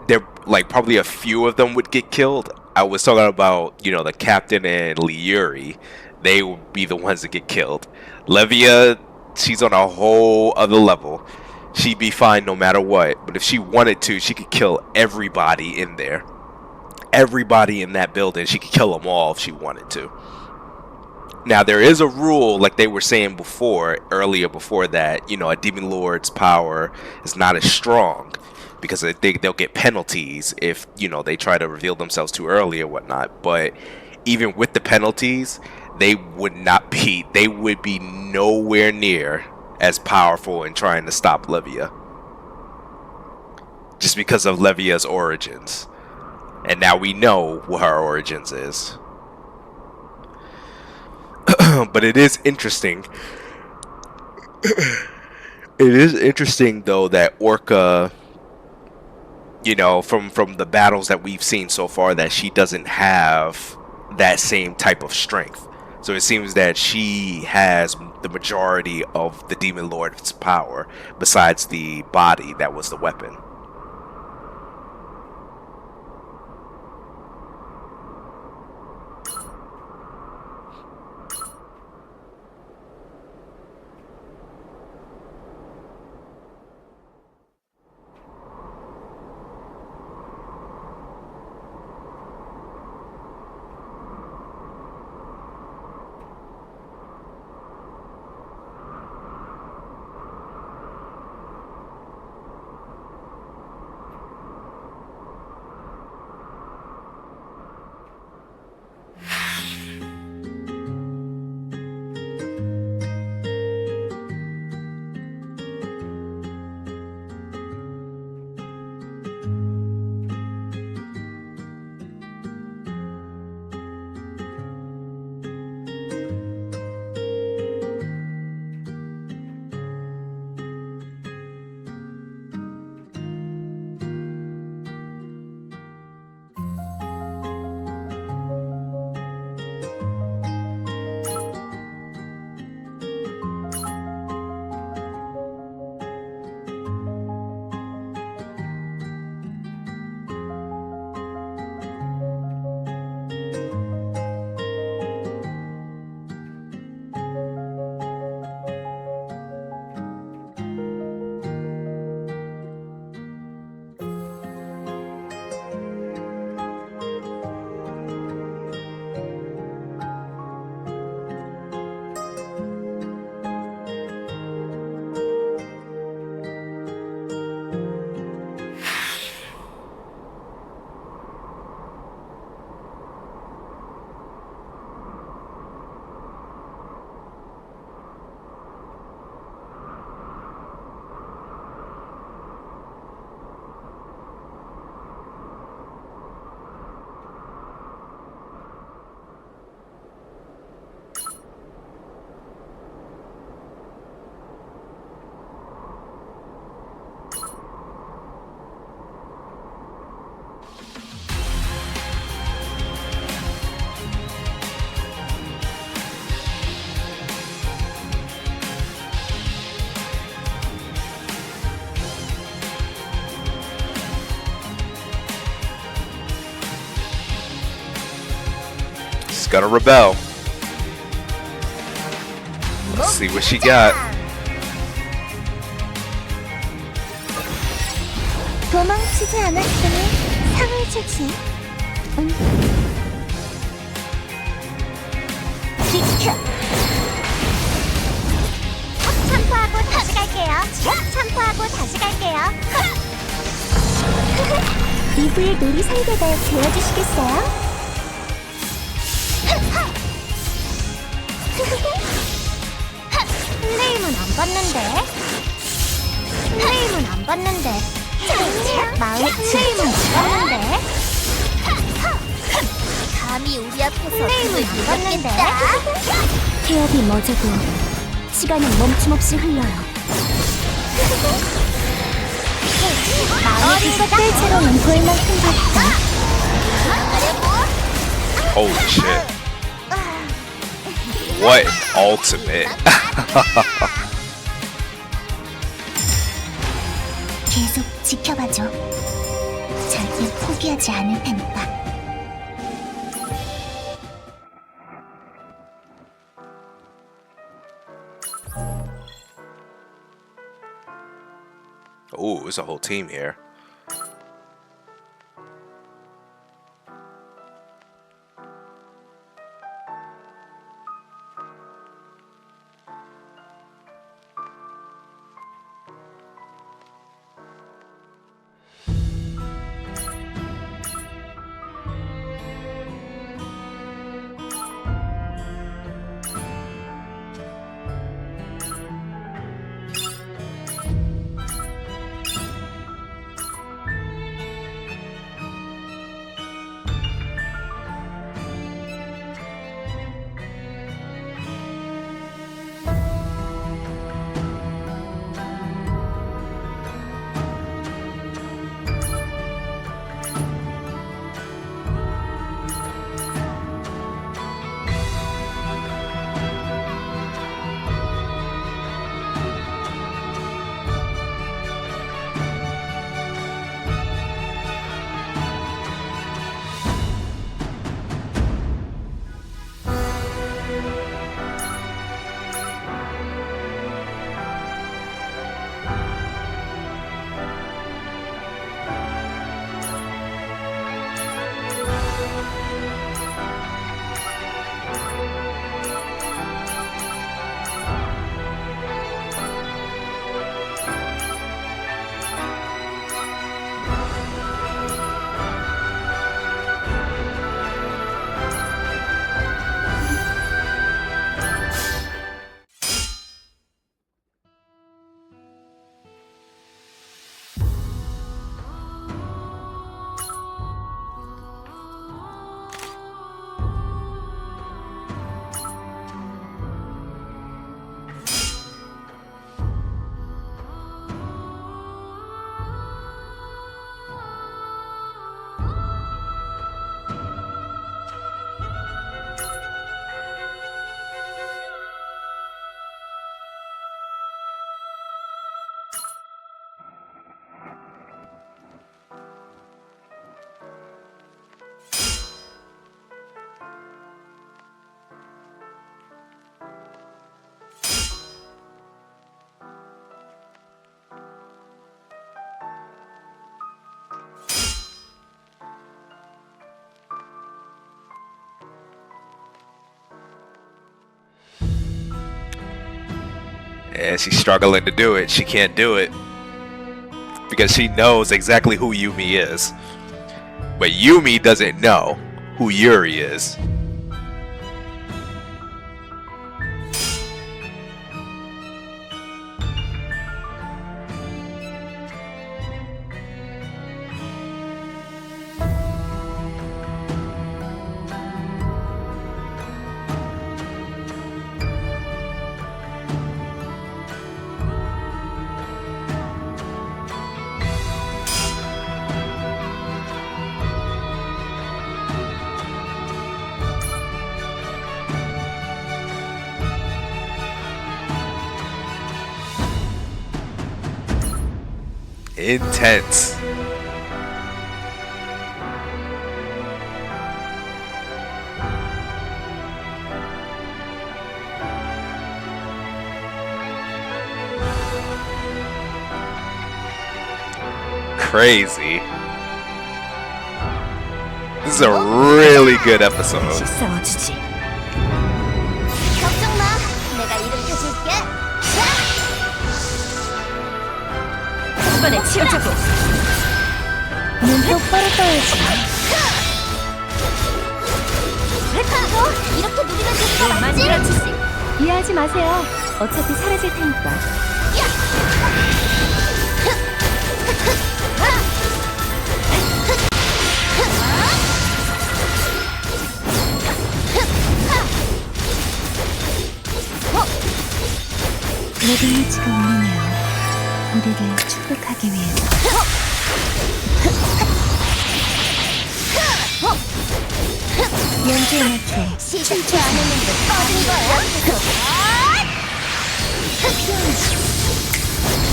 there like probably a few of them would get killed. I was talking about, you know, the captain and Liuri. They would be the ones that get killed. Levia, she's on a whole other level. She'd be fine no matter what. But if she wanted to, she could kill everybody in there. Everybody in that building, she could kill them all if she wanted to. Now, there is a rule, like they were saying earlier before that, you know, a demon lord's power is not as strong because they'll get penalties if, you know, they try to reveal themselves too early or whatnot. But even with the penalties, they would be nowhere near as powerful in trying to stop Levia. Just because of Levia's origins. And now we know what her origins is. But it is interesting. It is interesting, though, that Orca, you know, from the battles that we've seen so far, that she doesn't have that same type of strength. So it seems that she has the majority of the Demon Lord's power, besides the body that was the weapon. Gonna rebel. Let's see what she got.
도망치지 않았으니 상을 주지. 비켜. 참고하고 다시 갈게요. 참고하고 다시 갈게요. 이브의 놀이 상대가 되어주시겠어요? 플레임은 안 봤는데. 플레임은 안 봤는데. 마음의 플레임은 안 봤는데. 감히 우리 앞에서 플레임은 안 봤는데. 태엽이 멎어도 시간은 멈춤없이 흘러요. 마음의 숫들처럼 보일 만큼 봤다.
Holy shit. What an ultimate.
계속 지켜봐줘. 절대 포기하지 않을 테니까.
Ooh, there's a whole team here. And she's struggling to do it. She can't do it because she knows exactly who Yumi is. But Yumi doesn't know who Yuri is. Intense. Crazy. This is a really good episode.
싸워주지.
걱정 마. 내가 일으켜줄게.
이번에 치우자고.
눈 똑바로 떠야지.
이렇게 누리면 되는 거 맞지?
만들어주지.
이해하지 마세요. 어차피 사라질 테니까. 레벨리치가 오르네요. 우리를 축복하기 위해서. 연주에 맞춰
시작도 안 했는데 뻗은 거야?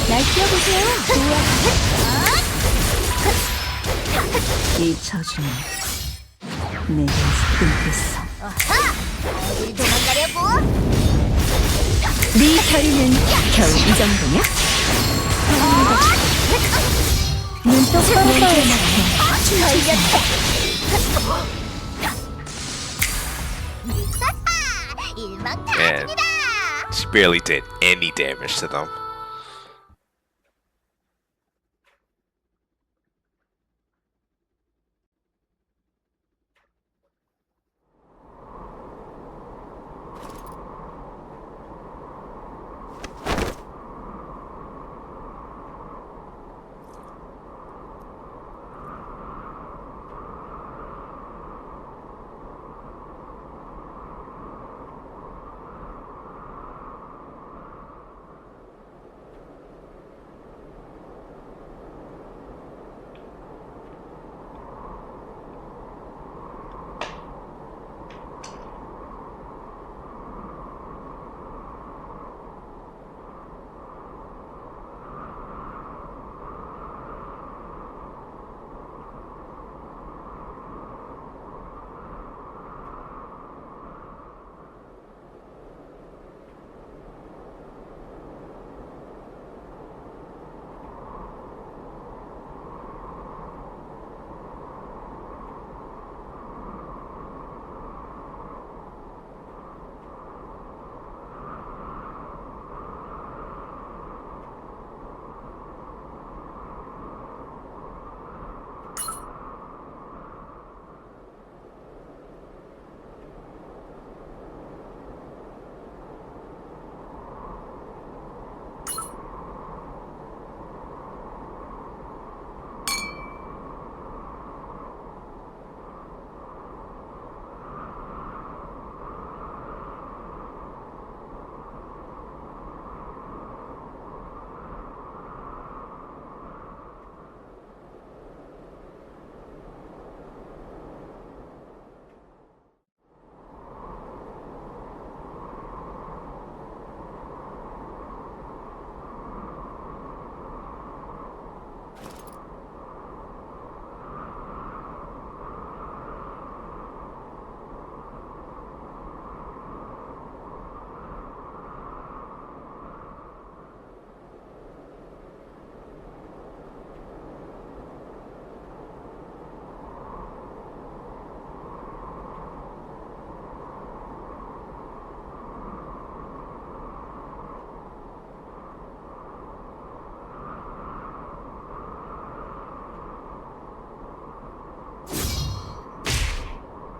날 뛰어보세요.
이 저주는 내가 끊겠어.
어딜 도망가려고?
네 결의는 겨우 이 정도냐?
눈 똑바로 걸렸네.
And she barely did any damage to them.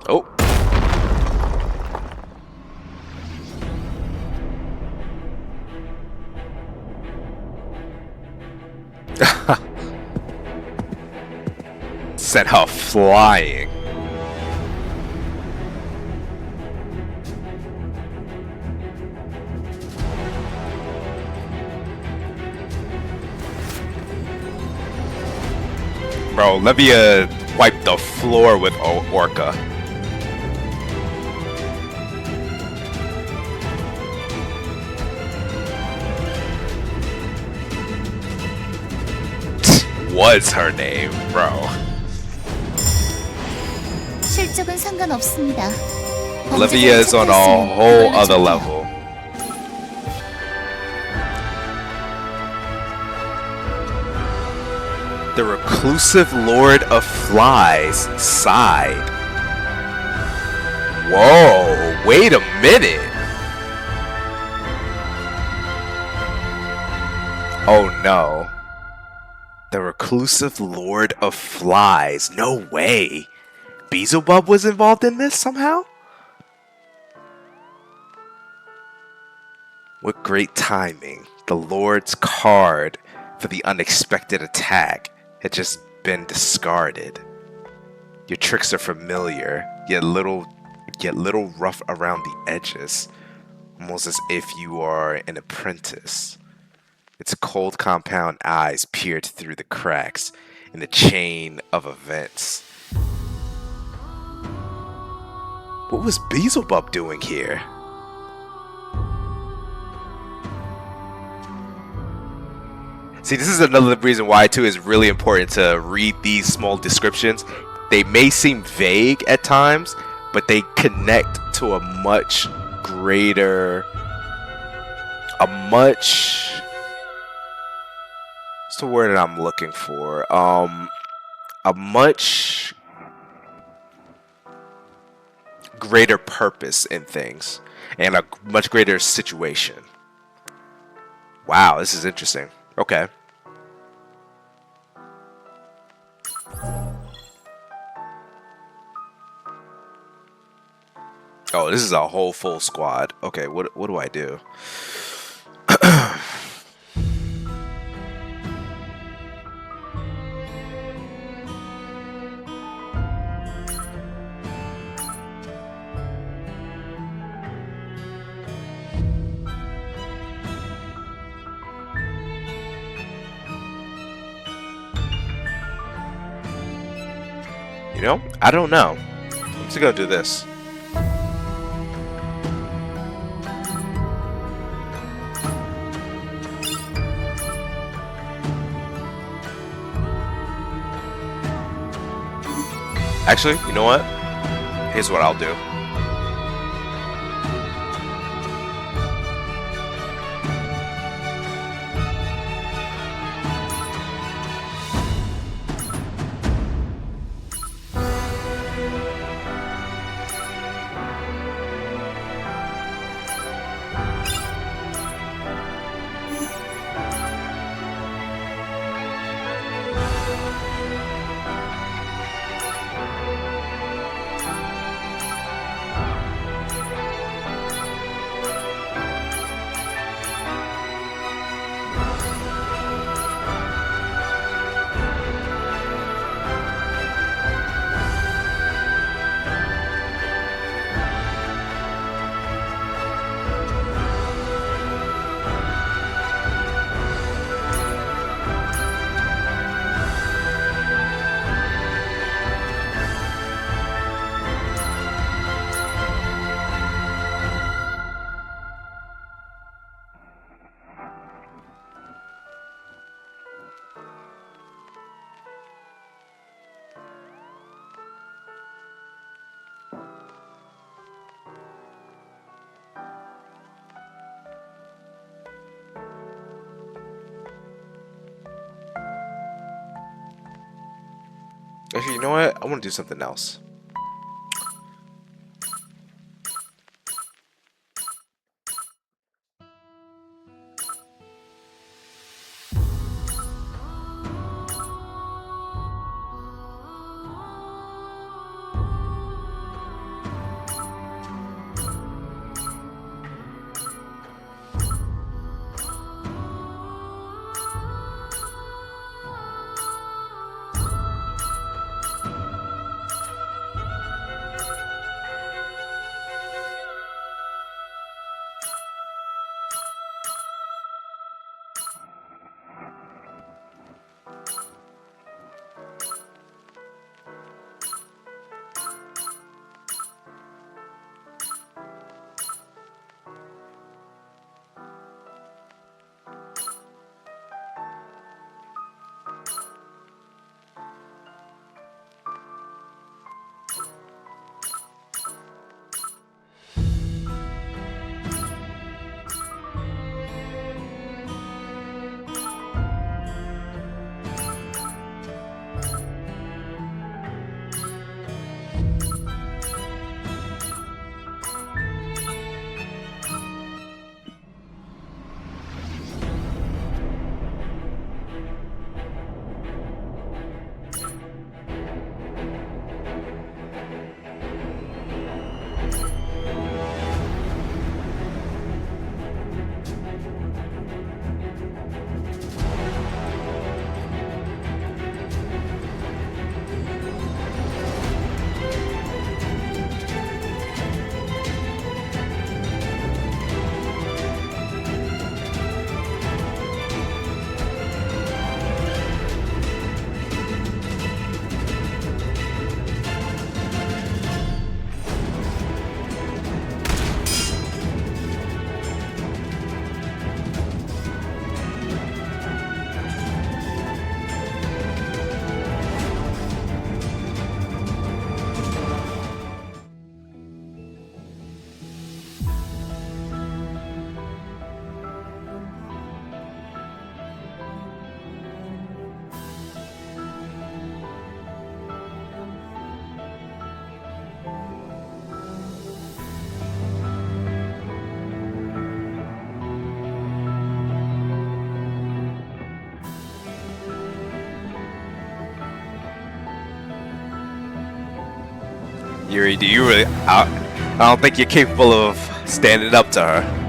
Oh. Sent her flying. Bro, Levia wiped the floor with Orca. Was her name, bro.
실적은 상관없습니다.
Olivia is on a whole other level. The reclusive Lord of Flies sighed. Whoa, wait a minute. Oh no. The reclusive Lord of Flies. No way. Beelzebub was involved in this somehow? What great timing. The Lord's card for the unexpected attack had just been discarded. Your tricks are familiar, yet little rough around the edges, almost as if you are an apprentice. Its cold compound eyes peered through the cracks in the chain of events. What was Beelzebub doing here? See, this is another reason why too is really important to read these small descriptions. They may seem vague at times, but they connect to a much greater, what's the word that I'm looking for? A much greater purpose in things and a much greater situation. Wow, this is interesting. Okay. Oh, this is a whole full squad. Okay, what do I do? You know, I don't know. I'm just gonna do this. Actually, you know what? Here's what I'll do. Actually, you know what? I want to do something else. Yuri, do you really? I don't think you're capable of standing up to her.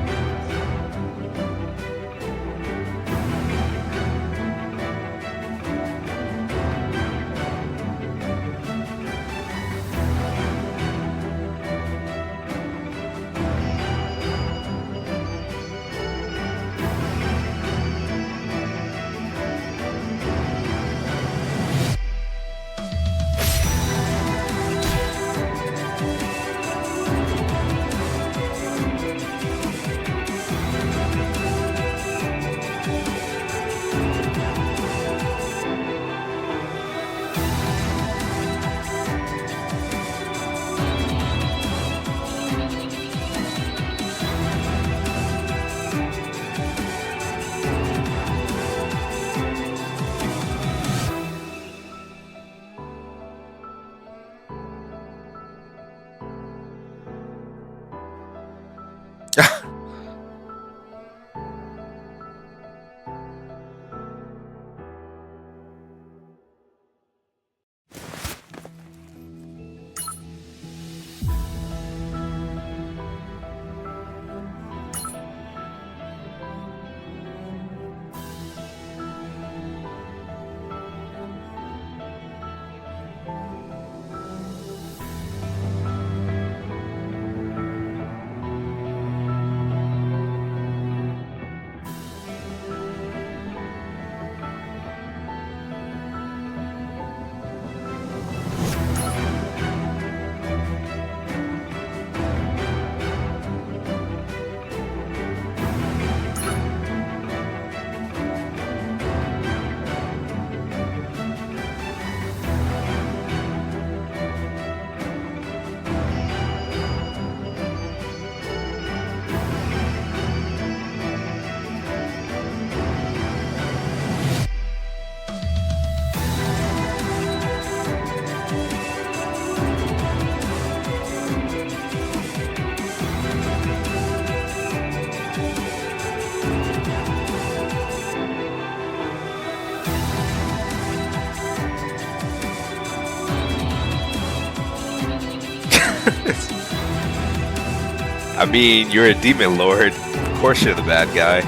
I mean, you're a demon lord. Of course you're the bad guy.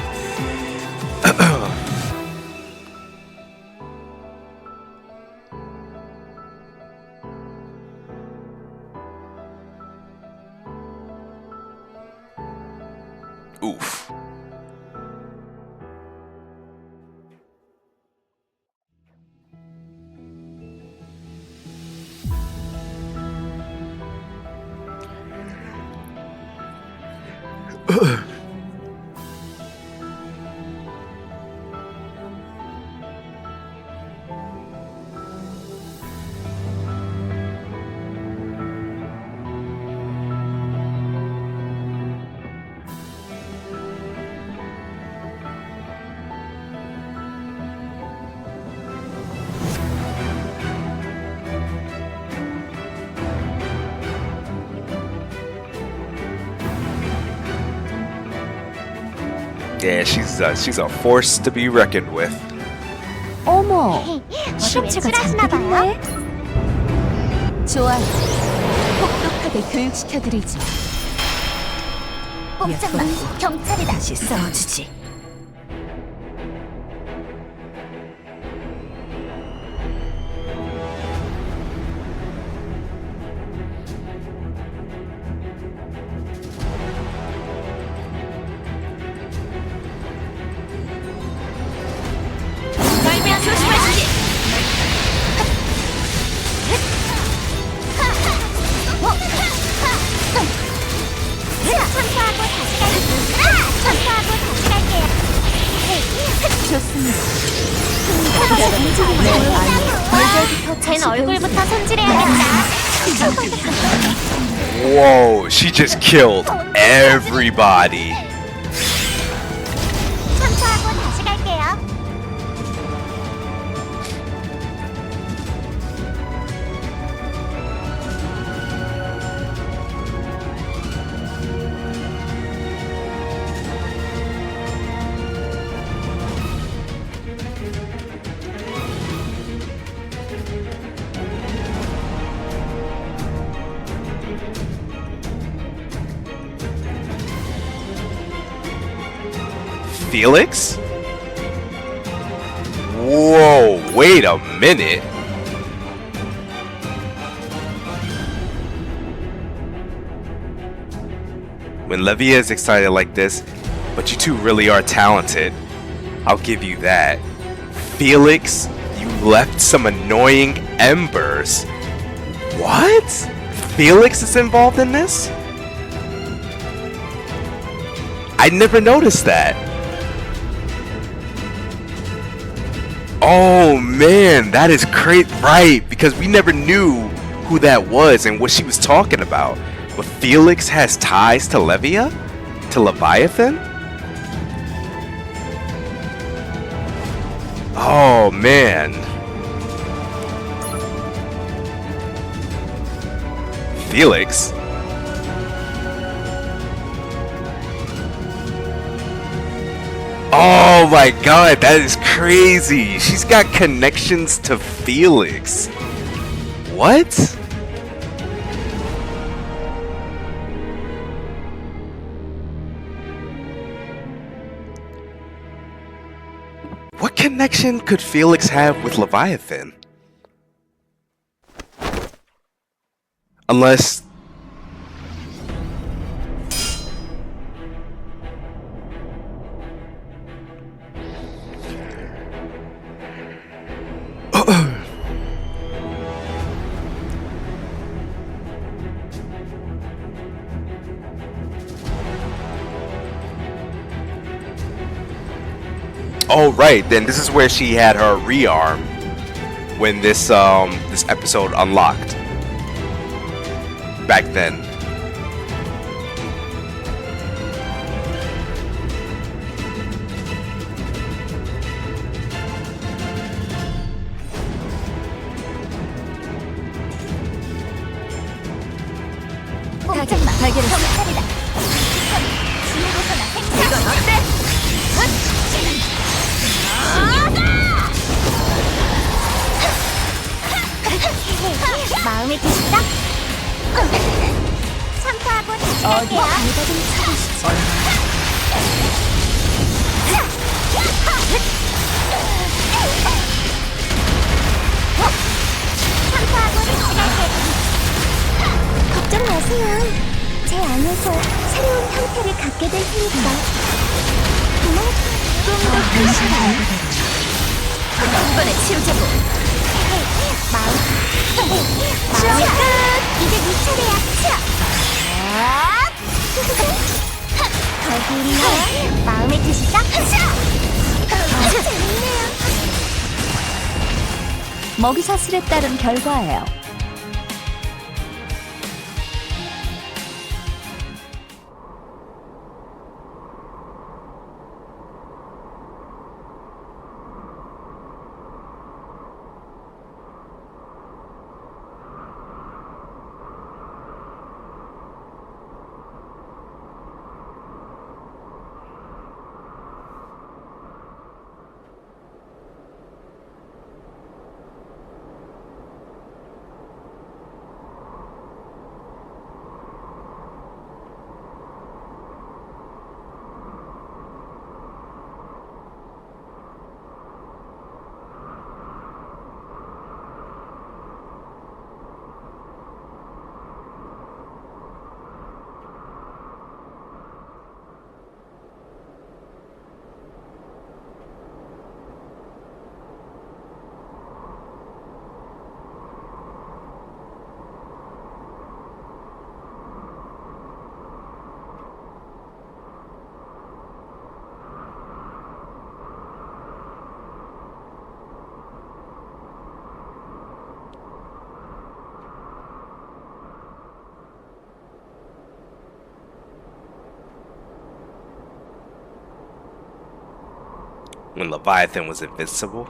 Oof. Yeah, she's a force to be reckoned with.
어머, 시금치가 잡히겠네. 좋아요. 혹독하게 교육시켜드리죠.
꼼짝 마. 경찰이다.
다시 싸워주지.
멀면 조심하시지. 참사하고 다시 갈게요. 참사하고 다시 갈게요.
좋습니다.
쟨 얼굴부터 손질해야겠다.
Whoa, she just killed everybody.
참사하고 다시 갈게요.
Felix? Whoa, wait a minute. When Levia is excited like this, but you two really are talented. I'll give you that. Felix, you left some annoying embers. What? Felix is involved in this? I never noticed that. Oh man, that is great, right? Because we never knew who that was and what she was talking about. But Felix has ties to Levia? To Leviathan? Oh man. Felix? Oh my god, that is crazy. She's got connections to Felix. What? What connection could Felix have with Leviathan? Unless... Oh right, then this is where she had her rearm when this this episode unlocked. Back then.
발견했어. 이건 어때?
마음에 드실까? 참고하고 시작할게요. 이거든 찾으시지. 참고하고 시작할게요. 걱정 마세요. 제 안에서 새로운 형태를 갖게 될 테니까. 좀더 조심해.
한 번에 치우자고.
마음이 끝! 이제 네 차례야. 거기 있네. 마음에 드시죠? 재밌네요.
먹이사슬에 따른 결과예요.
When Leviathan was invincible?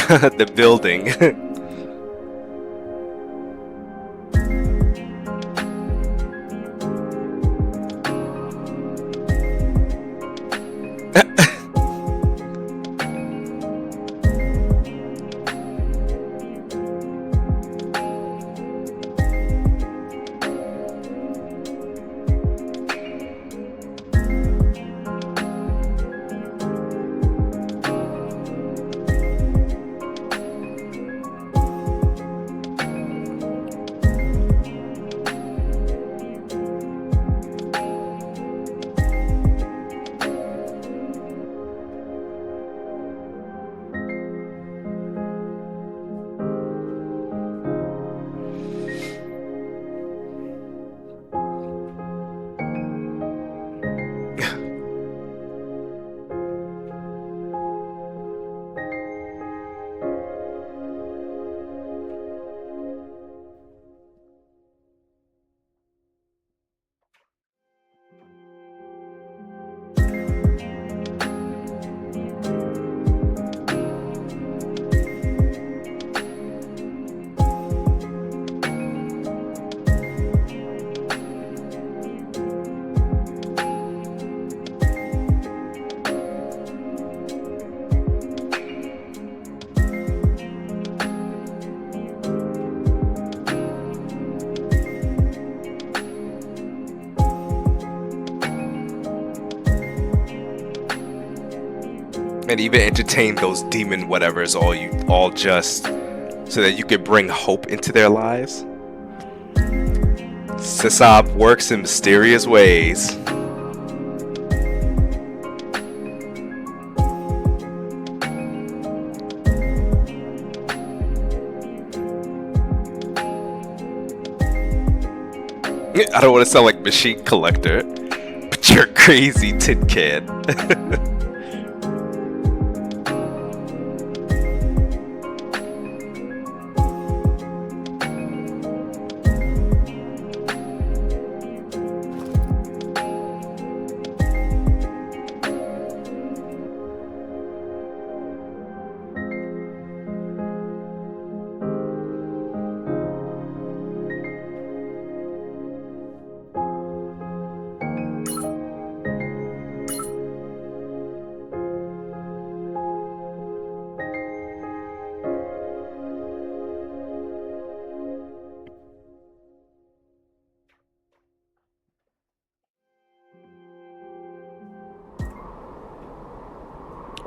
The building. And even entertain those demon whatevers all just so that you could bring hope into their lives. Sisop works in mysterious ways. I don't want to sound like Machine Collector, but you're crazy, Tin Can.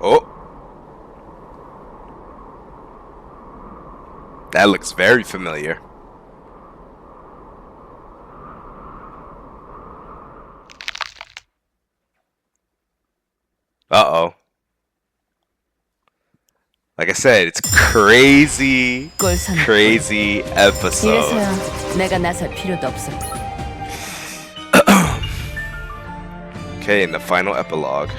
Oh, that looks very familiar. Uh-oh. Like I said, it's crazy episode.
이래서야 내가 나설 필요도 없어.
Okay, in the final epilogue.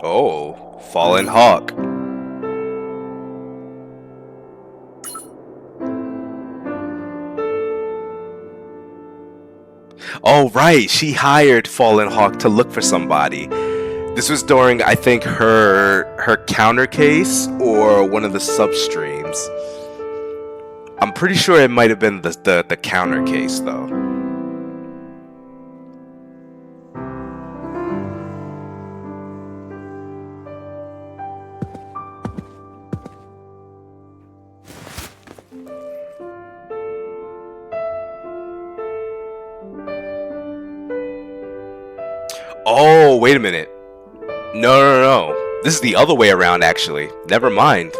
Oh, Fallen Hawk. Oh, right. She hired Fallen Hawk to look for somebody. This was during, I think, her counter case or one of the substreams. I'm pretty sure it might have been the counter case, though. Oh, wait a minute. No. This is the other way around, actually. Never mind.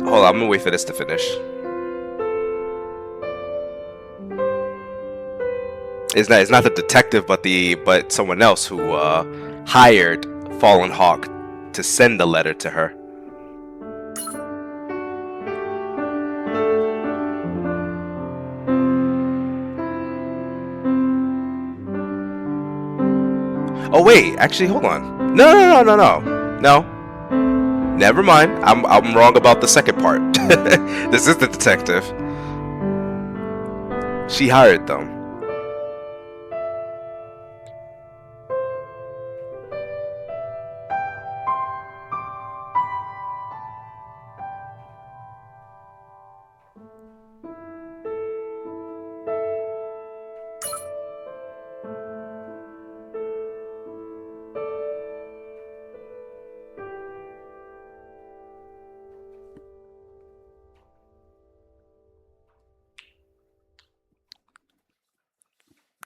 Hold on, I'm gonna wait for this to finish. It's not the detective, but someone else who hired Fallen Hawk to send the letter to her. Oh wait, actually, hold on. No. Never mind. I'm wrong about the second part. This is the detective. She hired them.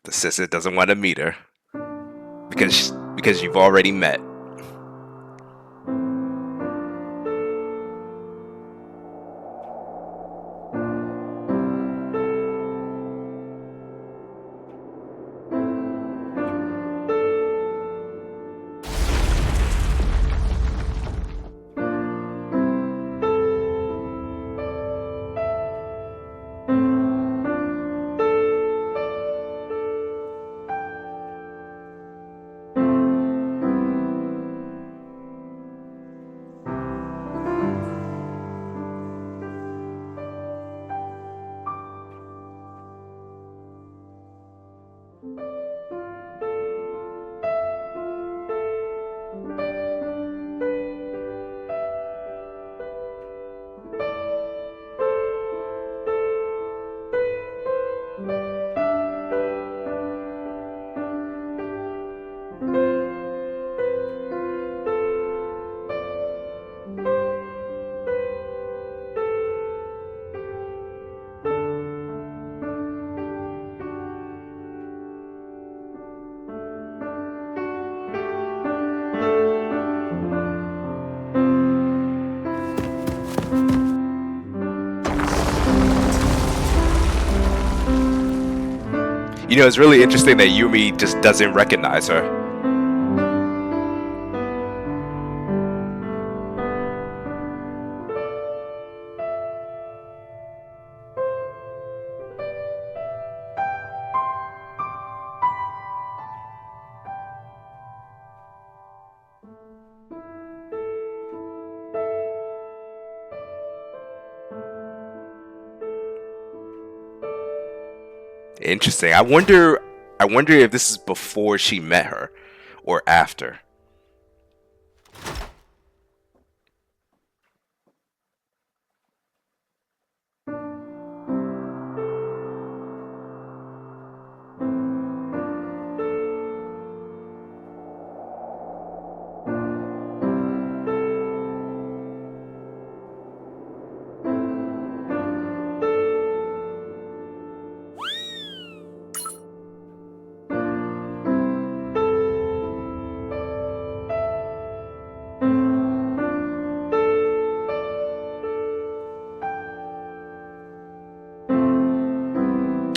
The sister doesn't want to meet her because you've already met. You know, it's really interesting that Yumi just doesn't recognize her. Interesting. I wonder if this is before she met her or after.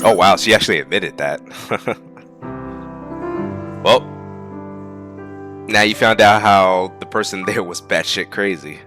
Oh wow, she actually admitted that. Well, now you found out how the person there was batshit crazy.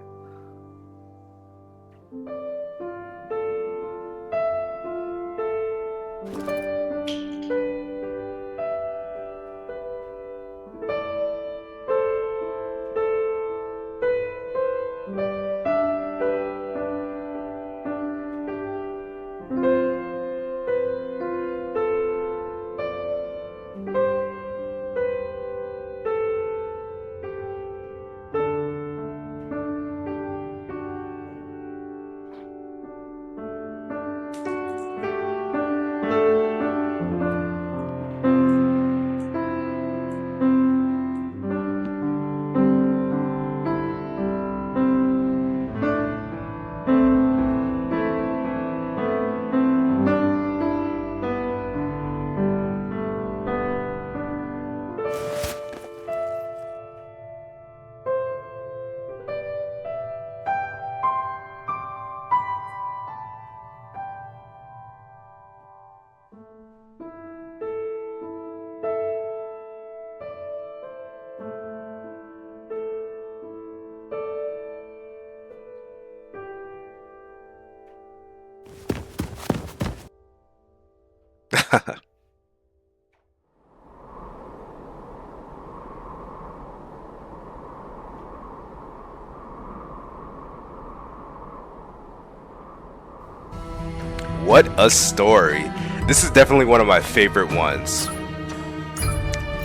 what a story. This is definitely one of my favorite ones.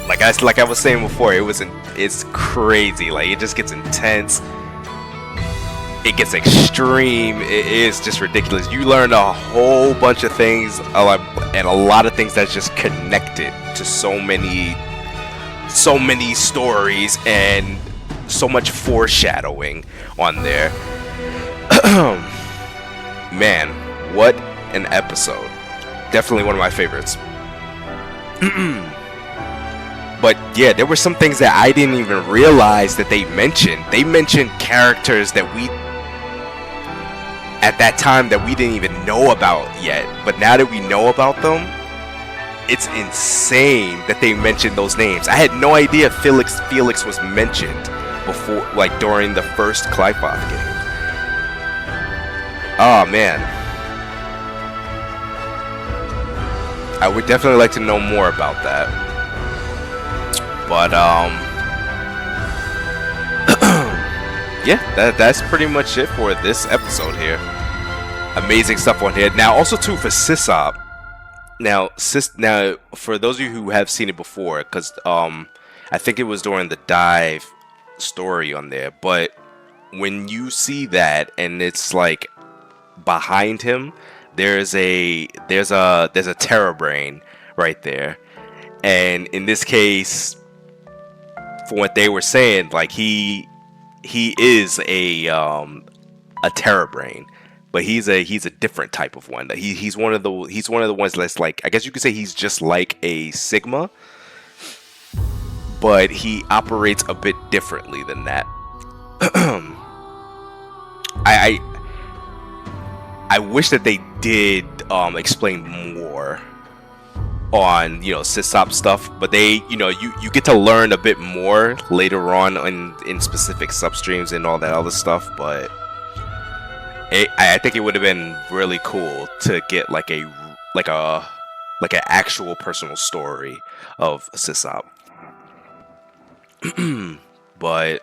Like I was saying before, it's crazy. Like, it just gets intense. It gets extreme. It is just ridiculous. You learn a whole bunch of things, and a lot of things that's just connected to so many stories and so much foreshadowing on there. Man, what an episode. Definitely one of my favorites. But yeah, there were some things that I didn't even realize that they mentioned. They mentioned characters that we, at that time, that we didn't even know about yet. But now that we know about them, it's insane that they mentioned those names. I had no idea Felix was mentioned before, like during the first Clifoth game. Oh man, I would definitely like to know more about that. But yeah, that's pretty much it for this episode here. Amazing stuff on here. Now, also too, for Sysop. Now, for those of you who have seen it before, because I think it was during the dive story on there. But when you see that, and it's like behind him, there's a Terra Brain right there, and in this case, for what they were saying, like he is a Terra Brain, but he's a different type of one. He's one of the ones that's like, I guess you could say he's just like a Sigma, but he operates a bit differently than that. I wish that they did explain more on, Sysop stuff, but they, you get to learn a bit more later on in specific substreams and all that other stuff. But I think it would have been really cool to get like an actual personal story of Sysop. But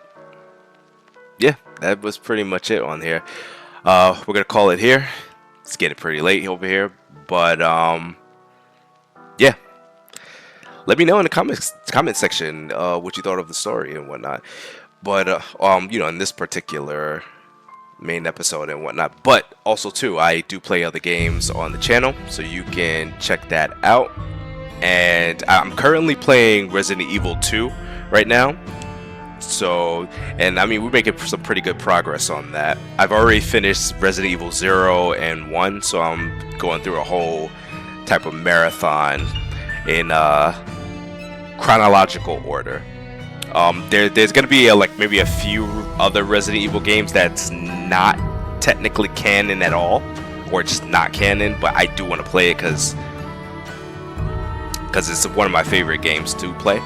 yeah, that was pretty much it on here. We're gonna call it here. It's getting pretty late over here, but yeah, let me know in the comment section what you thought of the story and whatnot. But in this particular main episode and whatnot. But also too, I do play other games on the channel, so you can check that out. And I'm currently playing Resident Evil 2 right now. So, and I mean, we're making some pretty good progress on that. I've already finished Resident Evil 0 and 1, so I'm going through a whole type of marathon in chronological order. There's gonna be maybe a few other Resident Evil games that's not technically canon at all, or just not canon, but I do want to play it because it's one of my favorite games to play.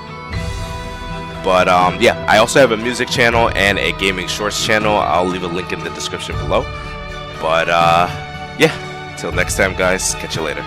But yeah, I also have a music channel and a gaming shorts channel. I'll leave a link in the description below. But yeah, till next time, guys. Catch you later.